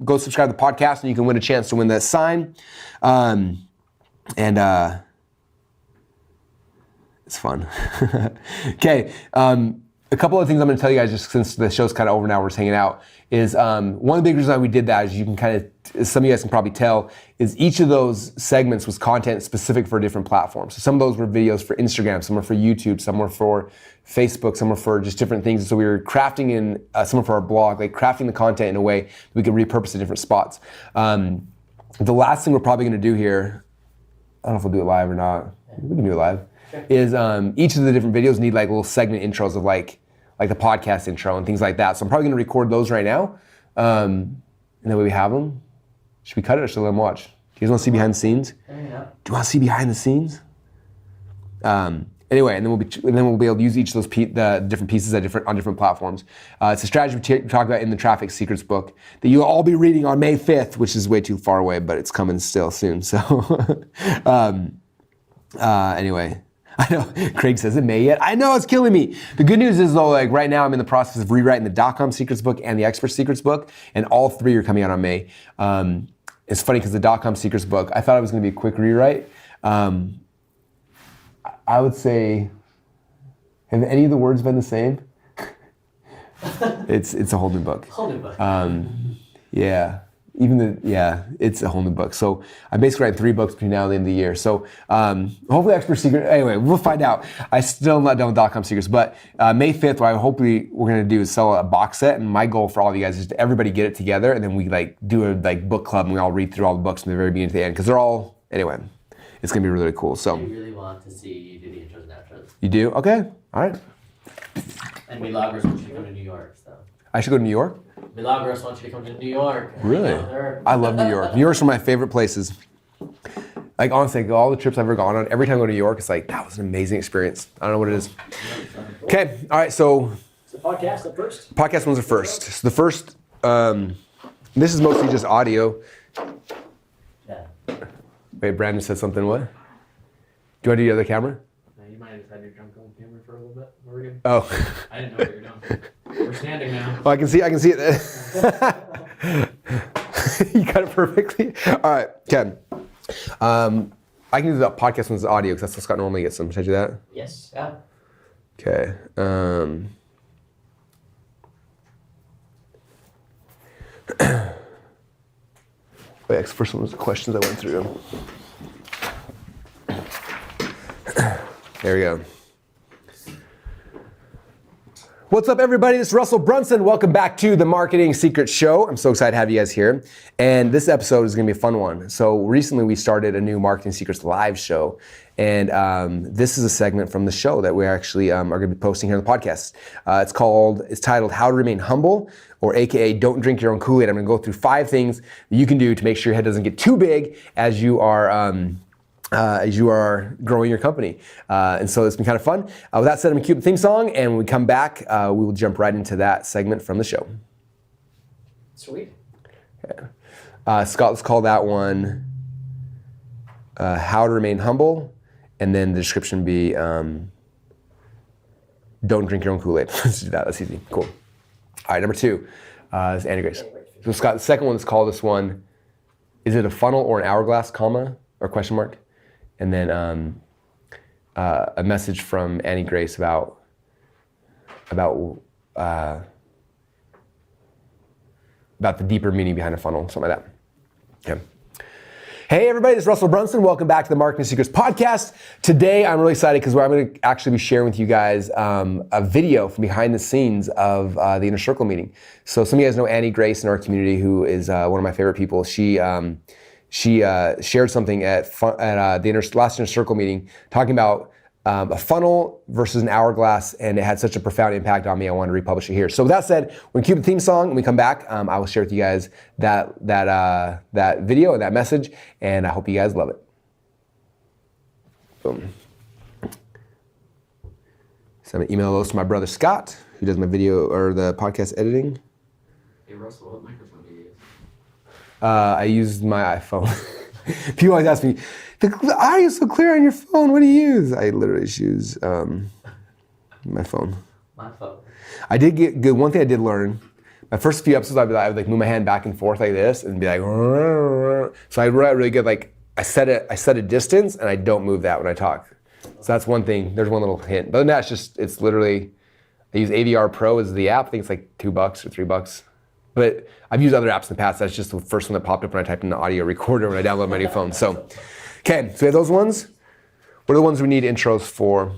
go subscribe to the podcast, and you can win a chance to win that sign. It's fun. Okay. a couple of things I'm going to tell you guys, just since the show's kind of over now, we're just hanging out, is one of the big reasons why we did that, as you can kind of, some of you guys can probably tell, is each of those segments was content specific for a different platform. So some of those were videos for Instagram, some were for YouTube, some were for Facebook, some were for just different things. So we were crafting in, some were for our blog, like crafting the content in a way that we could repurpose to different spots. The last thing we're probably going to do here, I don't know if we'll do it live or not. We can do it live. Is each of the different videos need like little segment intros of like the podcast intro and things like that. So I'm probably going to record those right now, and then we have them. Should we cut it or should we let them watch? Do you guys want to see behind the scenes? Do you want to see behind the scenes? Anyway, and then we'll be able to use each of those the different pieces on different platforms. It's a strategy we talk about in the Traffic Secrets book that you'll all be reading on May 5th, which is way too far away, but it's coming still soon. So anyway. I know, Craig says it may yet. I know, it's killing me. The good news is though, like right now I'm in the process of rewriting the .com Secrets book and the Expert Secrets book, and all three are coming out on May. It's funny because the .com Secrets book, I thought it was gonna be a quick rewrite. I would say, have any of the words been the same? It's a whole new book. Whole new book. Yeah. It's a whole new book. So I'm basically writing 3 books between now and the end of the year. So hopefully Expert Secret, anyway, we'll find out. I still not done with .com Secrets, but May 5th, what hopefully we're gonna do is sell a box set, and my goal for all of you guys is to everybody get it together, and then we like do a like book club, and we all read through all the books from the very beginning to the end, because they're all, anyway, it's gonna be really, really cool. So I really want to see you do the intros and outros. You do? Okay, all right. And Milagros wants you to come to New York, so. I should go to New York? Milagros wants you to come to New York. Really? I love New York. New York's one of my favorite places. Like honestly, like, all the trips I've ever gone on, every time I go to New York, it's like, that was an amazing experience. I don't know what it is. Okay, all right, so. Is the podcast up first? Podcast ones are first. So the first, this is mostly just audio. Yeah. Wait, Brandon said something, what? Do you want to do the other camera? No, you might have had your jump on camera for a little bit. We're good. Oh. I didn't know what you were doing. We're standing now. Oh, I can see it. You got it perfectly. All right, Ken. I can do the podcast one's audio because that's what Scott normally gets them. Should I do that? Yes. Yeah. Okay. Wait, first one was the questions I went through. There we go. What's up, everybody? This is Russell Brunson. Welcome back to the Marketing Secrets Show. I'm so excited to have you guys here. And this episode is going to be a fun one. So recently we started a new Marketing Secrets live show. And this is a segment from the show that we actually are going to be posting here on the podcast. It's titled How to Remain Humble, or AKA Don't Drink Your Own Kool-Aid. I'm going to go through 5 things that you can do to make sure your head doesn't get too big as you are growing your company. And so it's been kind of fun. With that said, I'm gonna cue the theme song, and when we come back, we will jump right into that segment from the show. Sweet. Okay. Scott, let's call that one How to Remain Humble, and then the description be Don't Drink Your Own Kool-Aid. Let's do that, that's easy, cool. All right, number 2 is Andy Grace. So Scott, the second one, let's call this one, is it a funnel or an hourglass, comma, or question mark? And then a message from Annie Grace about the deeper meaning behind a funnel, something like that. Okay. Hey everybody, this is Russell Brunson. Welcome back to the Marketing Secrets Podcast. Today I'm really excited because I'm going to actually be sharing with you guys a video from behind the scenes of the Inner Circle meeting. So some of you guys know Annie Grace in our community, who is one of my favorite people. She shared something at the last Inner Circle meeting, talking about a funnel versus an hourglass, and it had such a profound impact on me, I wanted to republish it here. So with that said, we're gonna cue the theme song. When we come back, I will share with you guys that video and that message, and I hope you guys love it. Boom. So I'm gonna email those to my brother Scott, who does my video or the podcast editing. Hey Russell, what microphone do you use? I use my iPhone. People always ask me, the audio's so clear on your phone, what do you use? I literally just use my phone. My phone. I did get good. One thing I did learn, my first few episodes, I would like move my hand back and forth like this and be like, so I really good, like I set a distance and I don't move that when I talk. So that's one thing, there's one little hint. But then that's just, it's literally, I use AVR Pro as the app. I think it's like $2 or $3. But I've used other apps in the past. That's just the first one that popped up when I typed in the audio recorder when I downloaded my new phone. So, okay, so we have those ones. What are the ones we need intros for?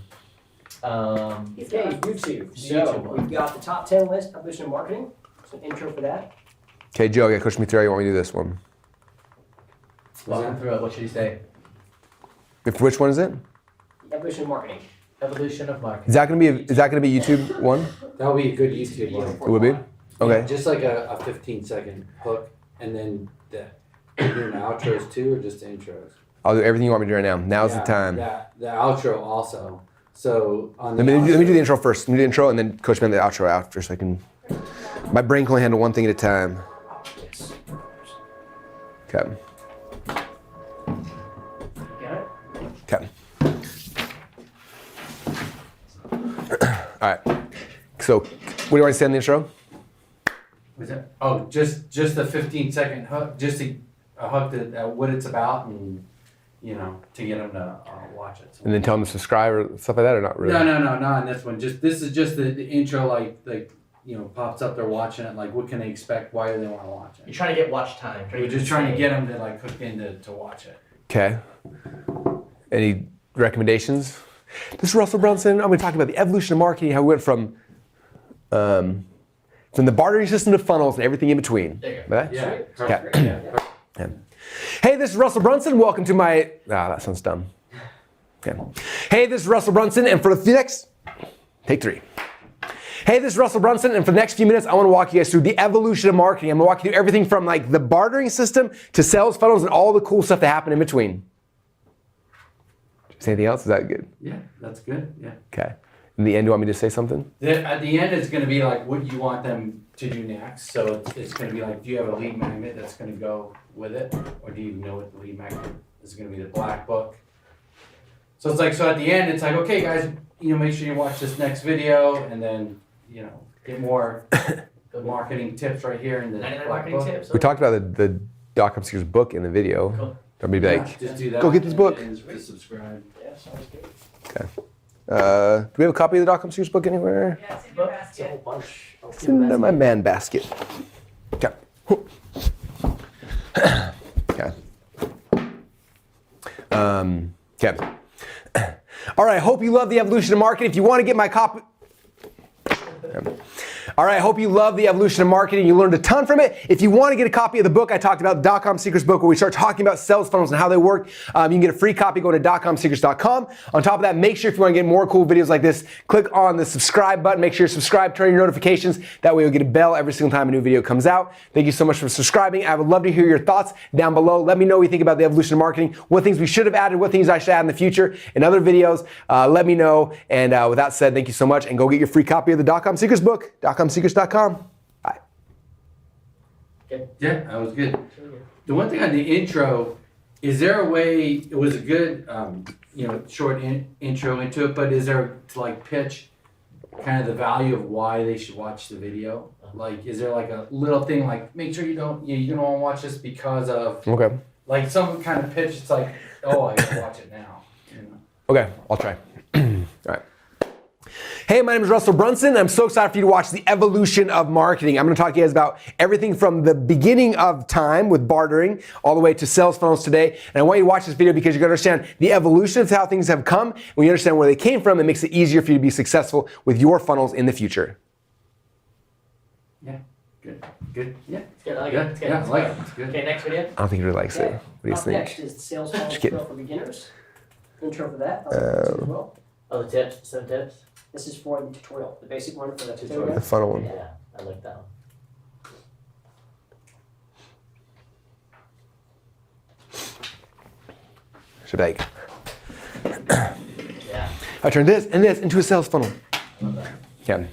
Okay, YouTube. So we've got the top 10 list, publishing and marketing. So intro for that. Okay, Joe, yeah, Coach me through how you want me to do this one. Walk him through it. What should he say? Which one is it? Evolution and marketing. Evolution of marketing. Is that gonna be YouTube one? That would be a good YouTube one. It would be? Okay. Just like a 15-second hook, and then the doing the outros too, or just the intros. I'll do everything you want me to do right now. Now's the time. Yeah, the outro also. So on the Let me do the intro first. Let me do the intro and then coach me on the outro after so I can. My brain can only handle one thing at a time. Okay. Got it? Okay. All right. So, what do you want to say on the intro? Was it? Oh, just the 15-second hook, just a hook that what it's about, and to get them to watch it. So. And then tell them to subscribe or stuff like that, or not really? No, not on this one. This is just the intro, like pops up. They're watching it. Like, what can they expect? Why do they want to watch it? You're trying to get watch time. We're just trying to get them to like hook in to watch it. Okay. Any recommendations? This is Russell Brunson. I'm going to talk about the evolution of marketing, how we went from the bartering system to funnels and everything in between. There you go. Yeah. Okay. Yeah. Hey, this is Russell Brunson. Welcome to my. That sounds dumb. Okay. Hey, this is Russell Brunson, and for the next. Take 3. Hey, this is Russell Brunson, and for the next few minutes, I want to walk you guys through the evolution of marketing. I'm going to walk you through everything from like the bartering system to sales funnels and all the cool stuff that happen in between. Say anything else? Is that good? Yeah, that's good. Yeah. Okay. In the end, do you want me to say something? At the end, it's going to be like what you want them to do next. So it's going to be like, do you have a lead magnet that's going to go with it, or do you know what the lead magnet is going to be? The black book. So it's like, so at the end, it's like, okay, guys, make sure you watch this next video, and then get more the marketing tips right here in the 99 black marketing book. tips. We talked about the .com Seekers book in the video. Cool. Or maybe like, Just do that. go get this book. And just subscribe. Yeah, sounds good. Okay. Do we have a copy of the .com Seekers book anywhere? Yeah, it's in your It's a whole basket. bunch. It's in my man basket. Okay. Okay. Okay. All right, hope you love the evolution of marketing. If you want to get my copy. All right, I hope you love the evolution of marketing. You learned a ton from it. If you want to get a copy of the book I talked about, the .com Secrets book, where we start talking about sales funnels and how they work, you can get a free copy. Go to .comsecrets.com. On top of that, make sure if you want to get more cool videos like this, click on the subscribe button. Make sure you're subscribed, turn on your notifications. That way you'll get a bell every single time a new video comes out. Thank you so much for subscribing. I would love to hear your thoughts down below. Let me know what you think about the evolution of marketing, what things we should have added, what things I should add in the future in other videos. Let me know. And with that said, thank you so much. And go get your free copy of the .com Secrets book, .comsecrets.com. Bye. Yeah, that was good. The one thing on the intro, is there a way, it was a good, short intro into it, but is there to like pitch kind of the value of why they should watch the video? Like, is there like a little thing like, make sure you don't want to watch this because of, Okay. like some kind of pitch, it's like, oh, I gotta watch it now. Okay, I'll try. All right. Hey, my name is Russell Brunson. I'm so excited for you to watch the evolution of marketing. I'm going to talk to you guys about everything from the beginning of time with bartering all the way to sales funnels today. And I want you to watch this video because you're going to understand the evolution of how things have come. When you understand where they came from, it makes it easier for you to be successful with your funnels in the future. Yeah, good, yeah. It's good. I like Yeah, it. It's good. yeah, I like it. It's good. Okay, next video. I don't think he really likes it. What do you Up think? next is the sales funnels kidding. for beginners. Intro for that. As well. Oh, the tips. Some tips. This is for the tutorial, the basic one for the The tutorial. funnel one. Yeah, I like that one. Should be like, Yeah, I turn this and this into a sales funnel. I love that. Okay.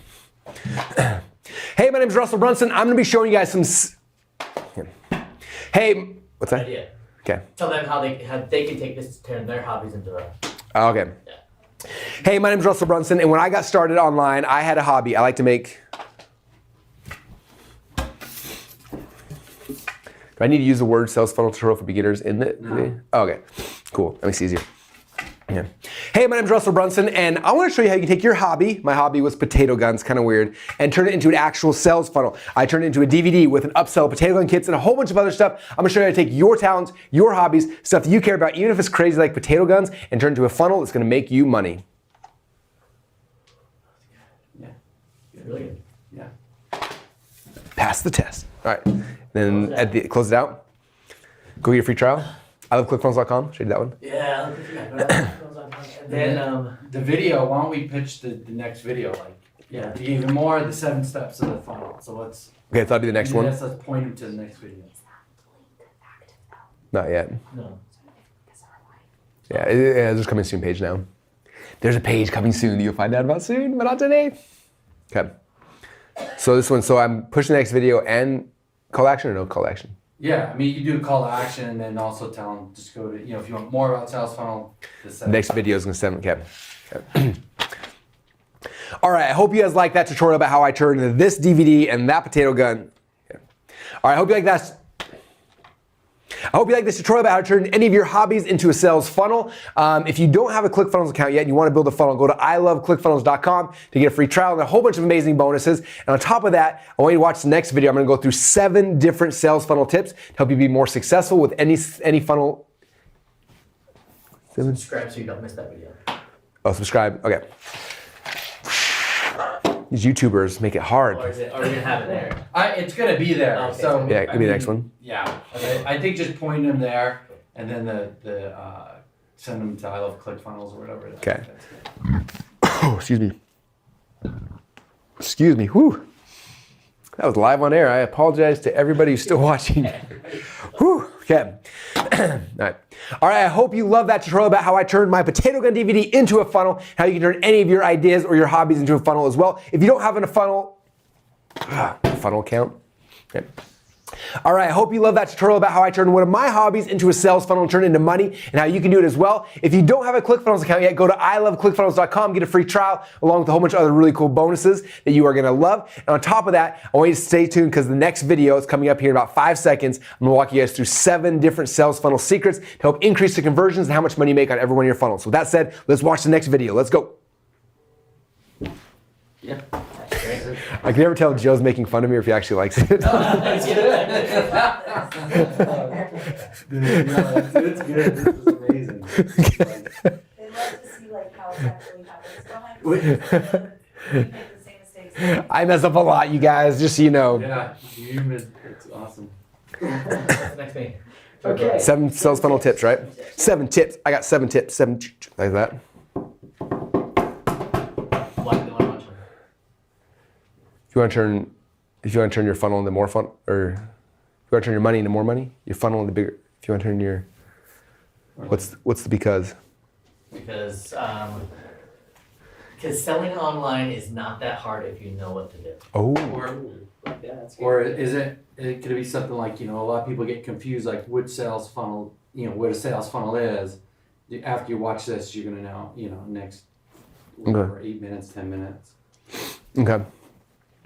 Hey, my name is Russell Brunson. I'm going to be showing you guys some. Hey, what's that? Idea. Okay. Tell them how they can take this, turn their hobbies into a. Okay. Yeah. Hey, my name is Russell Brunson, and when I got started online, I had a hobby. I like to make. Do I need to use the word sales funnel tutorial for beginners in it? No. Oh, okay. Cool. That makes it easier. Yeah. Hey, my name's Russell Brunson, and I want to show you how you can take your hobby, my hobby was potato guns, kind of weird, and turn it into an actual sales funnel. I turned it into a DVD with an upsell, potato gun kits, and a whole bunch of other stuff. I'm going to show you how to take your talents, your hobbies, stuff that you care about, even if it's crazy like potato guns, and turn it into a funnel that's going to make you money. Yeah. Really good. Yeah. Pass the test. All right. Then close it out. Go get your free trial. I love ClickFunnels.com. Should I do that one? Yeah. And then The video, why don't we pitch the next video? Like, yeah, even more the 7 steps of the funnel. So let's. Okay, so I'll do the next one. Let's point him to the next video. Not yet. no. Yeah, there's a coming soon page now. There's a page coming soon that you'll find out about soon, but not today. Okay. So this one, so I'm pushing the next video and call to action or no call to action? Yeah, I mean, you do a call to action and then also tell them just go to, if you want more about sales funnel, The next video is going to send, okay. All right, I hope you guys like that tutorial about how I turned this DVD and that potato gun. Okay. All right, I hope you like that. I hope you like this tutorial about how to turn any of your hobbies into a sales funnel. If you don't have a ClickFunnels account yet and you want to build a funnel, go to iloveclickfunnels.com to get a free trial and a whole bunch of amazing bonuses. And on top of that, I want you to watch the next video. I'm going to go through 7 different sales funnel tips to help you be more successful with any funnel. Subscribe so you don't miss that video. Oh, subscribe. Okay. These YouTubers make it hard. Or are we gonna have it there? It's going to be there. Okay. So Yeah, give me the next one. Yeah, I think just point them there and then send them to I Love ClickFunnels or whatever. Okay. Oh, excuse me. Excuse me. Whew. That was live on air. I apologize to everybody who's still watching. Whew. Okay. All right. I hope you love that tutorial about how I turned my potato gun DVD into a funnel, how you can turn any of your ideas or your hobbies into a funnel as well. If you don't have a funnel count. Okay. All right, I hope you love that tutorial about how I turned one of my hobbies into a sales funnel and turn it into money and how you can do it as well. If you don't have a ClickFunnels account yet, go to iloveclickfunnels.com, get a free trial along with a whole bunch of other really cool bonuses that you are gonna love. And on top of that, I want you to stay tuned because the next video is coming up here in about 5 seconds. I'm gonna walk you guys through 7 different sales funnel secrets to help increase the conversions and how much money you make on every one of your funnels. So with that said, let's watch the next video. Let's go. Yeah. I can never tell if Joe's making fun of me or if he actually likes it. It's good. This is amazing. They love to see how it actually happens. Don't have to make the same mistakes. I mess up a lot, you guys, just so you know. Yeah, it's awesome. Next thing. Okay. 7 sales funnel tips, right? 7 tips. I got 7 tips. 7 like that. If you want to turn your funnel into more fun, or if you want to turn your money into more money, your funnel into bigger. If you want to turn your, what's the because? Because selling online is not that hard if you know what to do. Oh. Or is it could it be something like, a lot of people get confused, like what a sales funnel is. After you watch this, you're going to know, next whatever, 8 minutes, 10 minutes. Okay.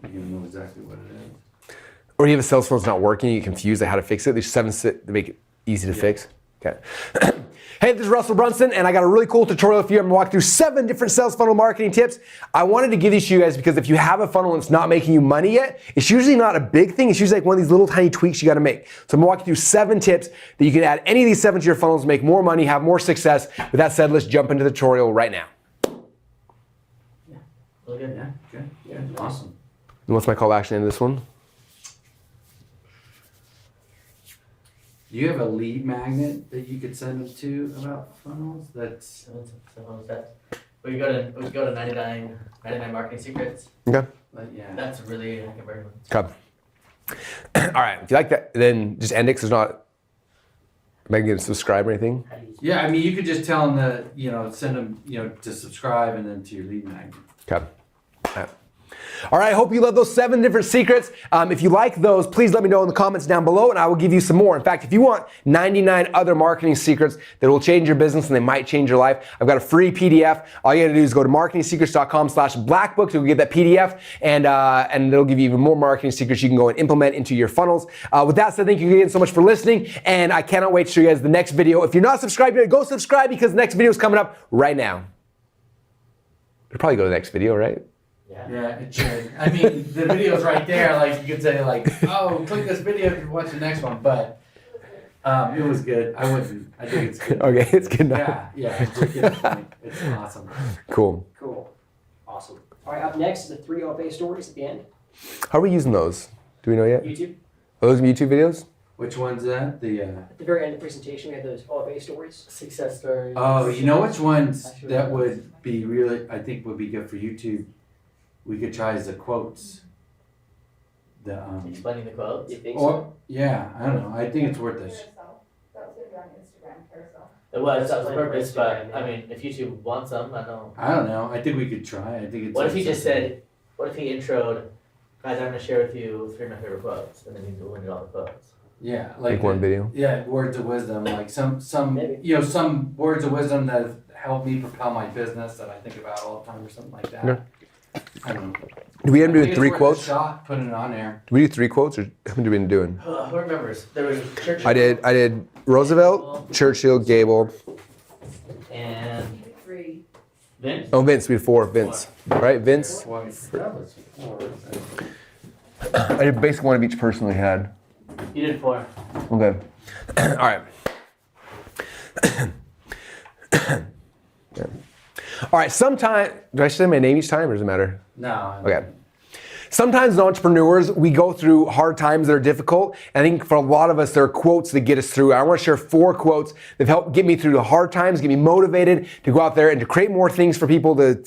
You're going to know exactly what it is. Or you have a sales funnel that's not working, you get confused like how to fix it. There's 7 to make it easy to fix. Okay. Hey, this is Russell Brunson, and I got a really cool tutorial for you. I'm gonna walk through 7 different sales funnel marketing tips. I wanted to give these to you guys because if you have a funnel and it's not making you money yet, it's usually not a big thing. It's usually like one of these little tiny tweaks you gotta make. So I'm gonna walk you through 7 tips that you can add any of these 7 to your funnels, make more money, have more success. With that said, let's jump into the tutorial right now. Yeah. Really good. Yeah, good. Yeah, awesome. And what's my call to action in this one? Do you have a lead magnet that you could send them to about funnels? That's We go to 99 Marketing Secrets. Okay. yeah. That's really a very much. Come. All right. If you like that, then just end it 'cause there's not. Am I going to subscribe or anything? Yeah, I mean, you could just tell them to, send them, to subscribe and then to your lead magnet. Okay. All right. All right, I hope you love those 7 different secrets. If you like those, please let me know in the comments down below and I will give you some more. In fact, if you want 99 other marketing secrets that will change your business and they might change your life, I've got a free PDF. All you gotta do is go to marketingsecrets.com/blackbook. You'll get that PDF and it'll give you even more marketing secrets you can go and implement into your funnels. With that said, thank you again so much for listening and I cannot wait to show you guys the next video. If you're not subscribed yet, go subscribe because the next video is coming up right now. We'll probably go to the next video, right? Yeah, it should. I mean, the video's right there. Like you could say, like, oh, click this video to watch the next one. But it was good. I wouldn't. I think it's good. Okay, it's good enough. Yeah. It's awesome. Cool. Cool. Awesome. All right, up next is the 3 OFA stories at the end. How are we using those? Do we know yet? YouTube. Are those YouTube videos? Which one's that? At the very end of the presentation, we have those OFA stories. Success stories. Oh, you know which ones that would be really, I think would be good for YouTube? We could try as the quotes. Explaining the quotes. You think Or, yeah, I don't know. I think it's worth this. That was gonna be on Instagram carousel. It was, that was the Explain for purpose, Instagram, but I mean, if YouTube wants them, I don't. I don't know. I think we could try. I think it's. What if he just said, what if he introed, guys, I'm gonna share with you 3 of my favorite quotes, and then you delineated all the quotes. Yeah, Like one video? Yeah, words of wisdom, like some Maybe. some words of wisdom that have helped me propel my business that I think about all the time or something like that. Yeah. I don't know. Do we end I with think 3 it's worth a quotes? shot, putting it on there. Do we do 3 quotes or how many do we end up doing? Who remembers? There was Churchill. I did Roosevelt, Churchill, Gable. And 3. Vince. Oh, Vince, we had 4. Vince, right? Vince. That was 4. I did basically one of each person we had. You did 4. Okay. All right. All right, sometime, do I say my name each time or does it matter? No. Okay. Sometimes as entrepreneurs, we go through hard times that are difficult. I think for a lot of us, there are quotes that get us through. I want to share 4 quotes that help get me through the hard times, get me motivated to go out there and to create more things for people to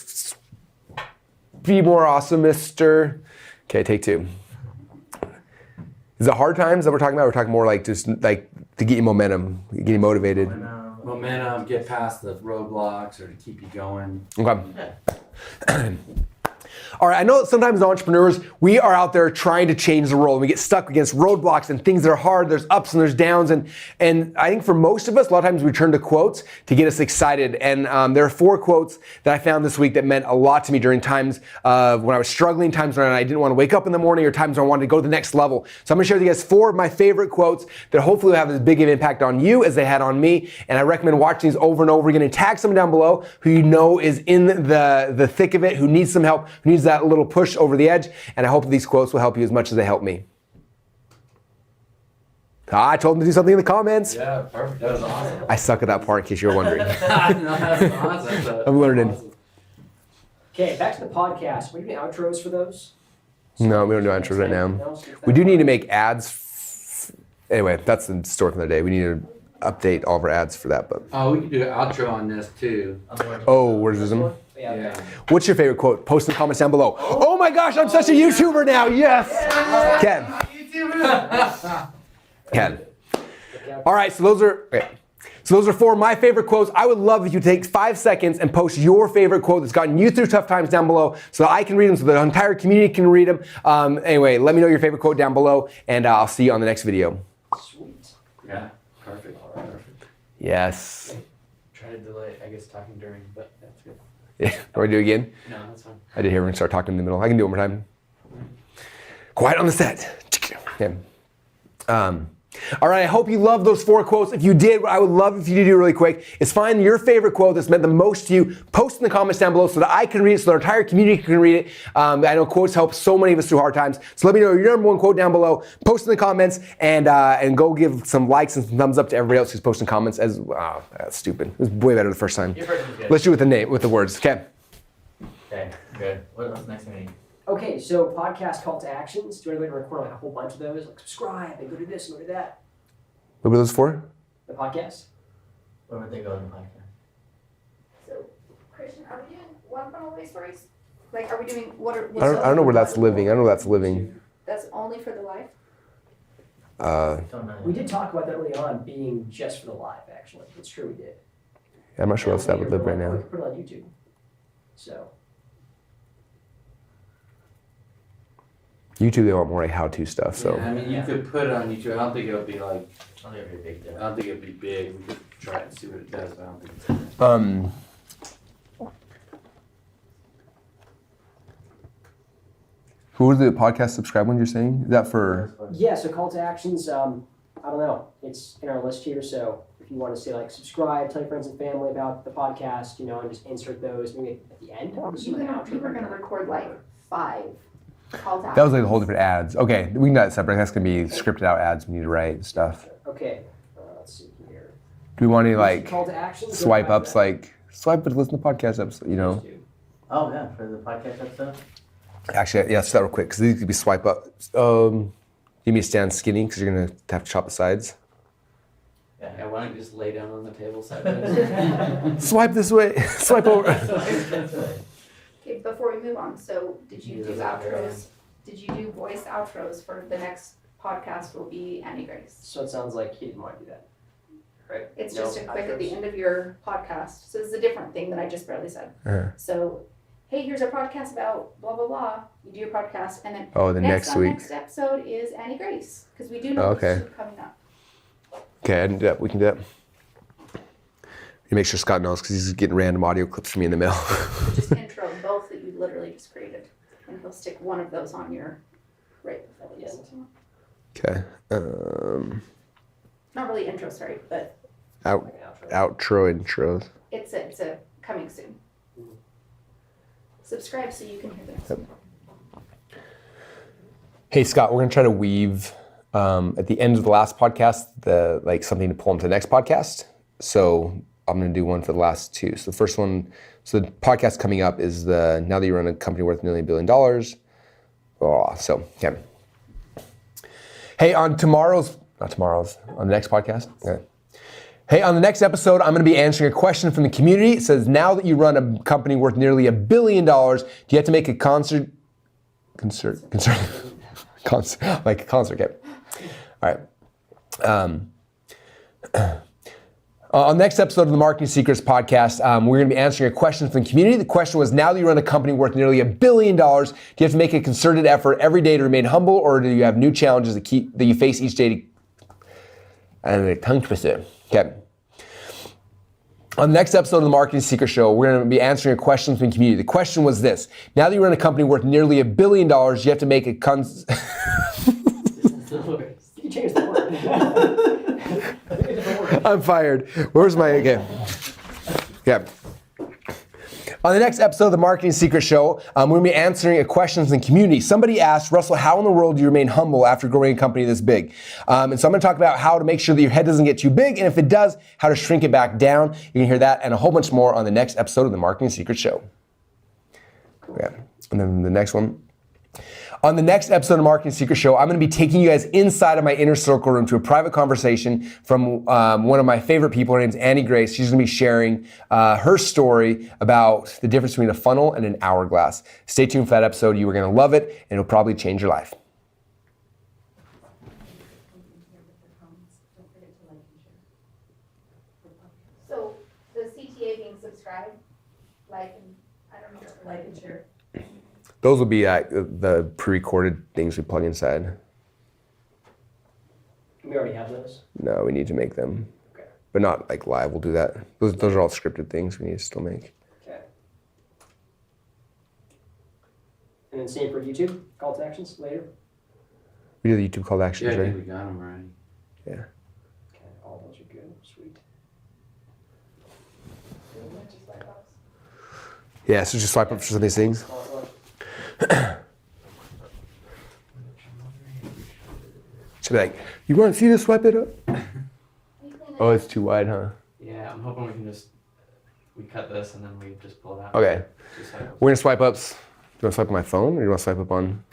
be more awesome, Mr. Okay, take 2. Is it hard times that we're talking about? We're talking more like just like to get you momentum, get you motivated. Momentum, get past the roadblocks or to keep you going. Okay. All right, I know that sometimes as entrepreneurs, we are out there trying to change the world. We get stuck against roadblocks and things that are hard. There's ups and there's downs. And I think for most of us, a lot of times we turn to quotes to get us excited. And there are 4 quotes that I found this week that meant a lot to me during times when I was struggling, times when I didn't want to wake up in the morning, or times when I wanted to go to the next level. So I'm going to share with you guys 4 of my favorite quotes that hopefully will have as big of an impact on you as they had on me. And I recommend watching these over and over again and tag someone down below who you know is in the thick of it, who needs some help, who needs that little push over the edge, and I hope these quotes will help you as much as they help me. I told them to do something in the comments. Yeah, perfect. That was awesome. I suck at that part in case you were wondering. No, that's awesome. I'm learning. Okay, back to the podcast. What do you do outros for those? No, we don't do intros right now. We do need to make ads. Anyway, that's the story from the day. We need to update all of our ads for that. But Oh, we can do an outro on this too. oh, where's wisdom? Yeah. What's your favorite quote? Post in the comments down below. Oh my gosh, I'm such a YouTuber now. Yes. Ken. Ken. All right, so those are 4 of my favorite quotes. I would love if you take 5 seconds and post your favorite quote that's gotten you through tough times down below so that I can read them, so the entire community can read them. Anyway, let me know your favorite quote down below, and I'll see you on the next video. Sweet. Yeah, perfect. Yes. Try to delay, I guess, talking during, but that's good. Yeah. Do I do it again? No, that's fine. I did hear everyone start talking in the middle. I can do it one more time. Quiet on the set. Yeah. All right, I hope you loved those 4 quotes. If you did, what I would love if you do really quick is find your favorite quote that's meant the most to you, post in the comments down below so that I can read it, so the entire community can read it. I know quotes help so many of us through hard times. So let me know your number 1 quote down below, post in the comments, and go give some likes and some thumbs up to everybody else who's posting comments. That's stupid. It was way better the first time. Your first was good. Let's do it with the name, with the words. Okay. Okay, good. What's the next thing? Okay, so podcast call to actions. Do you want to record like a whole bunch of those? Like subscribe and go do this and go do that. What were those for? The podcast. Where would they go in the podcast? So, Christian, are we doing one funnel away stories? Like, are we doing I don't know where that's living. I don't know where that's living. That's only for the live? Don't know. We did talk about that early on being just for the live, actually. It's true, we did. I'm not sure where else that would live right We now. could put it on YouTube. So. YouTube, they want more like how-to stuff. So Yeah, I mean, you could put it on YouTube. I don't think it'll be like. I don't think it'd be a big deal. I don't think it'd be big. We could try it and see what it does, but I don't think it's. who are the podcast subscribe ones you're saying? Is that for? Yeah, so call to actions, I don't know. It's in our list here, so if you want to say like subscribe, tell your friends and family about the podcast, and just insert those maybe at the end. You were gonna record like 5 call to That was like a whole different ads. Okay, we can do that separate. That's gonna be scripted out ads. We need to write and stuff. Okay, let's see here. Do we want to like Call to actions? swipe ups, like swipe to listen to podcast episodes? Oh yeah, for the podcast episode. Actually, yeah, let's do that real quick because these could be swipe up. You need me to stand skinny because you're gonna have to chop the sides. Yeah, why don't you just lay down on the table sideways? Swipe this way. Swipe over. Okay, before we move on, so did you do Use that hair outros? Did you do voice outros for the next podcast will be Annie Grace? So it sounds like he didn't want to do that. Right? It's No just a quick at the outros? end of your podcast. So it's a different thing that I just barely said. Uh-huh. So, hey, here's our podcast about blah, blah, blah. You do your podcast and then Oh, the next week. next episode is Annie Grace. Because we do know Okay. what's coming up. Okay, I can do that. We can do that. You make sure Scott knows because he's getting random audio clips from me in the mail. Just intro both that you literally just created. And he'll stick one of those on your right before the end. Okay. Not really intro, sorry, but Outro intros. it's a coming soon. Subscribe so you can hear this. Hey Scott, we're gonna try to weave at the end of the last podcast something to pull into the next podcast. So I'm gonna do one for the last 2. So the first one, so the podcast coming up is now that you run a company worth nearly $1 billion. Okay. Hey, on the next podcast. Okay. Hey, on the next episode, I'm going to be answering a question from the community. It says, now that you run a company worth nearly $1 billion, do you have to make a concert, okay. All right. On the next episode of the Marketing Secrets podcast, we're going to be answering a question from the community. The question was, now that you run a company worth nearly $1 billion, do you have to make a concerted effort every day to remain humble, or do you have new challenges that you face each day and a tongue twister? Okay. On the next episode of the Marketing Secret Show, we're going to be answering a question from the community. The question was this: now that you run a company worth nearly $1 billion, you have to make a You can change the word. I'm fired. Where's my, okay. Yeah. On the next episode of the Marketing Secret Show, we're going to be answering a question from the community. Somebody asked, Russell, how in the world do you remain humble after growing a company this big? And so I'm going to talk about how to make sure that your head doesn't get too big, and if it does, how to shrink it back down. You can hear that and a whole bunch more on the next episode of the Marketing Secret Show. Yeah. And then the next one. On the next episode of Marketing Secret Show, I'm going to be taking you guys inside of my inner circle room to a private conversation from one of my favorite people. Her name's Annie Grace. She's going to be sharing her story about the difference between a funnel and an hourglass. Stay tuned for that episode. You are going to love it, and it'll probably change your life. So the CTA being subscribed, like, and I don't know, like and share. Those will be the pre-recorded things we plug inside. We already have those. No, we need to make them. Okay. But not like live, we'll do that. Those are all scripted things we need to still make. Okay. And then same for YouTube, call to actions later. We do the YouTube call to actions, Yeah, I right? think we got them already. Yeah. Okay, all those are good, sweet. Yeah, so just swipe up for some of these things. Should be like, you want to see this? Swipe it up. Oh, it's too wide, huh? Yeah, I'm hoping we can we cut this and then we just pull it out. Okay. Just like- We're gonna swipe ups. Do you want to swipe on my phone, or do you want to swipe up on?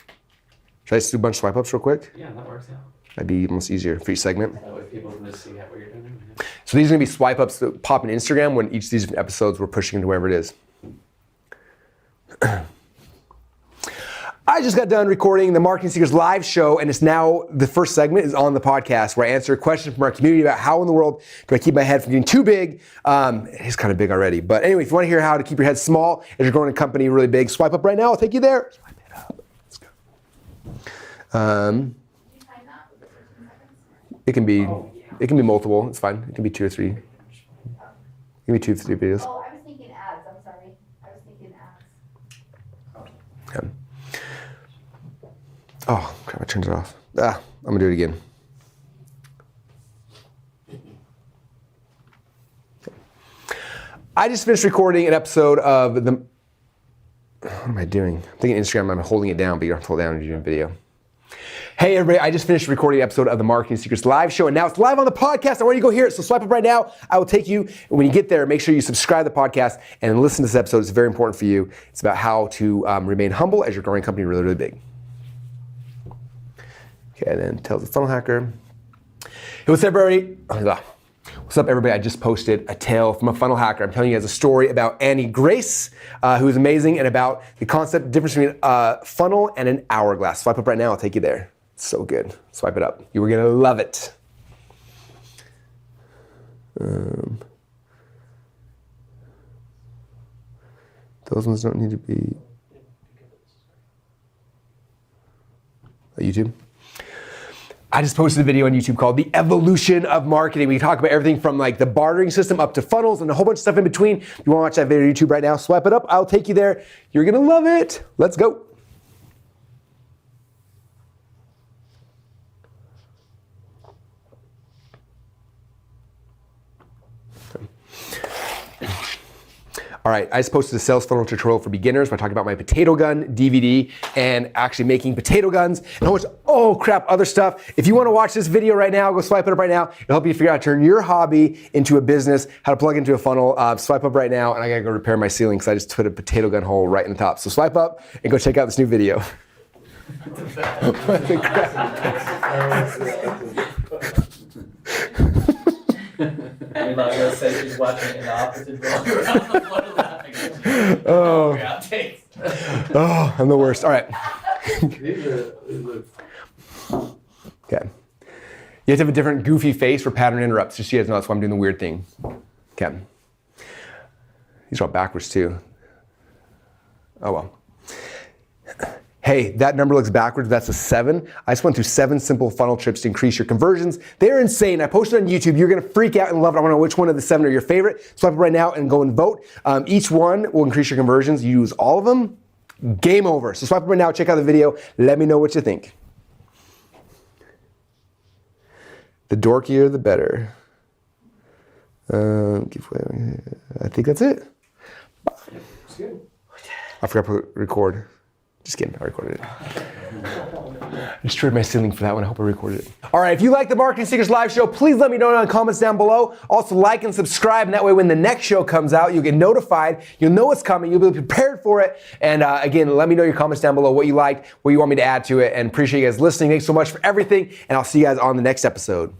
Should I just do a bunch of swipe ups real quick? Yeah, that works, yeah. That'd be almost easier for each segment. That way people can just see what you're doing. Yeah. So these are gonna be swipe ups that pop in Instagram when each of these different episodes we're pushing into wherever it is. I just got done recording the Marketing Secrets live show, and it's now the first segment is on the podcast where I answer a question from our community about how in the world do I keep my head from getting too big. It is kind of big already. But anyway, if you want to hear how to keep your head small as you're growing a company really big, swipe up right now. I'll take you there. Swipe it up. Let's go. Um, it can be multiple. It's fine. It can be 2 or 3. It can be 2 or 3 videos. Oh, I was thinking ads. I'm sorry. I was thinking ads. Okay. Oh crap! I turned it off. I'm gonna do it again. I just finished recording an episode of the. What am I doing? I'm thinking Instagram. I'm holding it down, but you don't have to hold it down when you're doing video. Hey everybody, I just finished recording an episode of the Marketing Secrets live show, and now it's live on the podcast. I want you to go hear it, so swipe up right now. I will take you, and when you get there, make sure you subscribe to the podcast and listen to this episode. It's very important for you. It's about how to remain humble as you're growing a company really, really big. Okay, and then tells the funnel hacker. Hey, what's up, everybody? What's up, everybody? I just posted a tale from a funnel hacker. I'm telling you guys a story about Annie Grace, who is amazing, and about the concept, difference between a funnel and an hourglass. Swipe up right now, I'll take you there. It's so good. Swipe it up. You are gonna love it. Those ones don't need to be YouTube. I just posted a video on YouTube called The Evolution of Marketing. We talk about everything from like the bartering system up to funnels and a whole bunch of stuff in between. If you wanna watch that video on YouTube right now, swipe it up. I'll take you there. You're gonna love it. Let's go. All right, I just posted a sales funnel tutorial for beginners where I talk about my potato gun DVD and actually making potato guns and a whole bunch, other stuff. If you want to watch this video right now, go swipe it up right now. It'll help you figure out how to turn your hobby into a business, how to plug into a funnel. Swipe up right now, and I gotta go repair my ceiling because I just put a potato gun hole right in the top. So swipe up and go check out this new video. I'm not gonna say she's watching it in the opposite direction. Oh, I'm the worst. All right. Okay. You have to have a different goofy face for pattern interrupts, just so you guys know that's why I'm doing the weird thing. Okay. These are all backwards too. Oh well. Hey, that number looks backwards, that's a 7. I just went through 7 simple funnel trips to increase your conversions. They're insane. I posted on YouTube. You're gonna freak out and love it. I wanna know which one of the 7 are your favorite. Swipe up right now and go and vote. Each one will increase your conversions. You use all of them, game over. So swipe up right now, check out the video. Let me know what you think. The dorkier, the better. I think that's it. I forgot to record. Just kidding, I recorded it. I destroyed my ceiling for that one. I hope I recorded it. All right, if you like the Marketing Secrets live show, please let me know in the comments down below. Also like and subscribe, and that way when the next show comes out, you'll get notified. You'll know what's coming. You'll be prepared for it. And again, let me know your comments down below, what you liked, what you want me to add to it, and appreciate you guys listening. Thanks so much for everything, and I'll see you guys on the next episode.